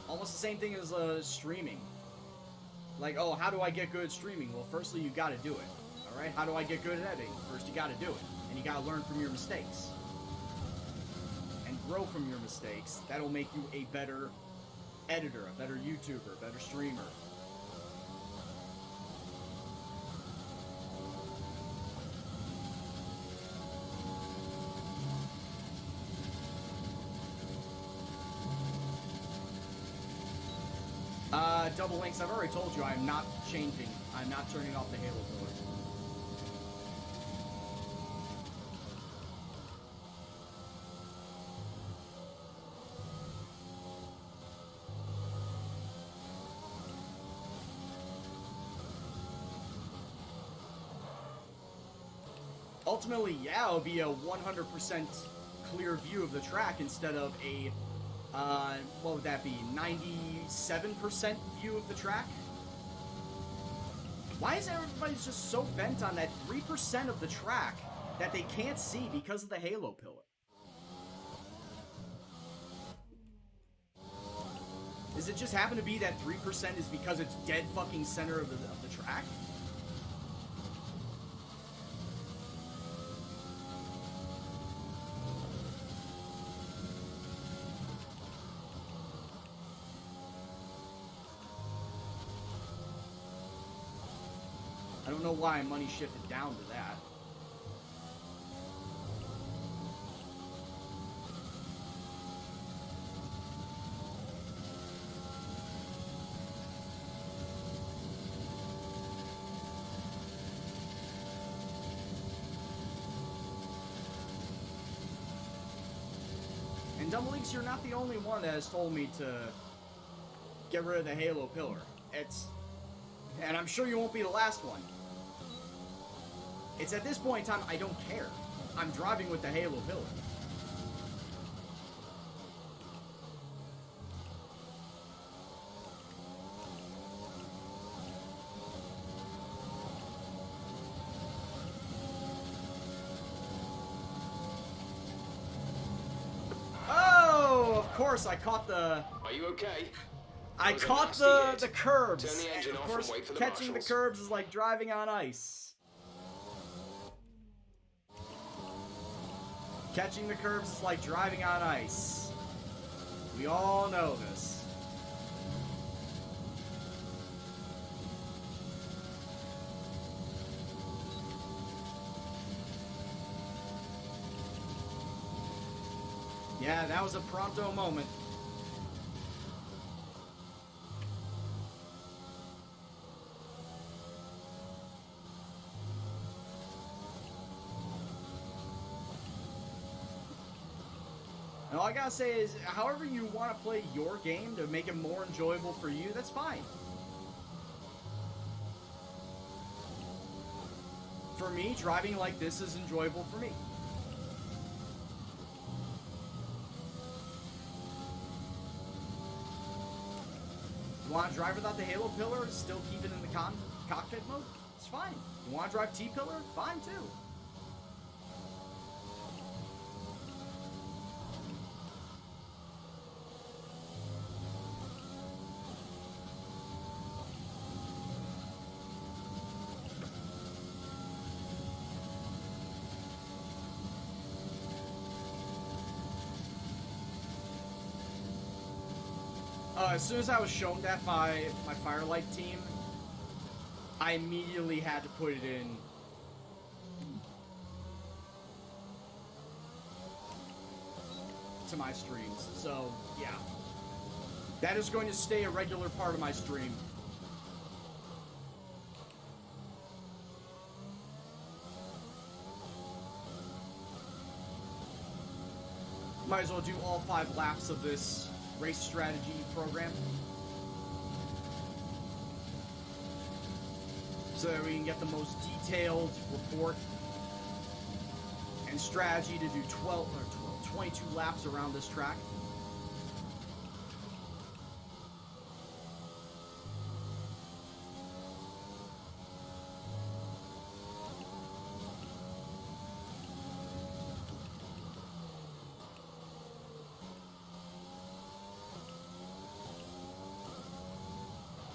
Almost the same thing as streaming. Like, oh, how do I get good at streaming? Well, firstly, you gotta do it. Alright? How do I get good at editing? First, you gotta do it. And you gotta learn from your mistakes. And grow from your mistakes. That'll make you a better editor, a better YouTuber, a better streamer. Double links, I've already told you I'm not changing. I'm not turning off the Halo pillar. Ultimately, yeah, it'll be a 100% clear view of the track instead of a what would that be? 97% view of the track? Why is everybody just so bent on that 3% of the track that they can't see because of the Halo pillar? Does it just happen to be that 3% is because it's dead fucking center of the track? I don't know why money shifted down to that. And Double Leaks, you're not the only one that has told me to get rid of the Halo pillar. And I'm sure you won't be the last one. It's at this point in time, I don't care. I'm driving with the Halo pillar. Oh, of course, I caught the... Are you okay? I caught the curbs. Turn the engine and of off course, and wait for the catching the marshals. curbs is like driving on ice. Catching the curves is like driving on ice. We all know this. Yeah, that was a pronto moment. And all I gotta say is, however you want to play your game to make it more enjoyable for you, that's fine. For me, driving like this is enjoyable for me. You want to drive without the halo pillar and still keep it in the cockpit mode? It's fine. You want to drive T-pillar? Fine too. As soon as I was shown that by my Firelight team, I immediately had to put it in to my streams. So, yeah. That is going to stay a regular part of my stream. Might as well do all 5 laps of this race strategy program, so that we can get the most detailed report and strategy to do 22 laps around this track.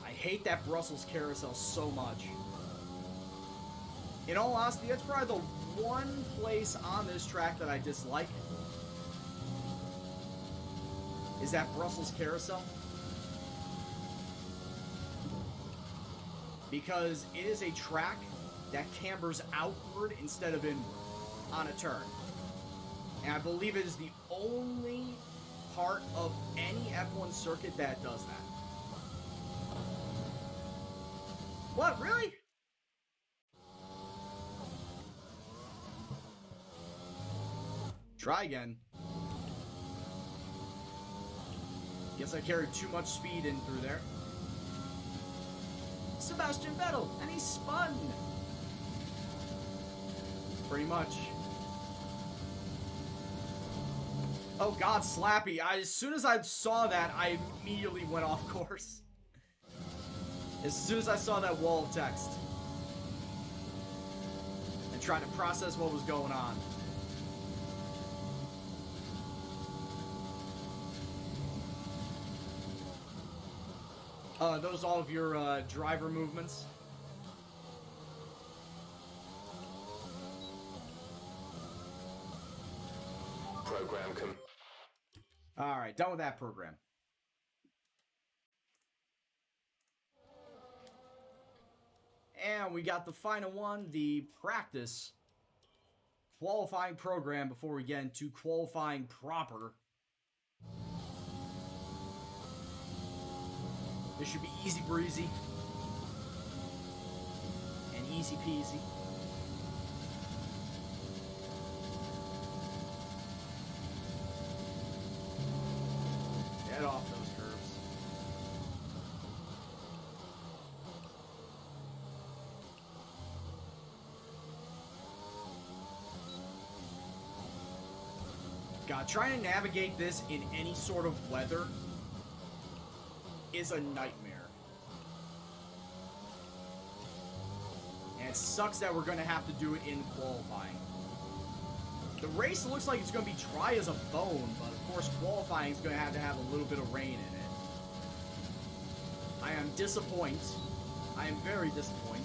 I hate that Brussels carousel so much. In all honesty, that's probably the one place on this track that I dislike. Is that Brussels carousel. Because it is a track that cambers outward instead of inward on a turn. And I believe it is the only part of any F1 circuit that does that. What, really? Try again. Guess I carried too much speed in through there. Sebastian Vettel, and he spun. Pretty much. Oh God, Slappy. As soon as I saw that, I immediately went off course. As soon as I saw that wall of text. And tried to process what was going on. Those all of your driver movements. Program Alright, done with that program. And we got the final one, the practice qualifying program before we get into qualifying proper. This should be easy breezy and easy peasy. Get off those curves. God, trying to navigate this in any sort of weather is a nightmare. And it sucks that we're going to have to do it in qualifying. The race looks like it's going to be dry as a bone, but of course qualifying is going to have a little bit of rain in it. I am disappointed. I am very disappointed.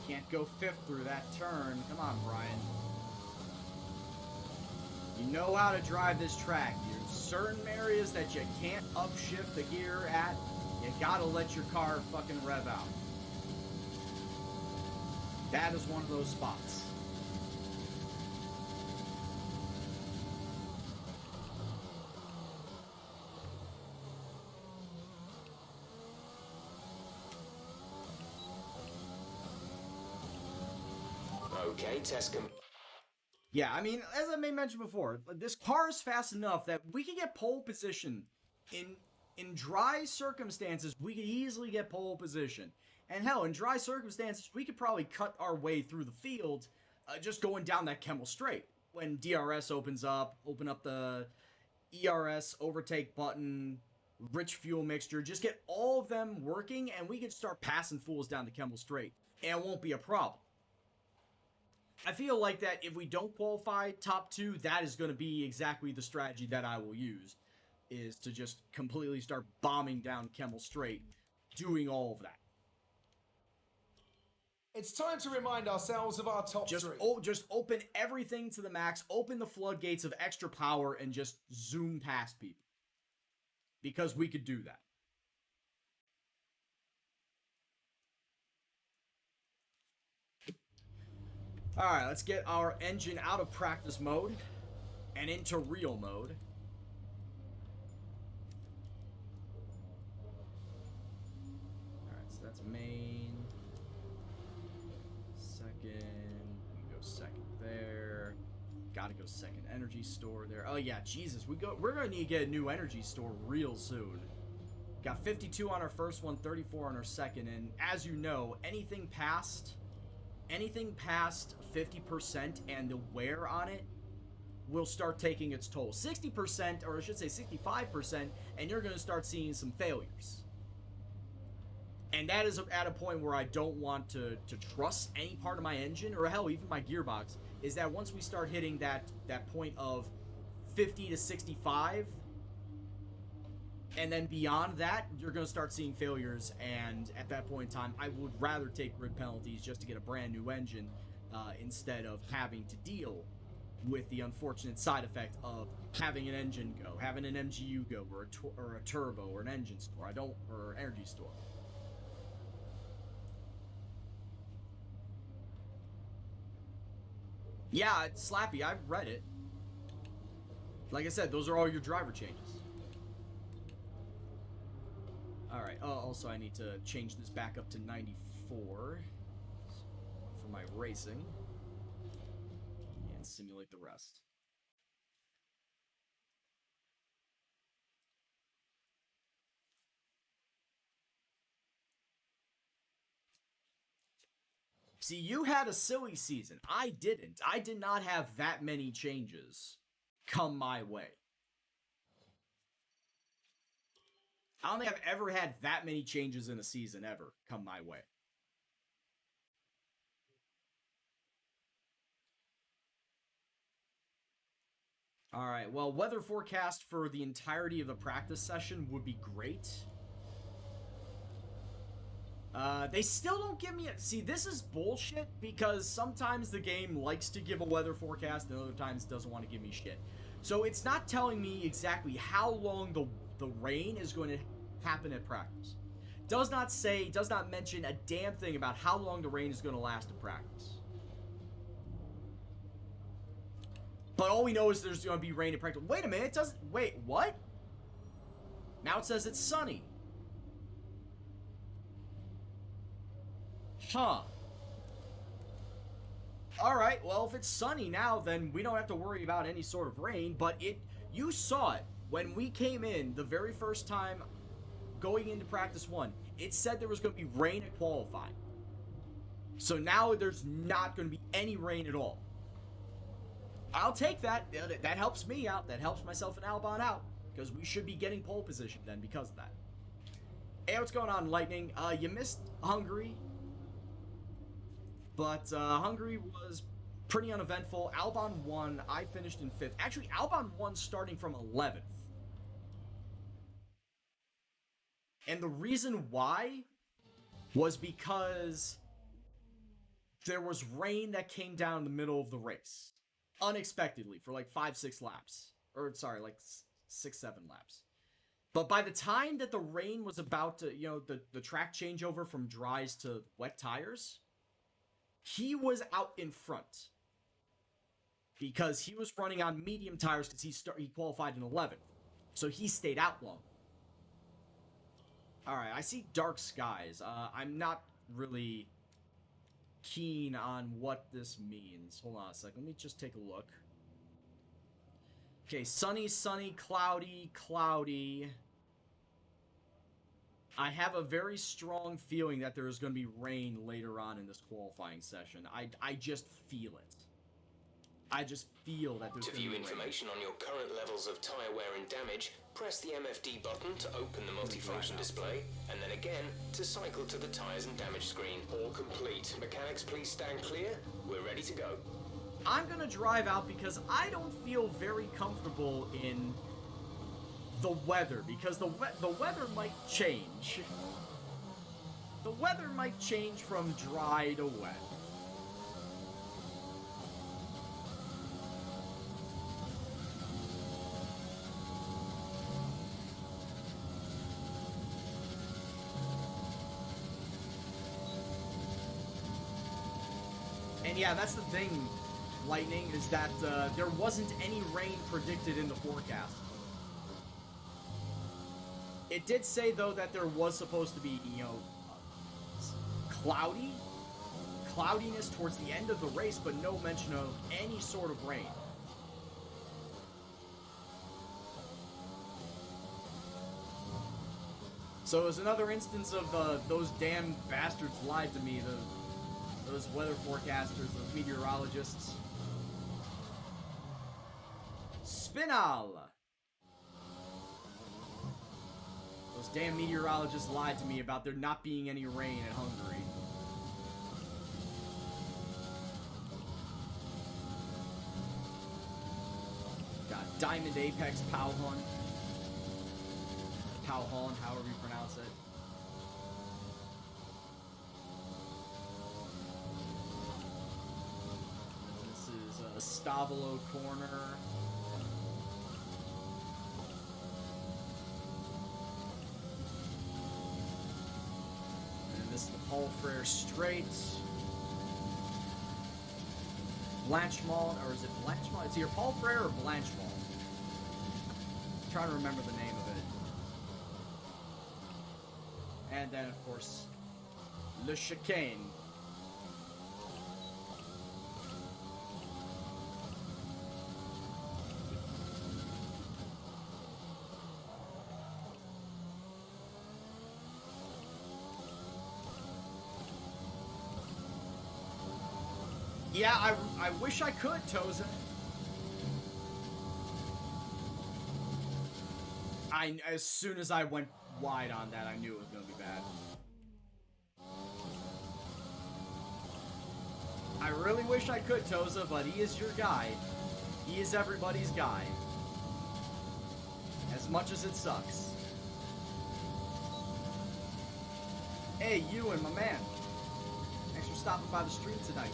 Can't go fifth through that turn. Come on, Brian. You know how to drive this track. There's certain areas that you can't upshift the gear at. You gotta let your car fucking rev out. That is one of those spots. Okay, test Yeah, I mean, as I may mention before, this car is fast enough that we can get pole position in dry circumstances. We could easily get pole position, and hell, in dry circumstances, we could probably cut our way through the field, just going down that Kemmel Straight. When DRS opens up, open up the ERS overtake button, rich fuel mixture, just get all of them working, and we can start passing fools down the Kemmel Straight, and it won't be a problem. I feel like that if we don't qualify top 2, that is going to be exactly the strategy that I will use, is to just completely start bombing down Kemmel Straight, doing all of that. It's time to remind ourselves of our top 3. Just open everything to the max, open the floodgates of extra power, and just zoom past people. Because we could do that. Alright, let's get our engine out of practice mode and into real mode. Alright, so that's main. Second. We can go second there. Gotta go second energy store there. Oh yeah, Jesus, we're gonna need to get a new energy store real soon. Got 52 on our first one, 34 on our second, and as you know, anything past 50% and the wear on it will start taking its toll. 60%, or I should say 65%, and you're going to start seeing some failures. And that is at a point where I don't want to trust any part of my engine, or hell, even my gearbox, is that once we start hitting that point of 50 to 65, and then beyond that, you're going to start seeing failures, and at that point in time, I would rather take grid penalties just to get a brand new engine instead of having to deal with the unfortunate side effect of having an engine go, having an MGU go, or a turbo, or an engine store, or energy store. Yeah, it's Slappy, I've read it. Like I said, those are all your driver changes. Alright, also I need to change this back up to 94 for my racing. And simulate the rest. See, you had a silly season. I didn't. I did not have that many changes come my way. I don't think I've ever had that many changes in a season ever come my way. Alright, well, weather forecast for the entirety of the practice session would be great. They still don't give me a... See, this is bullshit, because sometimes the game likes to give a weather forecast, and other times doesn't want to give me shit. So it's not telling me exactly how long the rain is going to happen at practice. Does not mention a damn thing about how long the rain is going to last at practice. But all we know is there's going to be rain at practice. Wait a minute, it doesn't... Wait, what? Now it says it's sunny. Huh. Alright, well, if it's sunny now, then we don't have to worry about any sort of rain, but you saw it when we came in the very first time going into practice 1. It said there was going to be rain at qualifying. So now there's not going to be any rain at all. I'll take that. That helps me out. That helps myself and Albon out, because we should be getting pole position then because of that. Hey, what's going on, Lightning? You missed Hungary. But Hungary was pretty uneventful. Albon won. I finished in 5th. Actually, Albon won starting from 11th. And the reason why was because there was rain that came down in the middle of the race. Unexpectedly, for like 5-6 laps. Or, sorry, like 6-7 laps. But by the time that the rain was about to, the track changeover from dries to wet tires, he was out in front. Because he was running on medium tires because he qualified in 11th. So he stayed out long. Alright, I see dark skies. I'm not really keen on what this means. Hold on a second. Let me just take a look. Okay, sunny, sunny, cloudy, cloudy. I have a very strong feeling that there is going to be rain later on in this qualifying session. I just feel it. I just feel that there's To going to view be rain. information on your current levels of tyre wear and damage, press the MFD button to open the multifunction display, and then again to cycle to the tyres and damage screen. All complete. Mechanics, please stand clear. We're ready to go. I'm going to drive out because I don't feel very comfortable in the weather, because the weather might change. The weather might change from dry to wet. And yeah, that's the thing, Lightning, is that there wasn't any rain predicted in the forecast. It did say, though, that there was supposed to be, cloudiness towards the end of the race, but no mention of any sort of rain. So it was another instance of those damn bastards lied to me, those weather forecasters, those meteorologists. Spinal! Those damn meteorologists lied to me about there not being any rain in Hungary. Got Diamond Apex Powhon. Powhon, however you pronounce it. This is Stavolo Corner. And this is the Paul Frere Strait. Blanchemont, or is it Blanchemont? It's either Paul Frere or Blanchemont. I'm trying to remember the name of it. And then, of course, Le Chicane. Yeah, I wish I could, Toza. As soon as I went wide on that, I knew it was going to be bad. I really wish I could, Toza, but he is your guy. He is everybody's guy. As much as it sucks. Hey, you and my man. Thanks for stopping by the stream tonight.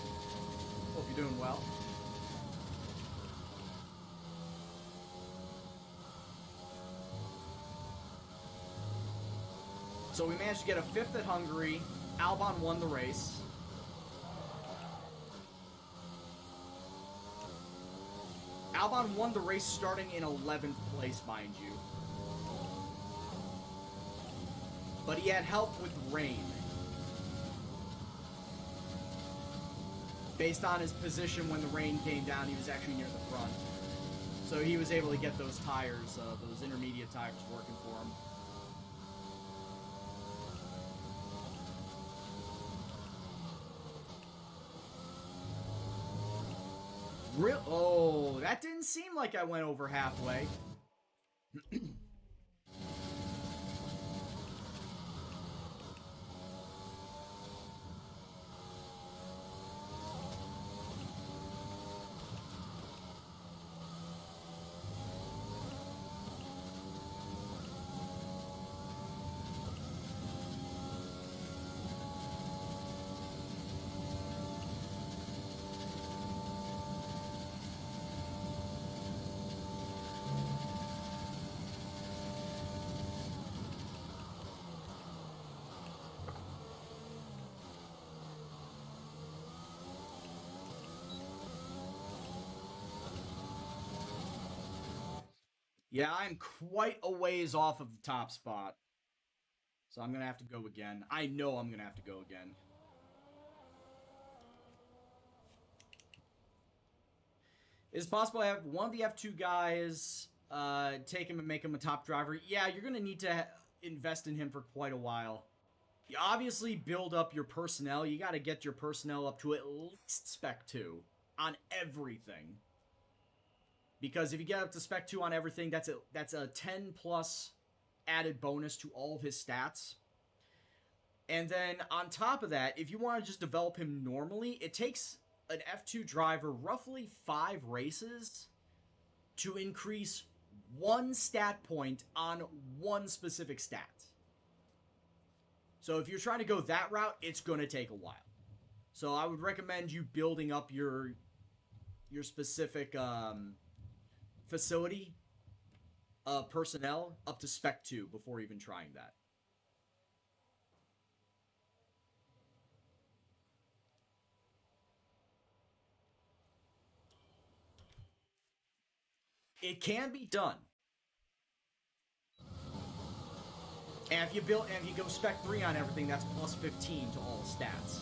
Hope you're doing well. So we managed to get a 5th at Hungary. Albon won the race. Albon won the race starting in 11th place, mind you. But he had help with rain. Based on his position when the rain came down, he was actually near the front. So he was able to get those tires, those intermediate tires working for him. Oh, that didn't seem like I went over halfway. Yeah, I'm quite a ways off of the top spot. So I'm going to have to go again. I know I'm going to have to go again. Is it possible to have one of the F2 guys take him and make him a top driver? Yeah, you're going to need to invest in him for quite a while. You obviously build up your personnel. You got to get your personnel up to at least Spec 2 on everything. Because if you get up to Spec 2 on everything, that's a 10 plus added bonus to all of his stats. And then on top of that, if you want to just develop him normally, it takes an F2 driver roughly 5 races to increase 1 stat point on one specific stat. So if you're trying to go that route, it's going to take a while. So I would recommend you building up your specific facility personnel up to Spec 2 before even trying that. It can be done. And if you go Spec 3 on everything, that's plus 15 to all stats.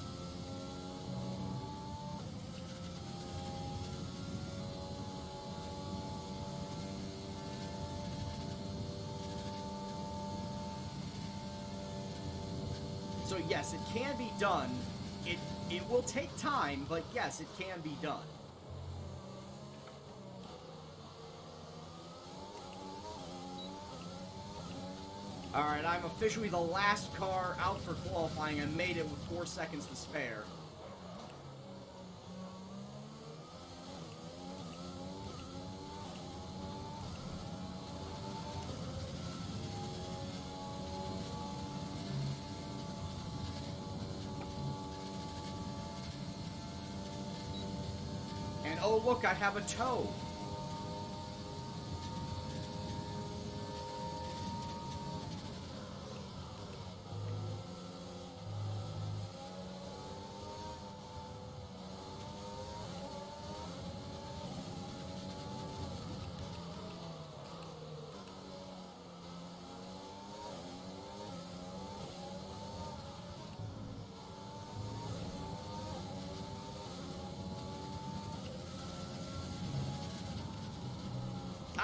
So yes, it can be done. It will take time, but yes, it can be done. Alright, I'm officially the last car out for qualifying and made it with 4 seconds to spare. And oh look, I have a toe.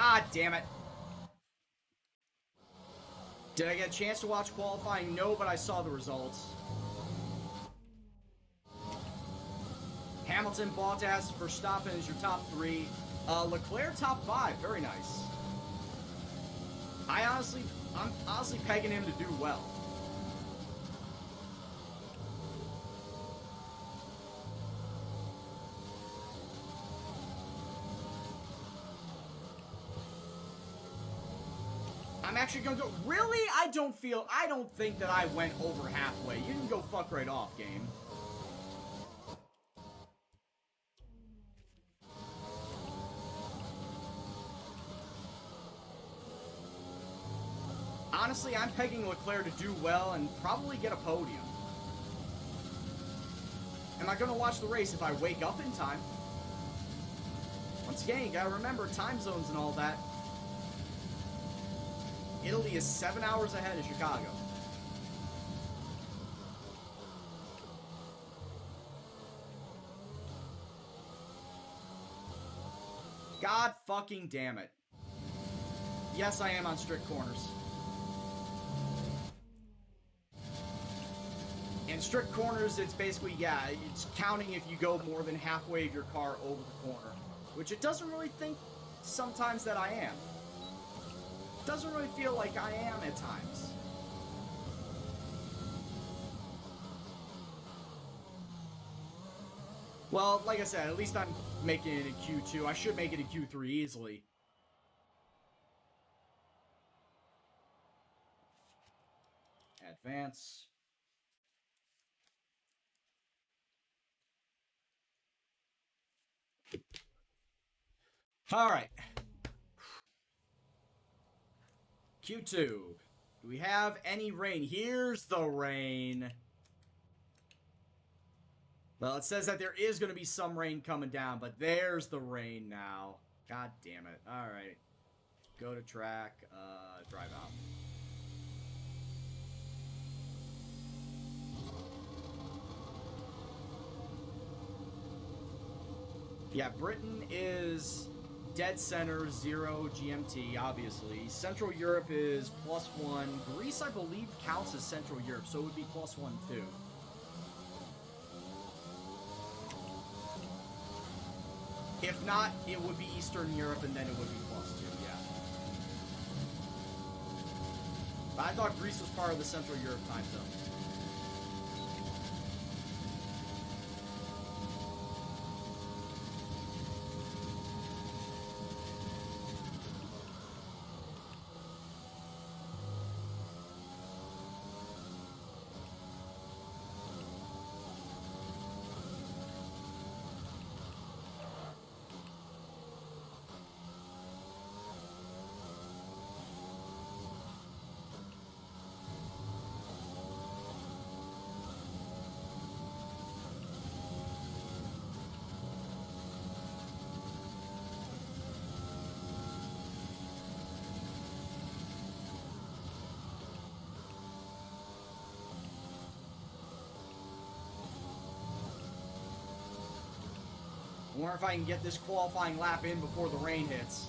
Ah, damn it. Did I get a chance to watch qualifying? No, but I saw the results. Hamilton, Bottas, Verstappen is your top 3. Leclerc top 5. Very nice. I'm honestly pegging him to do well. I'm actually gonna go. Really? I don't think that I went over halfway. You can go fuck right off, game. Honestly, I'm pegging Leclerc to do well and probably get a podium. Am I gonna watch the race if I wake up in time? Once again, you gotta remember time zones and all that. Italy is 7 hours ahead of Chicago. God fucking damn it. Yes, I am on strict corners. In strict corners, it's basically, yeah, it's counting if you go more than halfway of your car over the corner. Which it doesn't really think sometimes that I am. Doesn't really feel like I am at times. Well, like I said, at least I'm making it in Q2. I should make it in Q3 easily. Advance. All right. Q2. Do we have any rain? Here's the rain. Well, it says that there is going to be some rain coming down, but there's the rain now. God damn it. All right. Go to track, drive out. Yeah, Britain is dead center, 0 GMT, obviously. Central Europe is +1. Greece, I believe, counts as Central Europe, so it would be +1 too. If not, it would be Eastern Europe, and then it would be +2, yeah. But I thought Greece was part of the Central Europe time zone. I wonder if I can get this qualifying lap in before the rain hits.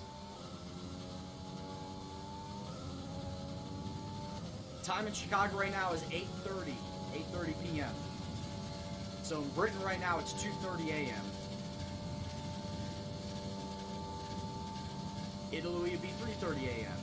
Time in Chicago right now is 8:30 p.m. So in Britain right now it's 2:30 a.m. Italy would be 3:30 a.m.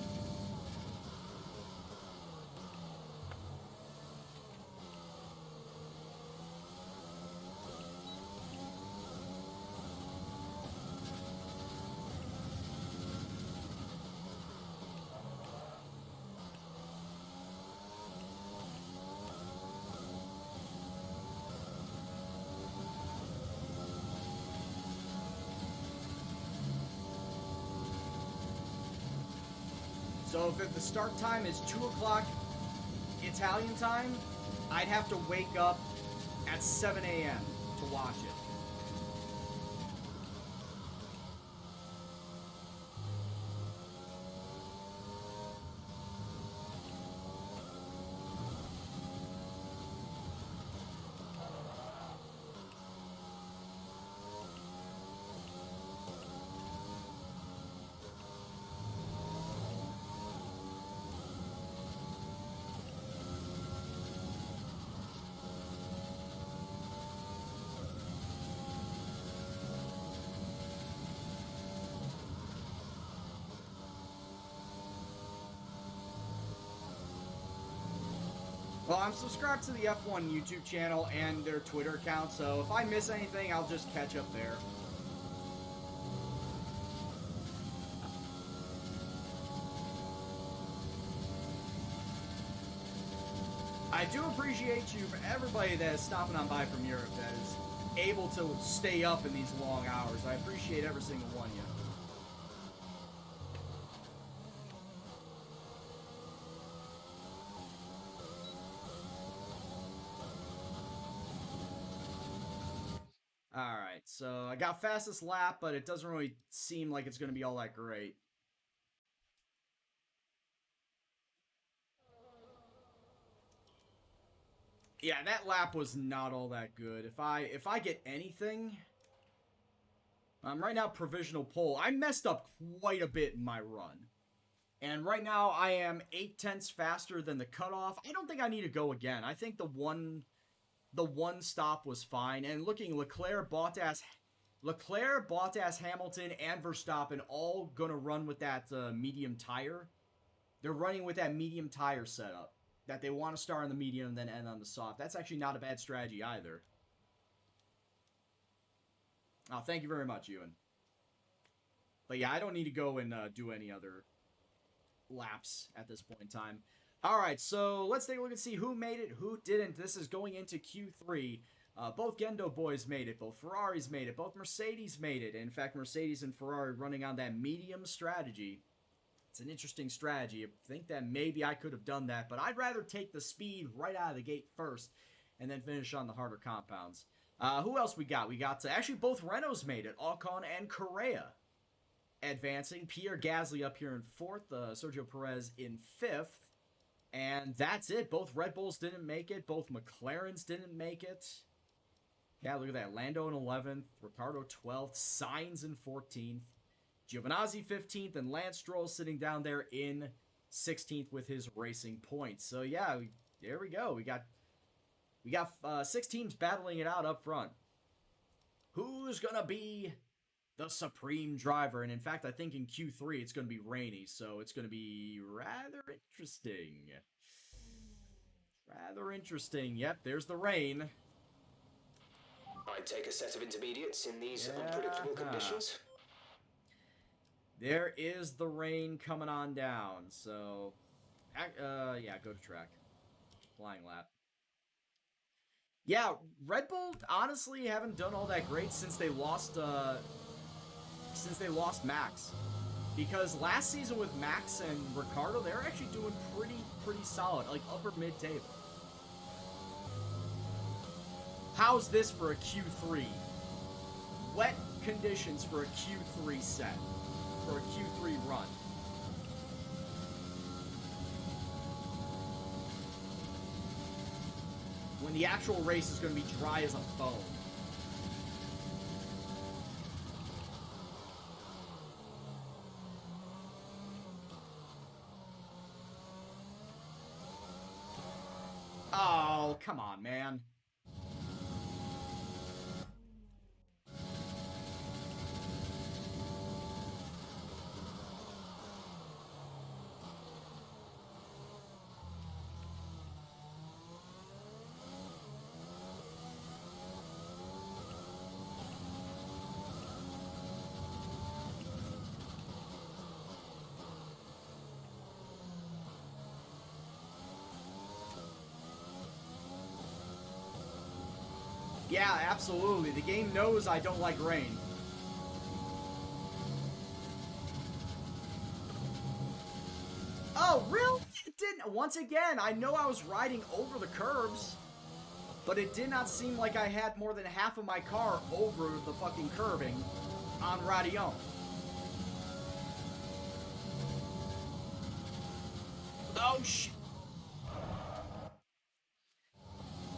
So if the start time is 2 o'clock Italian time, I'd have to wake up at 7 a.m. to watch it. Well, I'm subscribed to the F1 YouTube channel and their Twitter account, so if I miss anything, I'll just catch up there. I do appreciate you for everybody that is stopping on by from Europe that is able to stay up in these long hours. I appreciate every single one of you. Alright, so I got fastest lap, but it doesn't really seem like it's going to be all that great. Yeah, that lap was not all that good. If I get anything, I'm right now provisional pole. I messed up quite a bit in my run. And right now I am 0.8 faster than the cutoff. I don't think I need to go again. I think the one stop was fine. And looking, Leclerc, Bottas, Hamilton, and Verstappen all gonna run with that medium tire. They're running with that medium tire setup. That they want to start on the medium and then end on the soft. That's actually not a bad strategy either. Oh, thank you very much, Ewan. But yeah, I don't need to go and do any other laps at this point in time. Alright, so let's take a look and see who made it, who didn't. This is going into Q3. Both Gendo boys made it. Both Ferraris made it. Both Mercedes made it. In fact, Mercedes and Ferrari running on that medium strategy. It's an interesting strategy. I think that maybe I could have done that, but I'd rather take the speed right out of the gate first and then finish on the harder compounds. Who else we got? We got, actually, both Renaults made it. Ocon and Correa. advancing. Pierre Gasly up here in 4th. Sergio Perez in 5th. And that's it. Both Red Bulls didn't make it. Both McLarens didn't make it. Yeah, look at that. Lando in 11th. Ricardo 12th. Sainz in 14th. Giovinazzi 15th. And Lance Stroll sitting down there in 16th with his racing points. So, yeah, there we go. We got 6 teams battling it out up front. Who's going to be the supreme driver? And in fact, I think in Q3 it's going to be rainy, so it's going to be rather interesting. Rather interesting. Yep, there's the rain. I'd take a set of intermediates in these unpredictable conditions. There is the rain coming on down, so yeah, go to track. Flying lap. Yeah, Red Bull honestly haven't done all that great since they lost Max. Because last season with Max and Ricardo, they were actually doing pretty solid, like upper mid table. How's this for a Q3? Wet conditions for a Q3 set. For a Q3 run. When the actual race is going to be dry as a bone. Oh, come on, man. Yeah, absolutely. The game knows I don't like rain. Oh, really? It didn't. Once again, I know I was riding over the curbs, but it did not seem like I had more than half of my car over the fucking curbing on Radion. Oh, shit.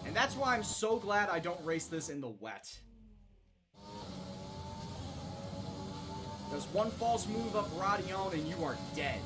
And that's why I'm so glad I don't race this in the wet. There's one false move up Radion and you are dead.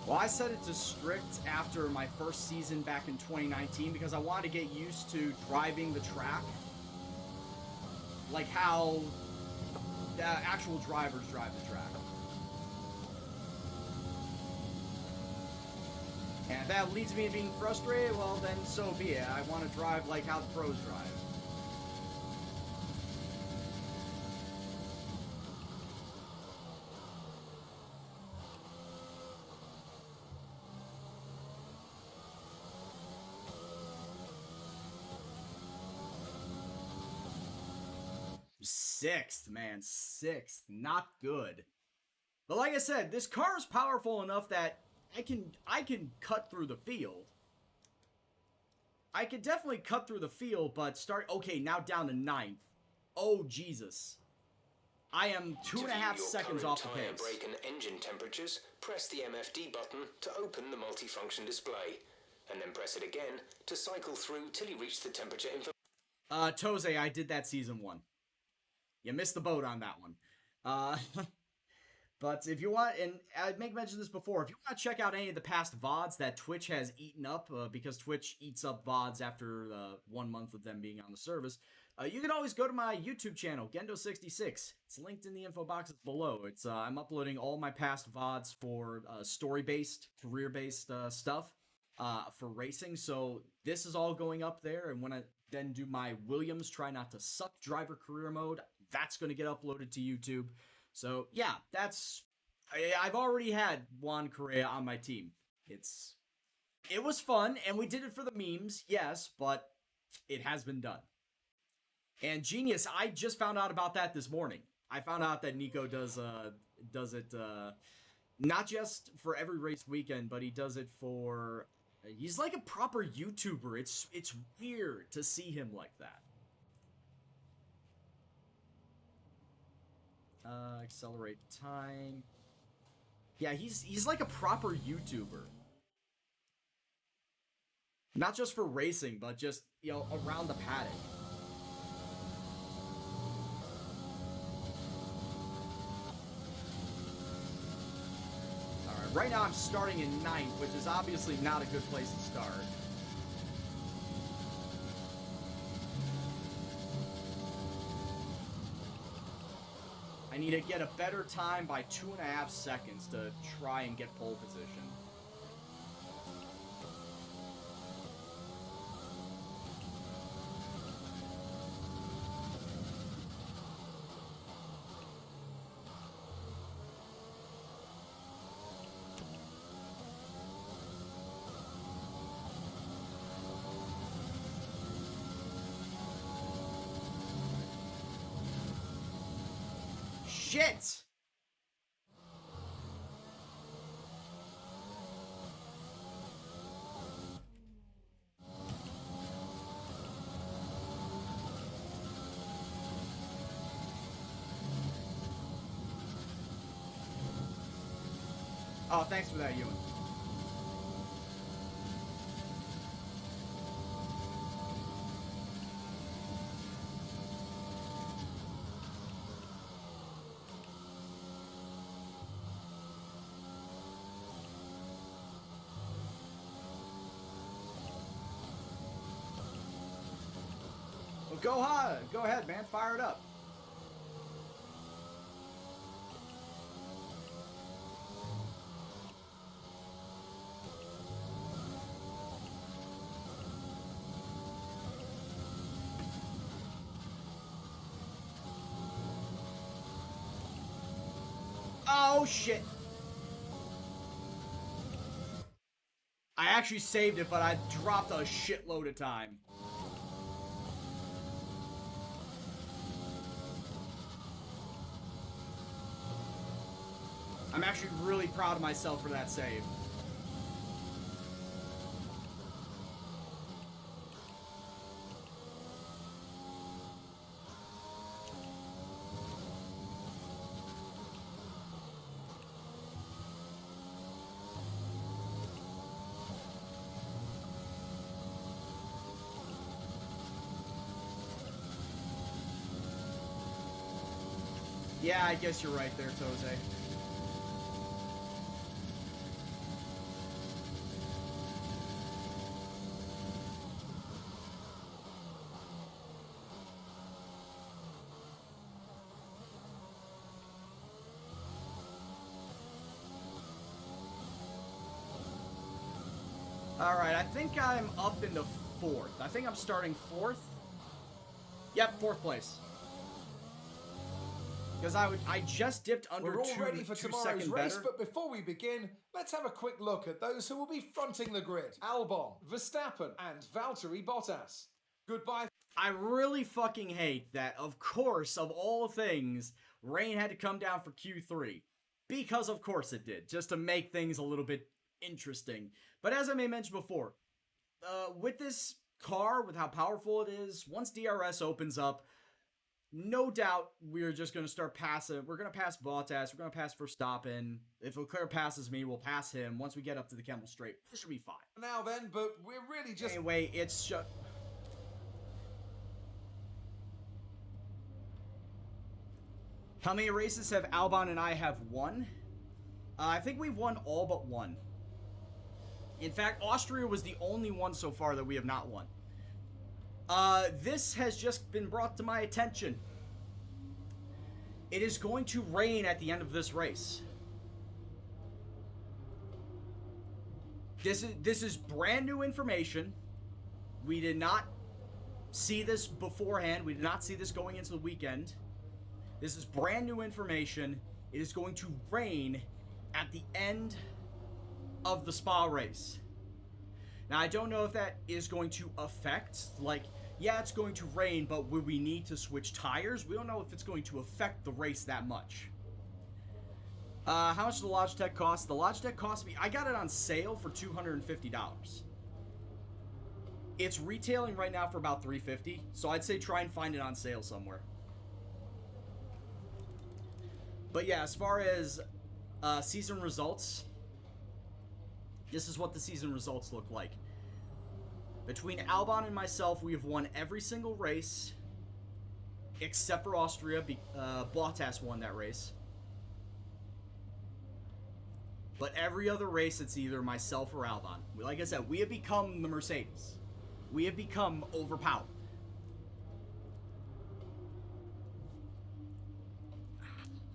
Well, I set it to strict after my first season back in 2019 because I wanted to get used to driving the track like how the actual drivers drive the track. And if that leads me to being frustrated, well then so be it. I want to drive like how the pros drive. Sixth, man. Sixth. Not good. But like I said, this car is powerful enough that I can cut through the field. I could definitely cut through the field, but okay, now down to 9th. Oh, Jesus. I am 2.5 seconds off the pace. To view your current tyre, brake and engine temperatures, press the MFD button to open the multifunction display, and then press it again to cycle through till you reach the temperature information. Toze, I did that season 1. You missed the boat on that one. But if you want, and I mentioned this before, if you want to check out any of the past VODs that Twitch has eaten up, because Twitch eats up VODs after 1 month of them being on the service, you can always go to my YouTube channel, Gendo66. It's linked in the info boxes below. It's I'm uploading all my past VODs for story-based, career-based stuff for racing. So this is all going up there, and when I then do my Williams Try Not to Suck driver career mode, that's going to get uploaded to YouTube. So, yeah, I've already had Juan Correa on my team. It was fun, and we did it for the memes, yes, but it has been done. And Genius, I just found out about that this morning. I found out that Nico does it, not just for every race weekend, but he does it for, he's like a proper YouTuber. It's weird to see him like that. Accelerate time. Yeah, he's like a proper YouTuber. Not just for racing, but just, you know, around the paddock. Alright, right now I'm starting in 9th, which is obviously not a good place to start. I need to get a better time by 2.5 seconds to try and get pole position. Shit! Oh, thanks for that, Ewan. Well, go ahead, man. Fire it up. Oh, shit. I actually saved it, but I dropped a shitload of time. I'm actually really proud of myself for that save. Yeah, I guess you're right there, Toze. Alright, I think I'm up into 4th. I think I'm starting 4th. Yep, 4th place. Because I just dipped under We're all ready for 2 tomorrow's seconds race, better. but before we begin, let's have a quick look at those who will be fronting the grid. Albon, Verstappen, and Valtteri Bottas. Goodbye. I really fucking hate that, of course, of all things, rain had to come down for Q3. Because of course it did, just to make things a little bit interesting. But as I may mention before, with this car, with how powerful it is, once DRS opens up, no doubt we're just going to start passing. We're going to pass Bottas. We're going to pass Verstappen. If Leclerc passes me, we'll pass him. Once we get up to the Kemmel Straight, this should be fine. Now then, but we're really just... Anyway, it's just... How many races have Albon and I have won? I think we've won all but one. In fact, Austria was the only one so far that we have not won. This has just been brought to my attention. It is going to rain at the end of this race. This is brand new information. We did not see this beforehand. We did not see this going into the weekend. This is brand new information. It is going to rain at the end of the Spa race. Now, I don't know if that is going to affect, like, yeah, it's going to rain, but will we need to switch tires? We don't know if it's going to affect the race that much. How much does the Logitech cost? The Logitech cost me, I got it on sale for $250. It's retailing right now for about $350, so I'd say try and find it on sale somewhere. But yeah, as far as season results, this is what the season results look like. Between Albon and myself, we have won every single race except for Austria. Bottas won that race. But every other race, it's either myself or Albon. Like I said, we have become the Mercedes. We have become overpowered.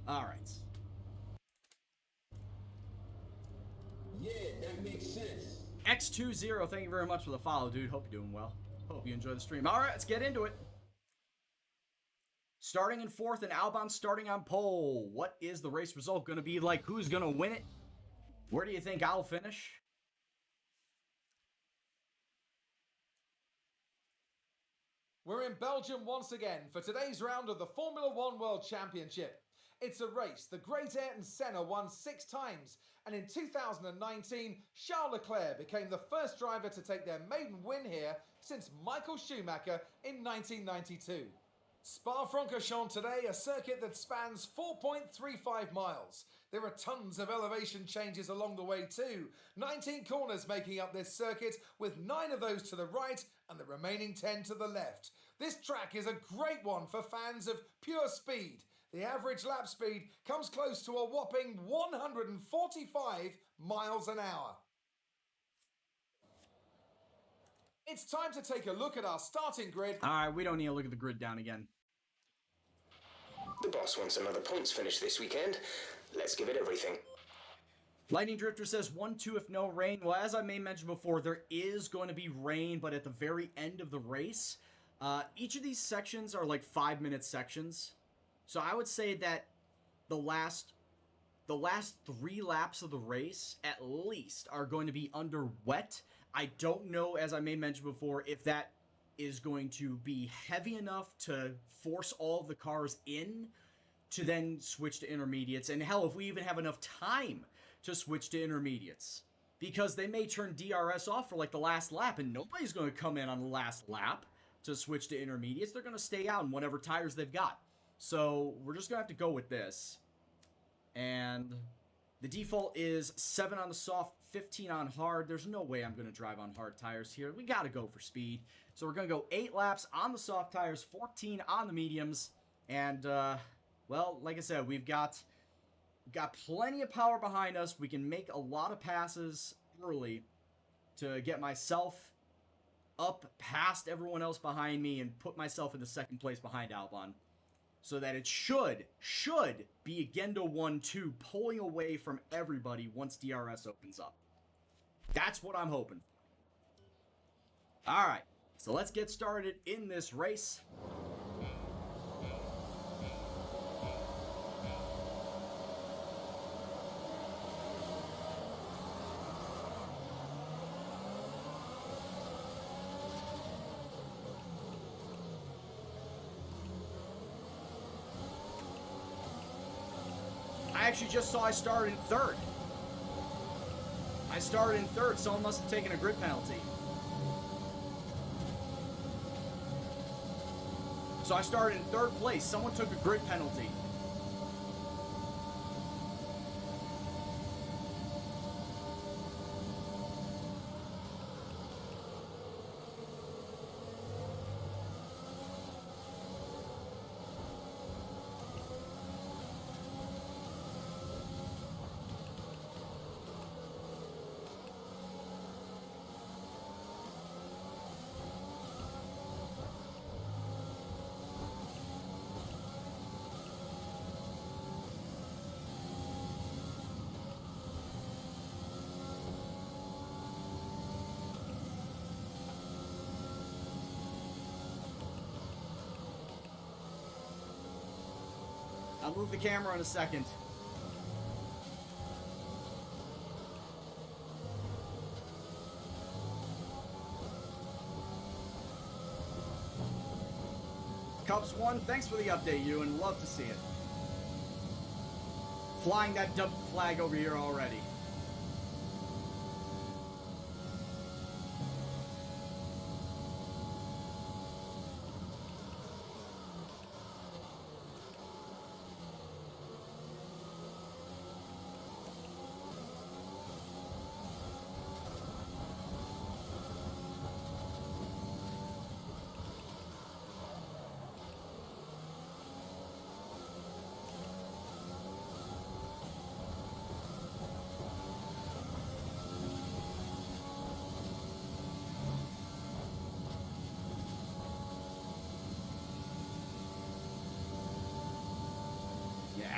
All right. Yeah, that makes sense. X20, thank you very much for the follow, dude. Hope you're doing well. Hope you enjoy the stream. All right, let's get into it. Starting in fourth and Albon starting on pole. What is the race result going to be like? Who's going to win it? Where do you think I'll finish? We're in Belgium once again for today's round of the Formula One World Championship. It's a race the great Ayrton Senna won 6 times, and in 2019, Charles Leclerc became the first driver to take their maiden win here since Michael Schumacher in 1992. Spa-Francorchamps today, a circuit that spans 4.35 miles. There are tons of elevation changes along the way too. 19 corners making up this circuit, with 9 of those to the right and the remaining 10 to the left. This track is a great one for fans of pure speed. The average lap speed comes close to a whopping 145 miles an hour. It's time to take a look at our starting grid. All right, we don't need to look at the grid down again. The boss wants another points finish this weekend. Let's give it everything. Lightning Drifter says 1-2 if no rain. Well, as I may mention before, there is going to be rain, but at the very end of the race. Each of these sections are like 5-minute sections. So I would say that the last 3 laps of the race, at least, are going to be under wet. I don't know, as I may mention before, if that is going to be heavy enough to force all of the cars in to then switch to intermediates. And hell, if we even have enough time to switch to intermediates. Because they may turn DRS off for like the last lap, and nobody's going to come in on the last lap to switch to intermediates. They're going to stay out in whatever tires they've got. So we're just going to have to go with this. And the default is 7 on the soft, 15 on hard. There's no way I'm going to drive on hard tires here. We got to go for speed. So we're going to go 8 laps on the soft tires, 14 on the mediums. And, well, like I said, we've got plenty of power behind us. We can make a lot of passes early to get myself up past everyone else behind me and put myself into second place behind Albon. So that it should be a Gendo 1-2 pulling away from everybody once DRS opens up. That's what I'm hoping for. Alright, so let's get started in this race. I actually just saw I started in 3rd. I started in 3rd. Someone must have taken a grid penalty. So I started in 3rd place. Someone took a grid penalty. I'll move the camera in a second. Cubs 1, thanks for the update, you, and love to see it. Flying that dub flag over here already.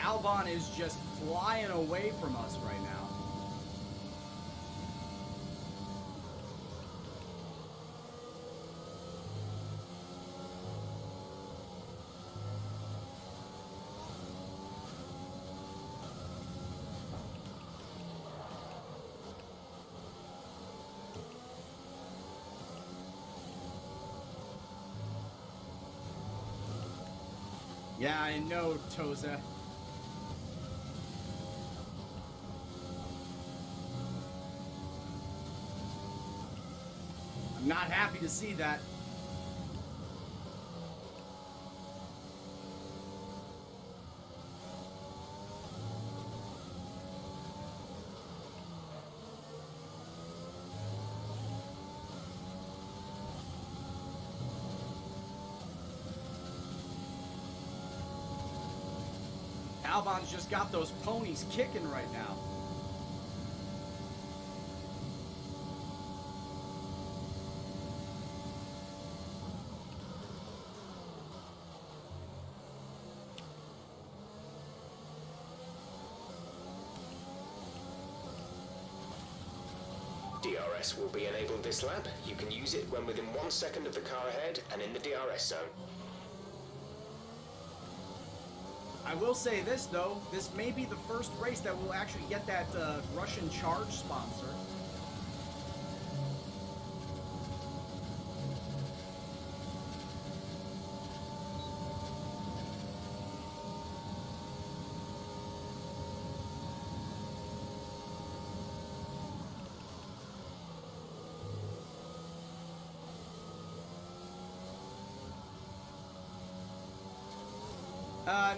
Albon is just flying away from us right now. Yeah, I know, Toza. I'm not happy to see that. Albon's just got those ponies kicking right now. DRS will be enabled this lap. You can use it when within 1 second of the car ahead and in the DRS zone. I will say this, though. This may be the first race that will actually get that Russian Charge sponsor.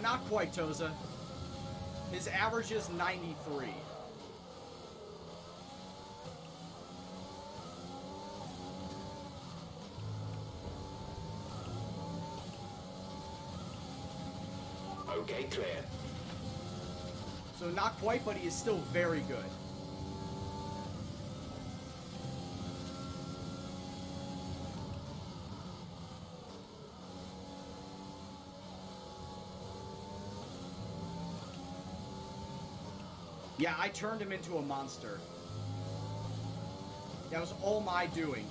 Not quite, Toza. His average is 93. Okay, clear. So not quite, but he is still very good. Yeah, I turned him into a monster. That was all my doing.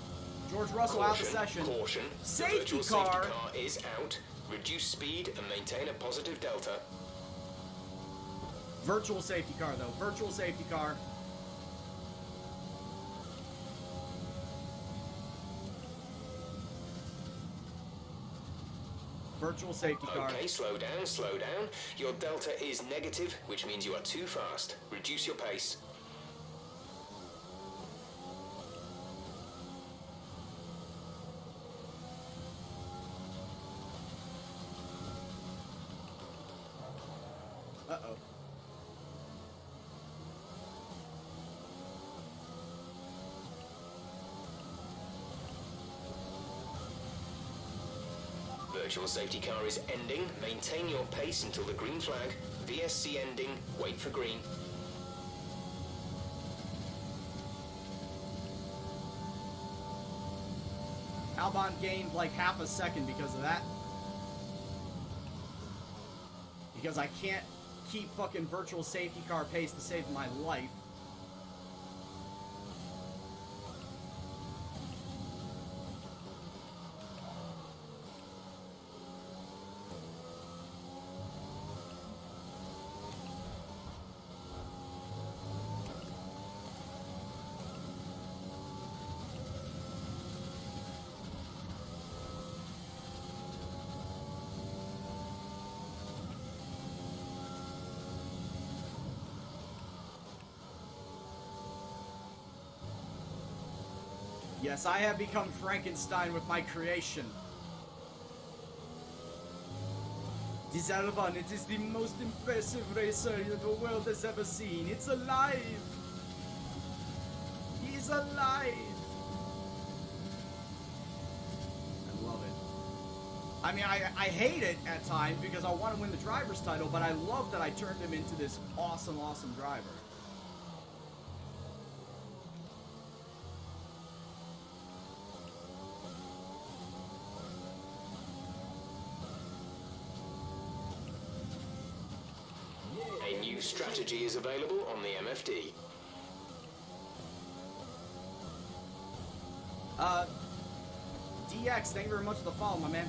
George Russell out of the session. Caution. Safety The virtual car. safety car is out. Reduce speed and maintain a positive delta. Virtual safety car, though. Virtual safety car. Virtual safety car. Okay, slow down, slow down. Your delta is negative, which means you are too fast. Reduce your pace. Uh-oh. Virtual safety car is ending. Maintain your pace until the green flag. VSC ending. Wait for green. Albon gained like half a second because of that. Because I can't keep fucking virtual safety car pace to save my life. Yes, I have become Frankenstein with my creation. This Albon, it is the most impressive racer the world has ever seen. It's alive! He's alive! I love it. I mean, I hate it at times because I want to win the driver's title, but I love that I turned him into this awesome, awesome driver. A new strategy is available on the MFD. DX, thank you very much for the follow, my man.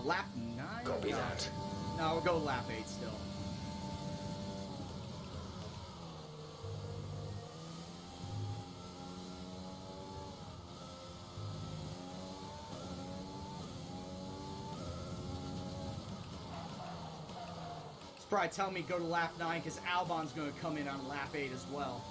Lap 9? Copy No. that. No, we'll go lap 8 still. It's probably telling me go to lap 9 because Albon's going to come in on lap 8 as well.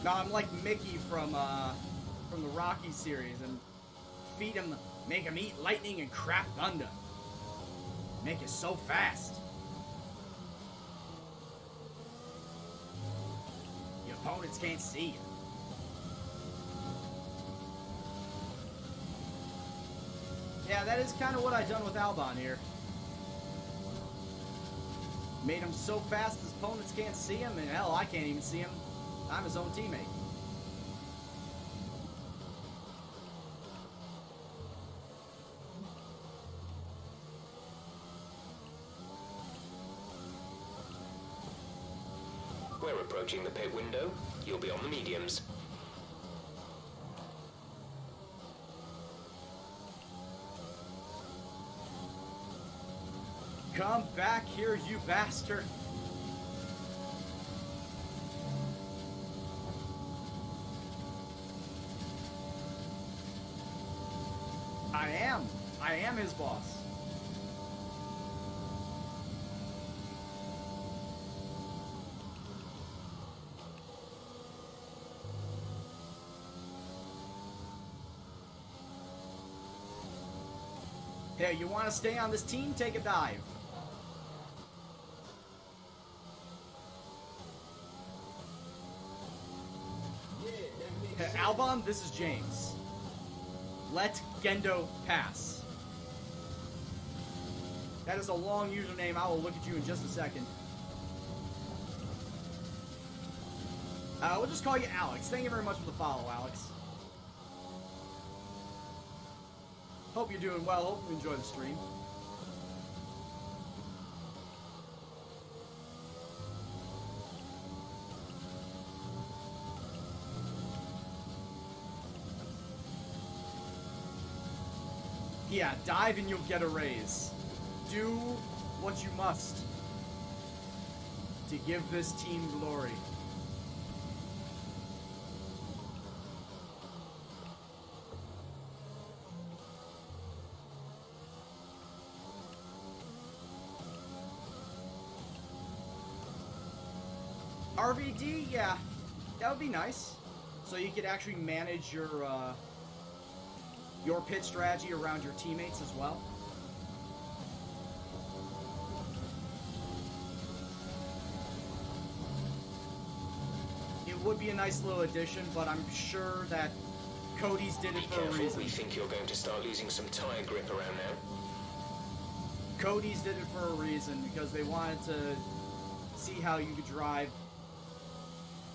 No, I'm like Mickey from the Rocky series, and feed him, make him eat lightning and crap thunder. Make it so fast. Your opponents can't see you. Yeah, that is kind of what I've done with Albon here. Made him so fast his opponents can't see him, and hell, I can't even see him. I'm his own teammate. We're approaching the pit window. You'll be on the mediums. Come back here, you bastard. I am his boss. Hey, you want to stay on this team? Take a dive. Hey, Albon, this is James. Let Gendo pass. That is a long username. I will look at you in just a second. We'll just call you Alex. Thank you very much for the follow, Alex. Hope you're doing well. Hope you enjoy the stream. Yeah, dive and you'll get a raise. Do what you must to give this team glory. RVD, yeah, that would be nice. So you could actually manage your pit strategy around your teammates as well. It would be a nice little addition, but I'm sure that Cody's did it for a reason. We think you're going to start losing some tire grip around now. Cody's did it for a reason, because they wanted to see how you could drive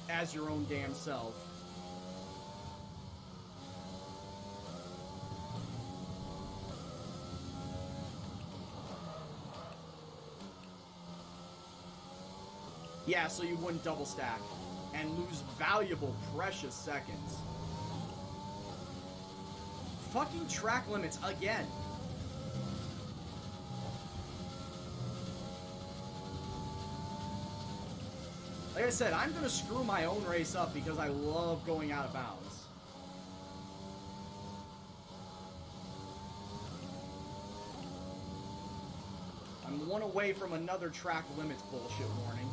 as your own damn self. Yeah, so you wouldn't double stack and lose valuable, precious seconds. Fucking track limits again. Like I said, I'm going to screw my own race up because I love going out of bounds. I'm one away from another track limits bullshit warning.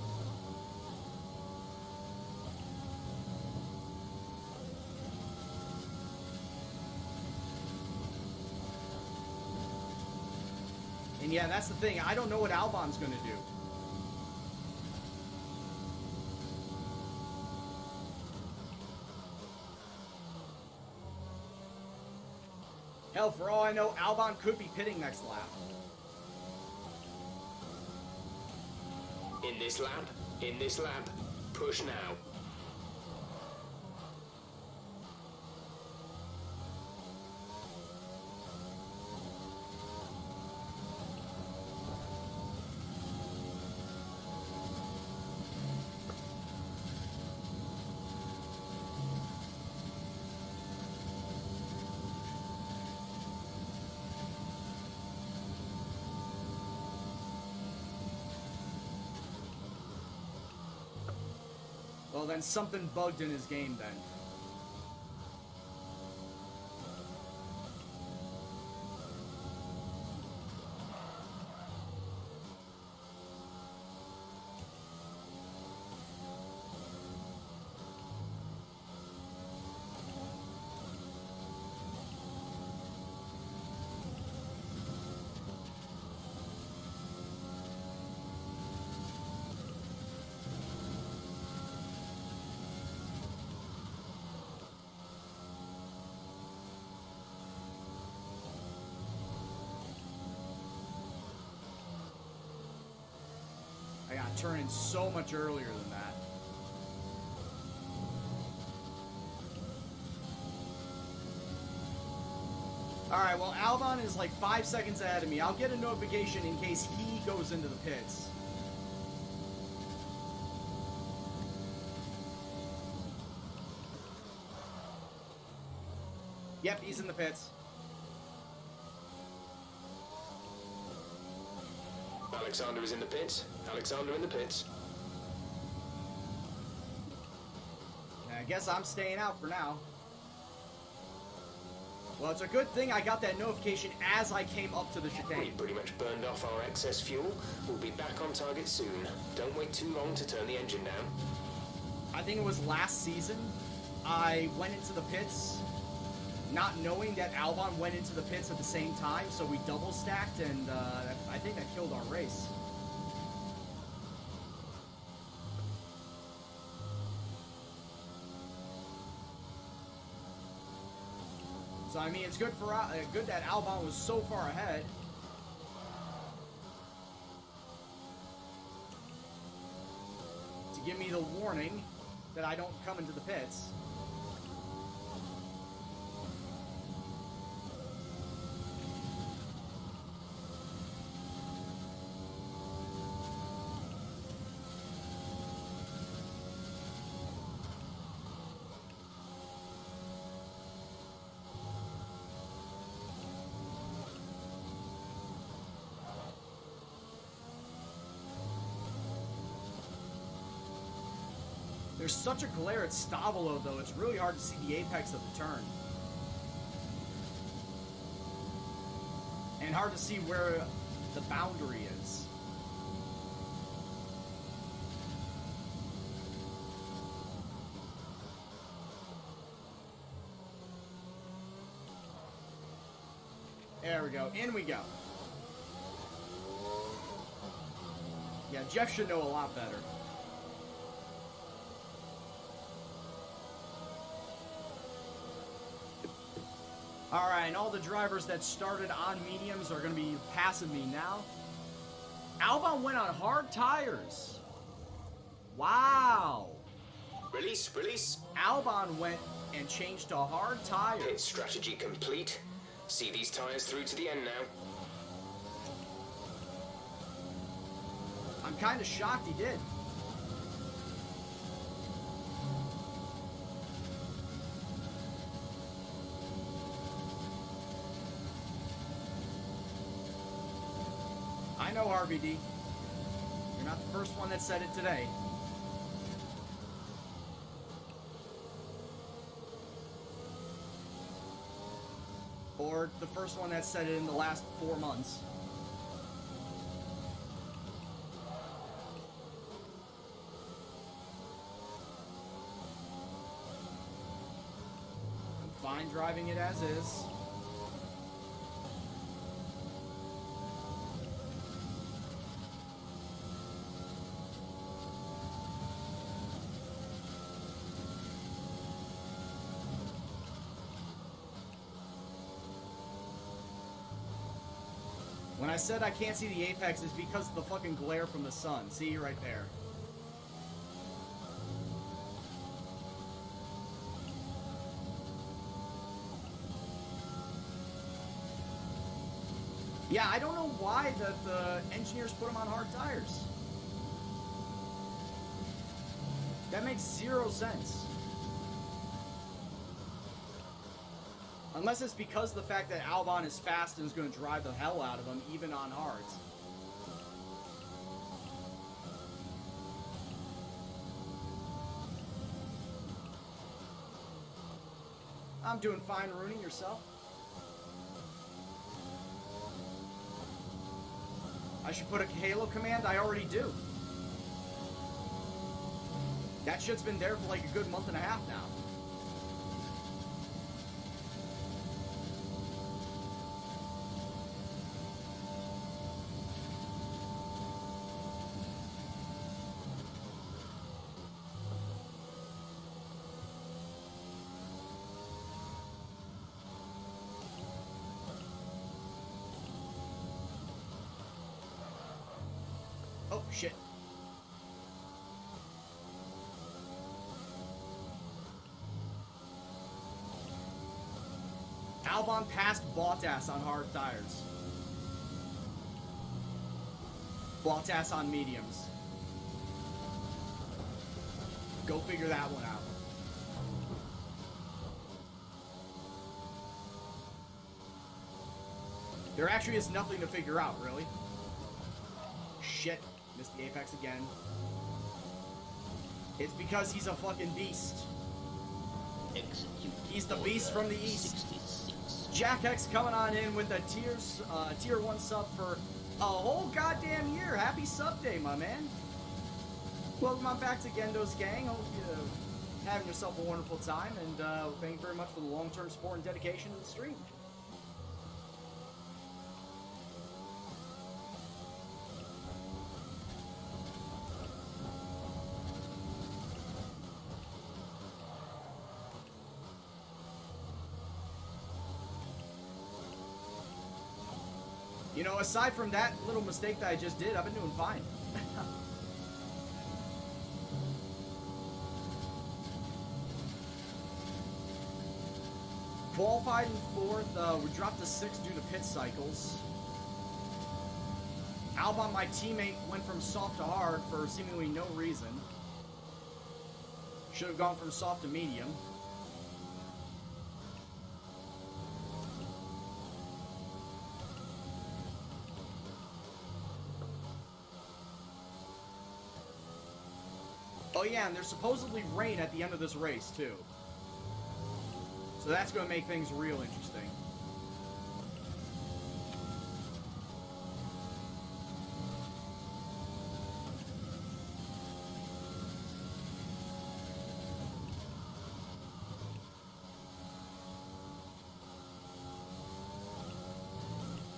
And yeah, that's the thing. I don't know what Albon's going to do. Hell, for all I know, Albon could be pitting next lap. In this lap, push now. Well, then something bugged in his game then. I got turning so much earlier than that. Alright, well, Albon is like 5 seconds ahead of me. I'll get a notification in case he goes into the pits. Yep, he's in the pits. Alexander is in the pits. Alexander in the pits. I guess I'm staying out for now. Well, it's a good thing I got that notification as I came up to the We chicane. pretty much burned off our excess fuel. We'll be back on target soon. Don't wait too long to turn the engine down. I think it was last season, I went into the pits not knowing that Albon went into the pits at the same time, so we double stacked, and I think that killed our race. So I mean, it's good for good that Albon was so far ahead. To give me the warning that I don't come into the pits. There's such a glare at Stavolo, though, it's really hard to see the apex of the turn. And hard to see where the boundary is. There we go. In we go. Yeah, Jeff should know a lot better. Alright, and all the drivers that started on mediums are going to be passing me now. Albon went on hard tires. Wow. Release, release. Albon went and changed to hard Pit tires. strategy complete. See these tires through to the end now. I'm kind of shocked he did. I know, RVD. You're not the first one that said it today. Or the first one that said it in the last 4 months. I'm fine driving it as is. When I said I can't see the apex, it's because of the fucking glare from the sun. See, right there. Yeah, I don't know why the engineers put them on hard tires. That makes 0 sense. Unless it's because of the fact that Albon is fast and is going to drive the hell out of him, even on hards. I'm doing fine, Rooney. Yourself? I should put a Halo command? I already do. That shit's been there for like a good month and a half now. Oh, shit. Albon passed Bottas on hard tires. Bottas on mediums. Go figure that one out. There actually is nothing to figure out, really. Shit. Missed the apex again. It's because he's a fucking beast. He's the beast from the east. Jack X coming on in with a tier 1 sub for a whole goddamn year. Happy sub day, my man. Welcome on back to Gendo's gang. Hope you're having yourself a wonderful time, and thank you very much for the long-term support and dedication to the stream. You know, aside from that little mistake that I just did, I've been doing fine. Qualified in 4th, we dropped to 6th due to pit cycles. Albon, my teammate, went from soft to hard for seemingly no reason. Should have gone from soft to medium. Oh yeah, and there's supposedly rain at the end of this race, too. So that's going to make things real interesting.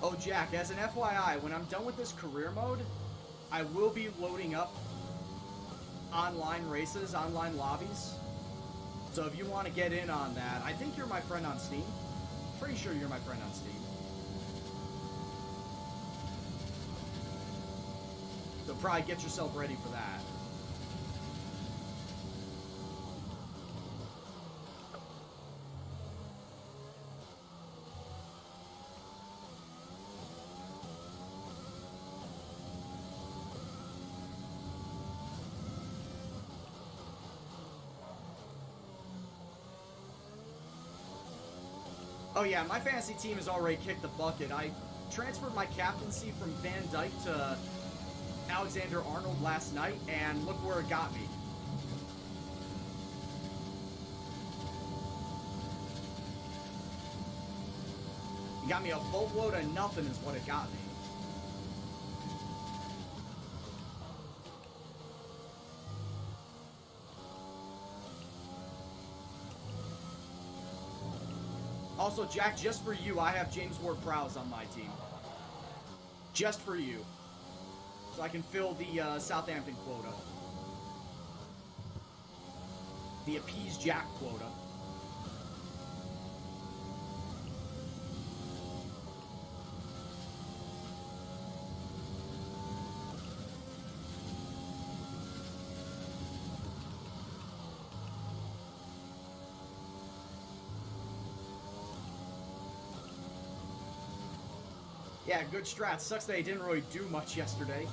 Oh, Jack, as an FYI, when I'm done with this career mode, I will be loading up online races, online lobbies. So if you want to get in on that, I think you're my friend on Steam. Pretty sure you're my friend on Steam. So probably get yourself ready for that. Oh yeah, my fantasy team has already kicked the bucket. I transferred my captaincy from Van Dyke to Alexander Arnold last night, and look where it got me. Got me a boatload of nothing is what it got me. Also, Jack, just for you, I have James Ward-Prowse on my team. Just for you. So I can fill the Southampton quota. The Appease Jack quota. Yeah, good strat. Sucks that he didn't really do much yesterday.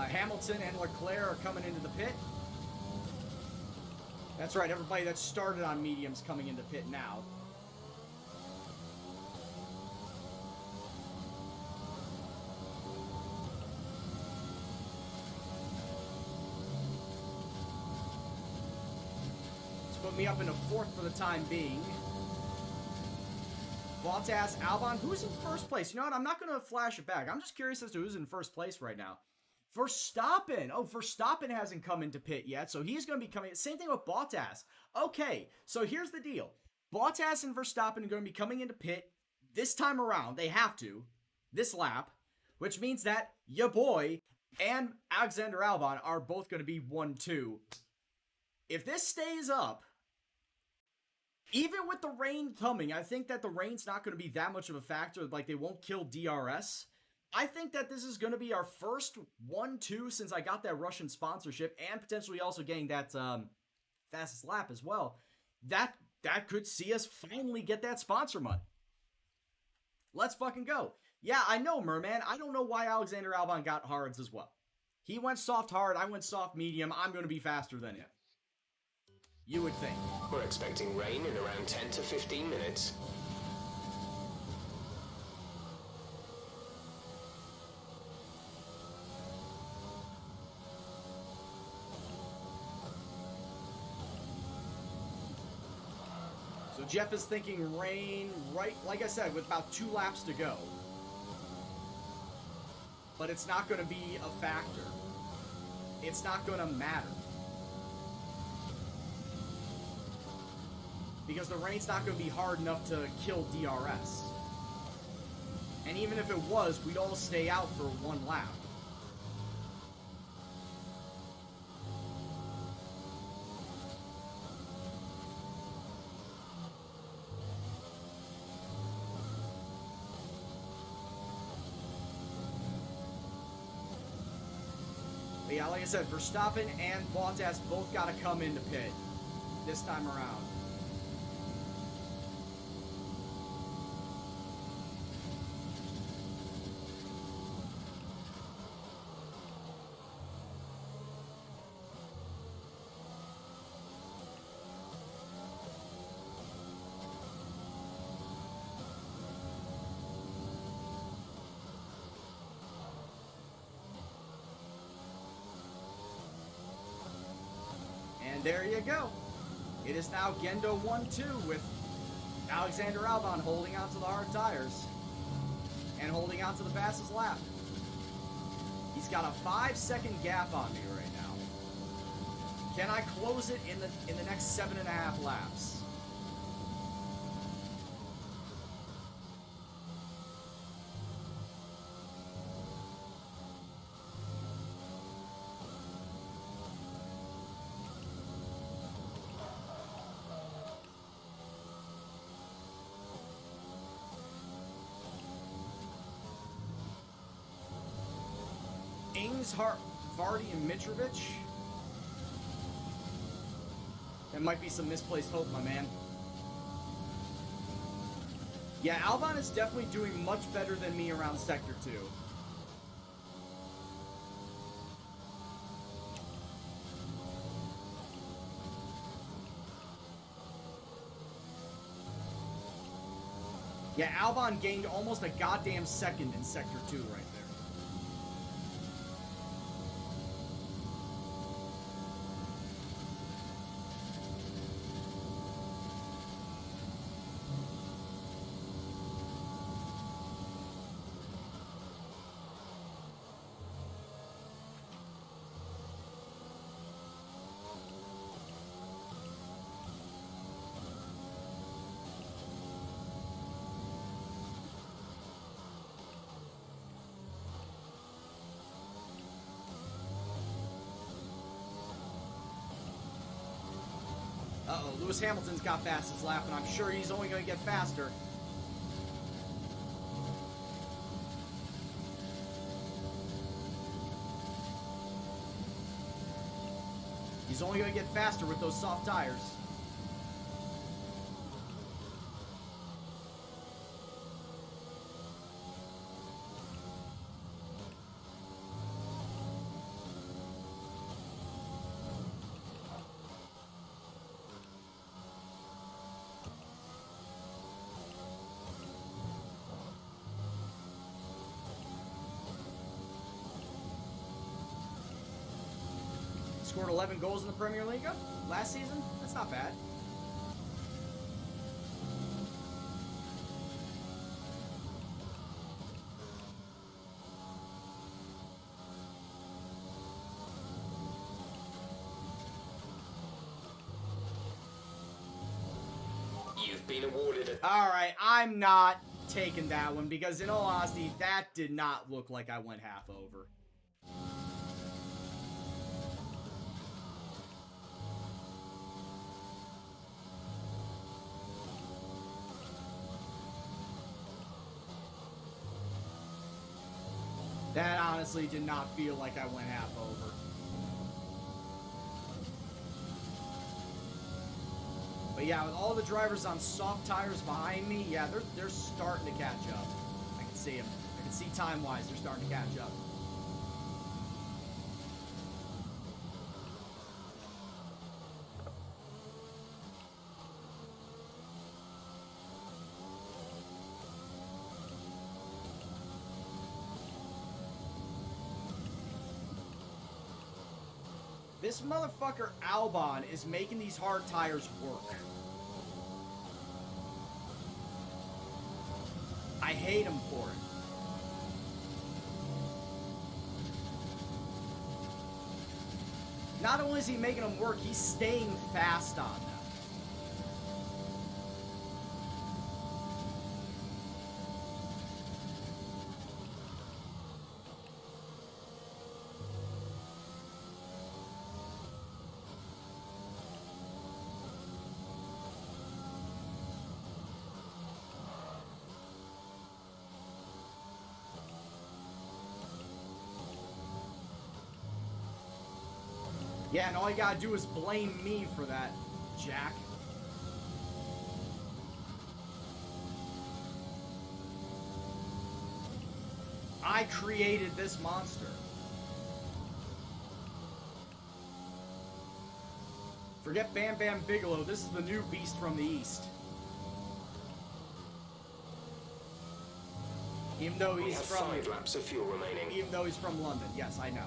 Hamilton and Leclerc are coming into the pit. That's right, everybody that started on mediums coming into pit now. Let's put me up in a fourth for the time being. Bottas, Albon, who's in first place? You know what, I'm not going to flash it back. I'm just curious as to who's in first place right now. Verstappen. Oh, Verstappen hasn't come into pit yet, so he's going to be coming. Same thing with Bottas. Okay, so here's the deal. Bottas and Verstappen are going to be coming into pit this time around. They have to. This lap. Which means that your boy and Alexander Albon are both going to be 1-2. If this stays up, even with the rain coming, I think that the rain's not going to be that much of a factor. Like, they won't kill DRS. I think that this is going to be our first 1-2 since I got that Russian sponsorship and potentially also getting that fastest lap as well. That could see us finally get that sponsor money. Let's fucking go. Yeah, I know, Merman. I don't know why Alexander Albon got hards as well. He went soft hard, I went soft medium. I'm going to be faster than him. You would think. We're expecting rain in around 10 to 15 minutes. So Jeff is thinking rain, right, like I said, with about 2 laps to go. But it's not going to be a factor. It's not going to matter. Because the rain's not going to be hard enough to kill DRS. And even if it was, we'd all stay out for 1 lap. But yeah, like I said, Verstappen and Bottas both got to come into pit this time around. And there you go. It is now Gendo 1-2 with Alexander Albon holding onto the hard tires and holding onto the fastest lap. He's got a 5-second gap on me right now. Can I close it in the next 7.5 laps? Ings, Vardy, and Mitrovic. That might be some misplaced hope, my man. Yeah, Albon is definitely doing much better than me around Sector 2. Yeah, Albon gained almost a goddamn second in Sector 2 right there. Uh-oh, Lewis Hamilton's got fastest lap, and I'm sure he's only going to get faster. He's only going to get faster with those soft tires. Scored 11 goals in the Premier League last season. That's not bad. You've been awarded a... Alright, I'm not taking that one because in all honesty, that did not look like I went half over. That honestly did not feel like I went half over. But yeah, with all the drivers on soft tires behind me, yeah, they're starting to catch up. I can see them. I can see time-wise they're starting to catch up. This motherfucker Albon is making these hard tires work. I hate him for it. Not only is he making them work, he's staying fast on them. Yeah, and all you gotta do is blame me for that, Jack. I created this monster. Forget Bam Bam Bigelow, this is the new beast from the East. Even though We he's have from 5 laps of fuel remaining. Even though he's from London, yes, I know.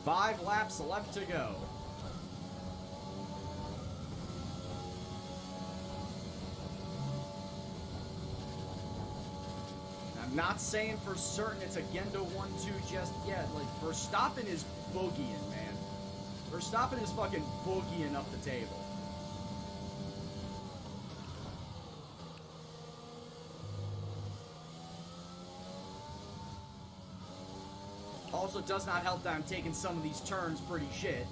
Five laps left to go. I'm not saying for certain it's a Gendo 1-2 just yet. Like, Verstappen is boogieing, man. Verstappen is fucking boogieing up the table. Also, does not help that I'm taking some of these turns pretty shit.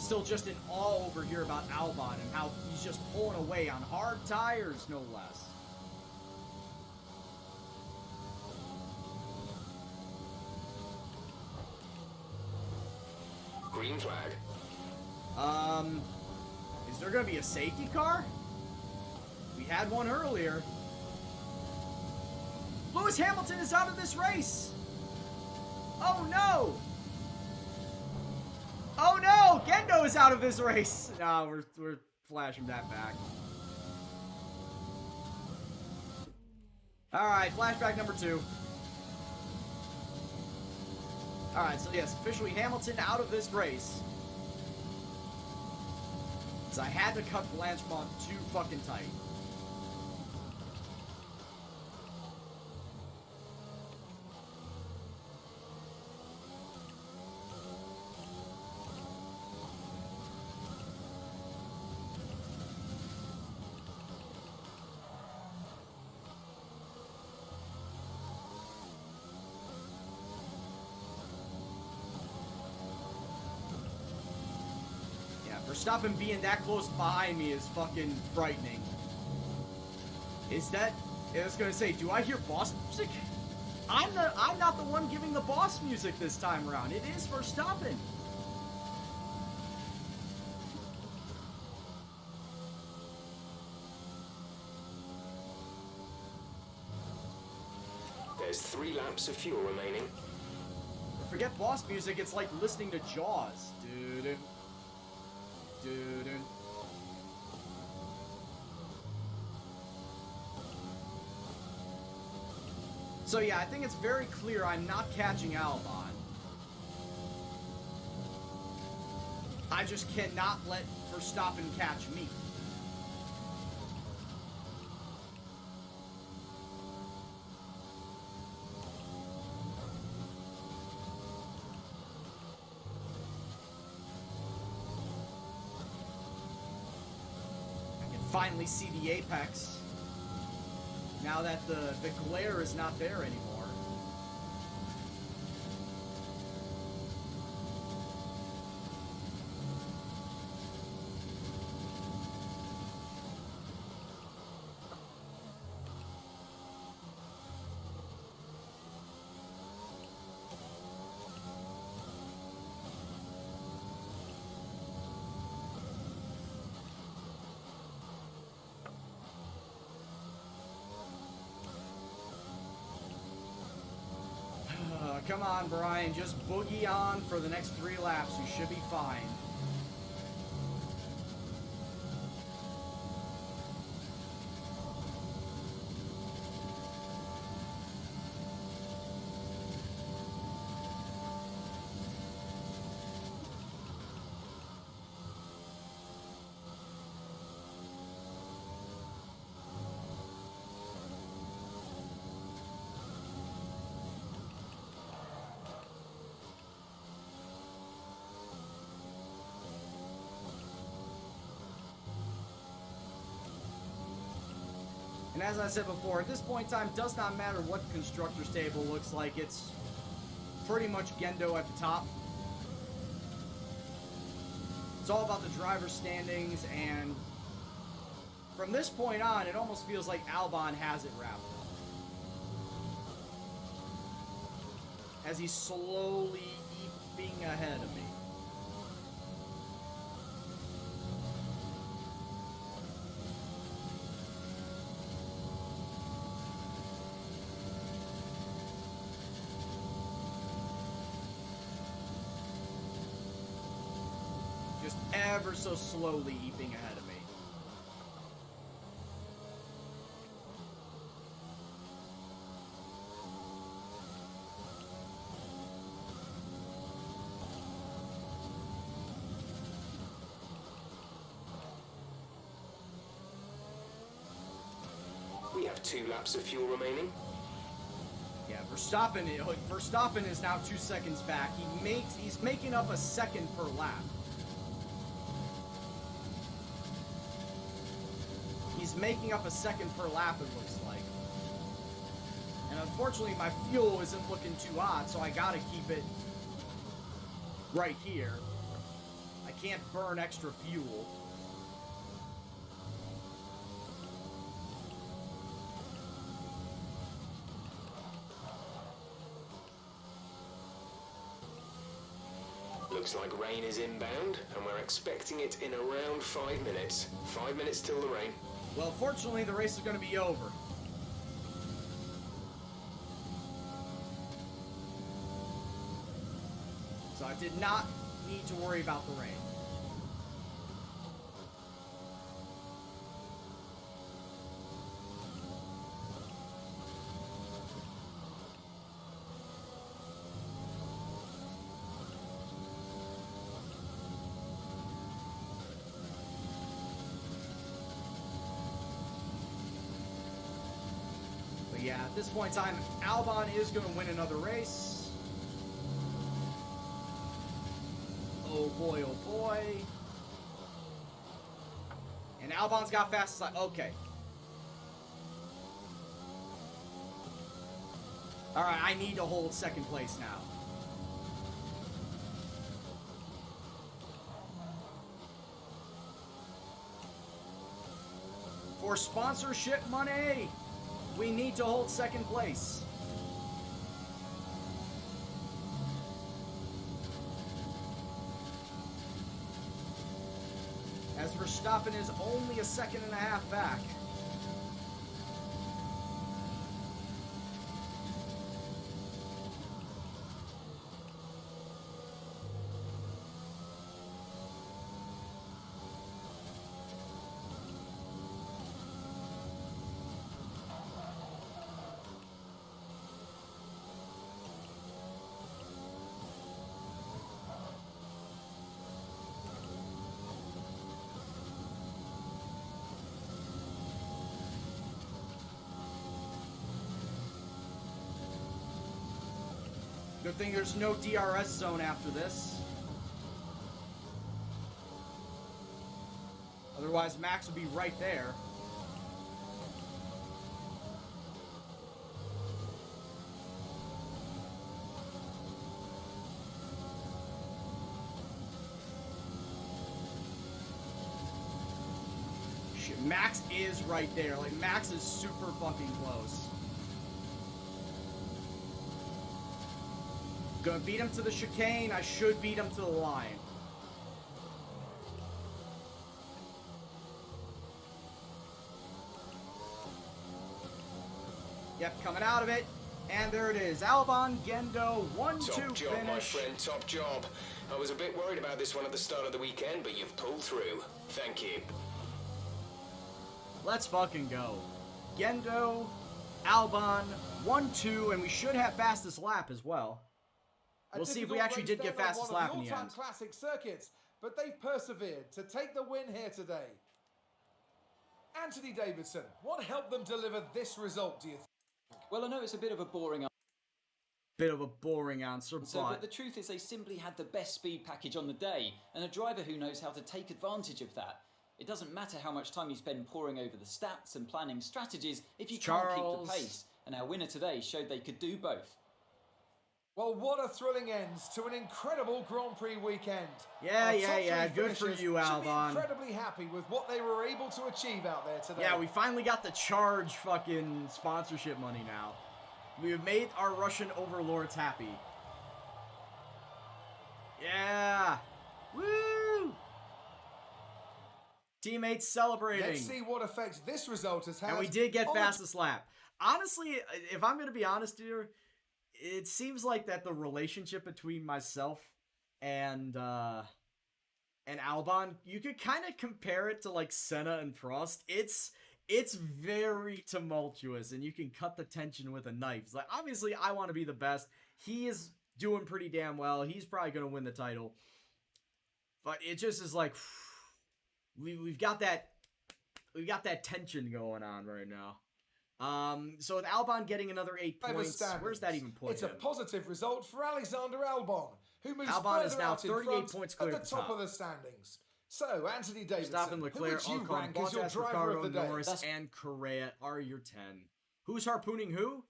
still just in awe over here about Albon and how he's just pulling away on hard tires, no less. Green flag. Is there gonna be a safety car? We had one earlier. Lewis Hamilton is out of this race! Oh no! Oh no! Gendo is out of this race! No, we're flashing that back. Alright, flashback number 2. Alright, so yes, officially Hamilton out of this race. Because I had to cut Blanchemont too fucking tight. Verstappen being that close behind me is fucking frightening. Is that... I was gonna say, do I hear boss music? I'm not the one giving the boss music this time around. It is Verstappen. There's 3 laps of fuel remaining. Forget boss music, it's like listening to Jaws. Dude. Dude. So yeah, I think it's very clear I'm not catching Albon. I just cannot let Verstappen catch me. Finally see the apex now that the glare is not there anymore. Come on, Brian. Just boogie on for the next 3 laps. You should be fine. And as I said before, at this point in time, it does not matter what the constructor's table looks like. It's pretty much Gendo at the top. It's all about the driver standings, and from this point on, it almost feels like Albon has it wrapped up. As he's slowly eeping ahead of me. Just ever so slowly eeping ahead of me. We have 2 laps of fuel remaining. Yeah, Verstappen is now 2 seconds back. He's making up a second per lap. He's making up a second per lap, it looks like. And unfortunately, my fuel isn't looking too hot, so I gotta keep it right here. I can't burn extra fuel. Looks like rain is inbound, and we're expecting it in around 5 minutes. 5 minutes till the rain. Well, fortunately, the race is going to be over. So I did not need to worry about the rain. Yeah, at this point in time, Albon is going to win another race. Oh boy, oh boy. And Albon's got fastest lap. Okay. Alright, I need to hold second place now. For sponsorship money! We need to hold second place. As Verstappen is only a second and a half back. Good thing there's no DRS zone after this. Otherwise, Max would be right there. Shit, Max is right there. Like, Max is super fucking close. Gonna beat him to the chicane. I should beat him to the line. Yep, coming out of it. And there it is. Albon, Gendo, 1-2 Top job, finish. my friend, top job. I was a bit worried about this one at the start of the weekend, but you've pulled through. Thank you. Let's fucking go. Gendo, Albon, 1-2, and we should have fastest lap as well. We'll see if we actually did get fastest lap in the end. Classic circuits, but they've persevered to take the win here today. Anthony Davidson, what helped them deliver this result, do you think? Well, I know it's a bit of a boring answer, but the truth is they simply had the best speed package on the day, and a driver who knows how to take advantage of that. It doesn't matter how much time you spend poring over the stats and planning strategies if you can't keep the pace, and our winner today showed they could do both. Well, what a thrilling end to an incredible Grand Prix weekend. Yeah. Good for you, Albon. Should be incredibly happy with what they were able to achieve out there today. Yeah, we finally got the charge fucking sponsorship money now. We have made our Russian overlords happy. Yeah. Woo! Teammates celebrating. Let's see what effect this result has had. And we did get fastest lap. Honestly, if I'm going to be honest here, it seems like that the relationship between myself and Albon, you could kind of compare it to like Senna and Prost. It's very tumultuous, and you can cut the tension with a knife. It's like, obviously, I want to be the best. He is doing pretty damn well. He's probably going to win the title. But it just is like, we've got that tension going on right now. So with Albon getting another 8 points, where's that even point? It's a positive result for Alexander Albon, who moves Albon is further now out in 38 front points clear at the top of the standings. So, Anthony Davidson, Verstappen, who Leclerc, would you Ocon, rank as your Bottas, driver Ricardo, of the day? Norris, and Correa are your 10. Who's harpooning who?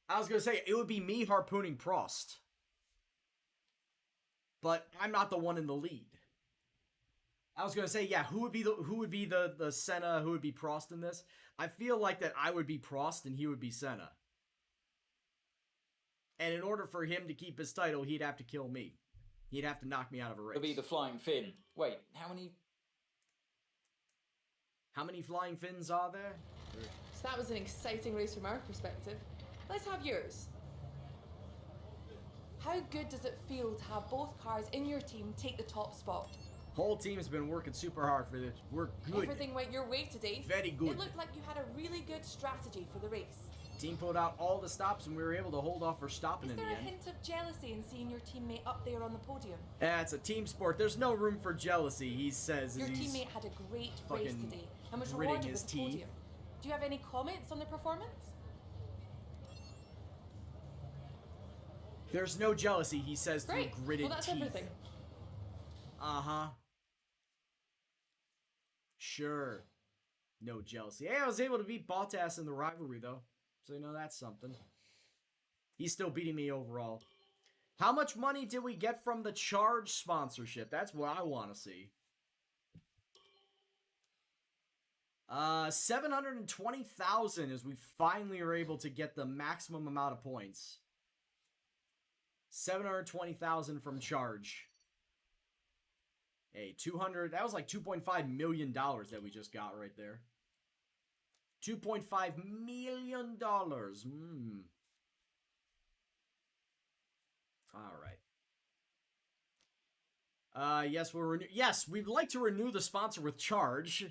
I was going to say, it would be me harpooning Prost. But I'm not the one in the lead. I was gonna say, yeah, who would be the Senna, who would be Prost in this? I feel like that I would be Prost and he would be Senna. And in order for him to keep his title, he'd have to kill me. He'd have to knock me out of a race. It'll be the Flying Finn. Wait, How many flying fins are there? So that was an exciting race from our perspective. Let's have yours. How good does it feel to have both cars in your team take the top spot? Whole team's been working super hard for this. We're good. Everything went your way today. Very good. It looked like you had a really good strategy for the race. Team pulled out all the stops and we were able to hold off for stopping in the end. Is there a hint of jealousy in seeing your teammate up there on the podium? Yeah, it's a team sport. There's no room for jealousy, he says. Your As he's teammate had a great race fucking today and was gritting rewarded his with the teeth. podium. Do you have any comments on the performance? There's no jealousy, he says, Great. through gritted Well, that's teeth. everything. Uh-huh. Sure. No jealousy. Hey, I was able to beat Bottas in the rivalry, though. So, you know, that's something. He's still beating me overall. How much money did we get from the Charge sponsorship? That's what I want to see. 720,000 as we finally are able to get the maximum amount of points. 720,000 from Charge. Hey, 200, that was like $2.5 million that we just got right there. $2.5 million. All right. Yes, yes, we'd like to renew the sponsor with Charge.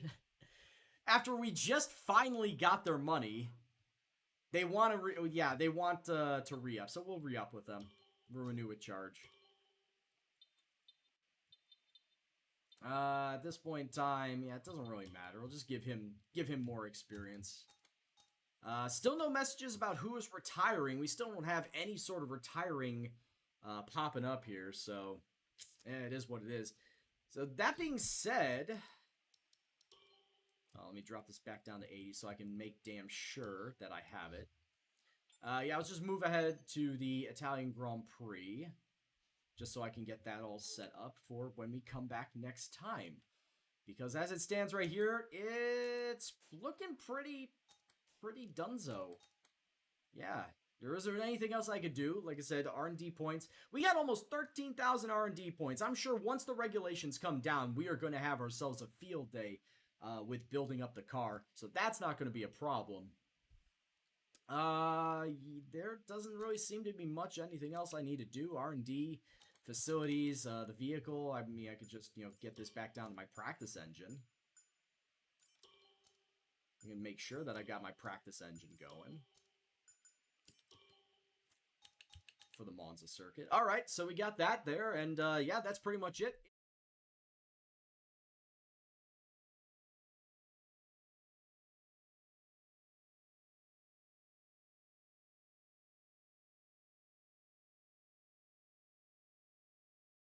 After we just finally got their money, they want to they want to re-up, so we'll re-up with them. We'll renew with Charge. At this point in time, yeah, it doesn't really matter. We'll just give him more experience. Still no messages about who is retiring. We still don't have any sort of retiring popping up here, so it is what it is. So that being said, let me drop this back down to 80 so I can make damn sure that I have it. Yeah, let's just move ahead to the Italian Grand Prix, just so I can get that all set up for when we come back next time. Because as it stands right here, it's looking pretty dunzo. Yeah, there isn't anything else I could do. Like I said, R&D points. We got almost 13,000 R&D points. I'm sure once the regulations come down, we are going to have ourselves a field day with building up the car. So that's not going to be a problem. There doesn't really seem to be much anything else I need to do. R&D, facilities, the vehicle. I mean, I could just, get this back down to my practice engine. I'm going to make sure that I got my practice engine going for the Monza circuit. All right, so we got that there, and yeah, that's pretty much it.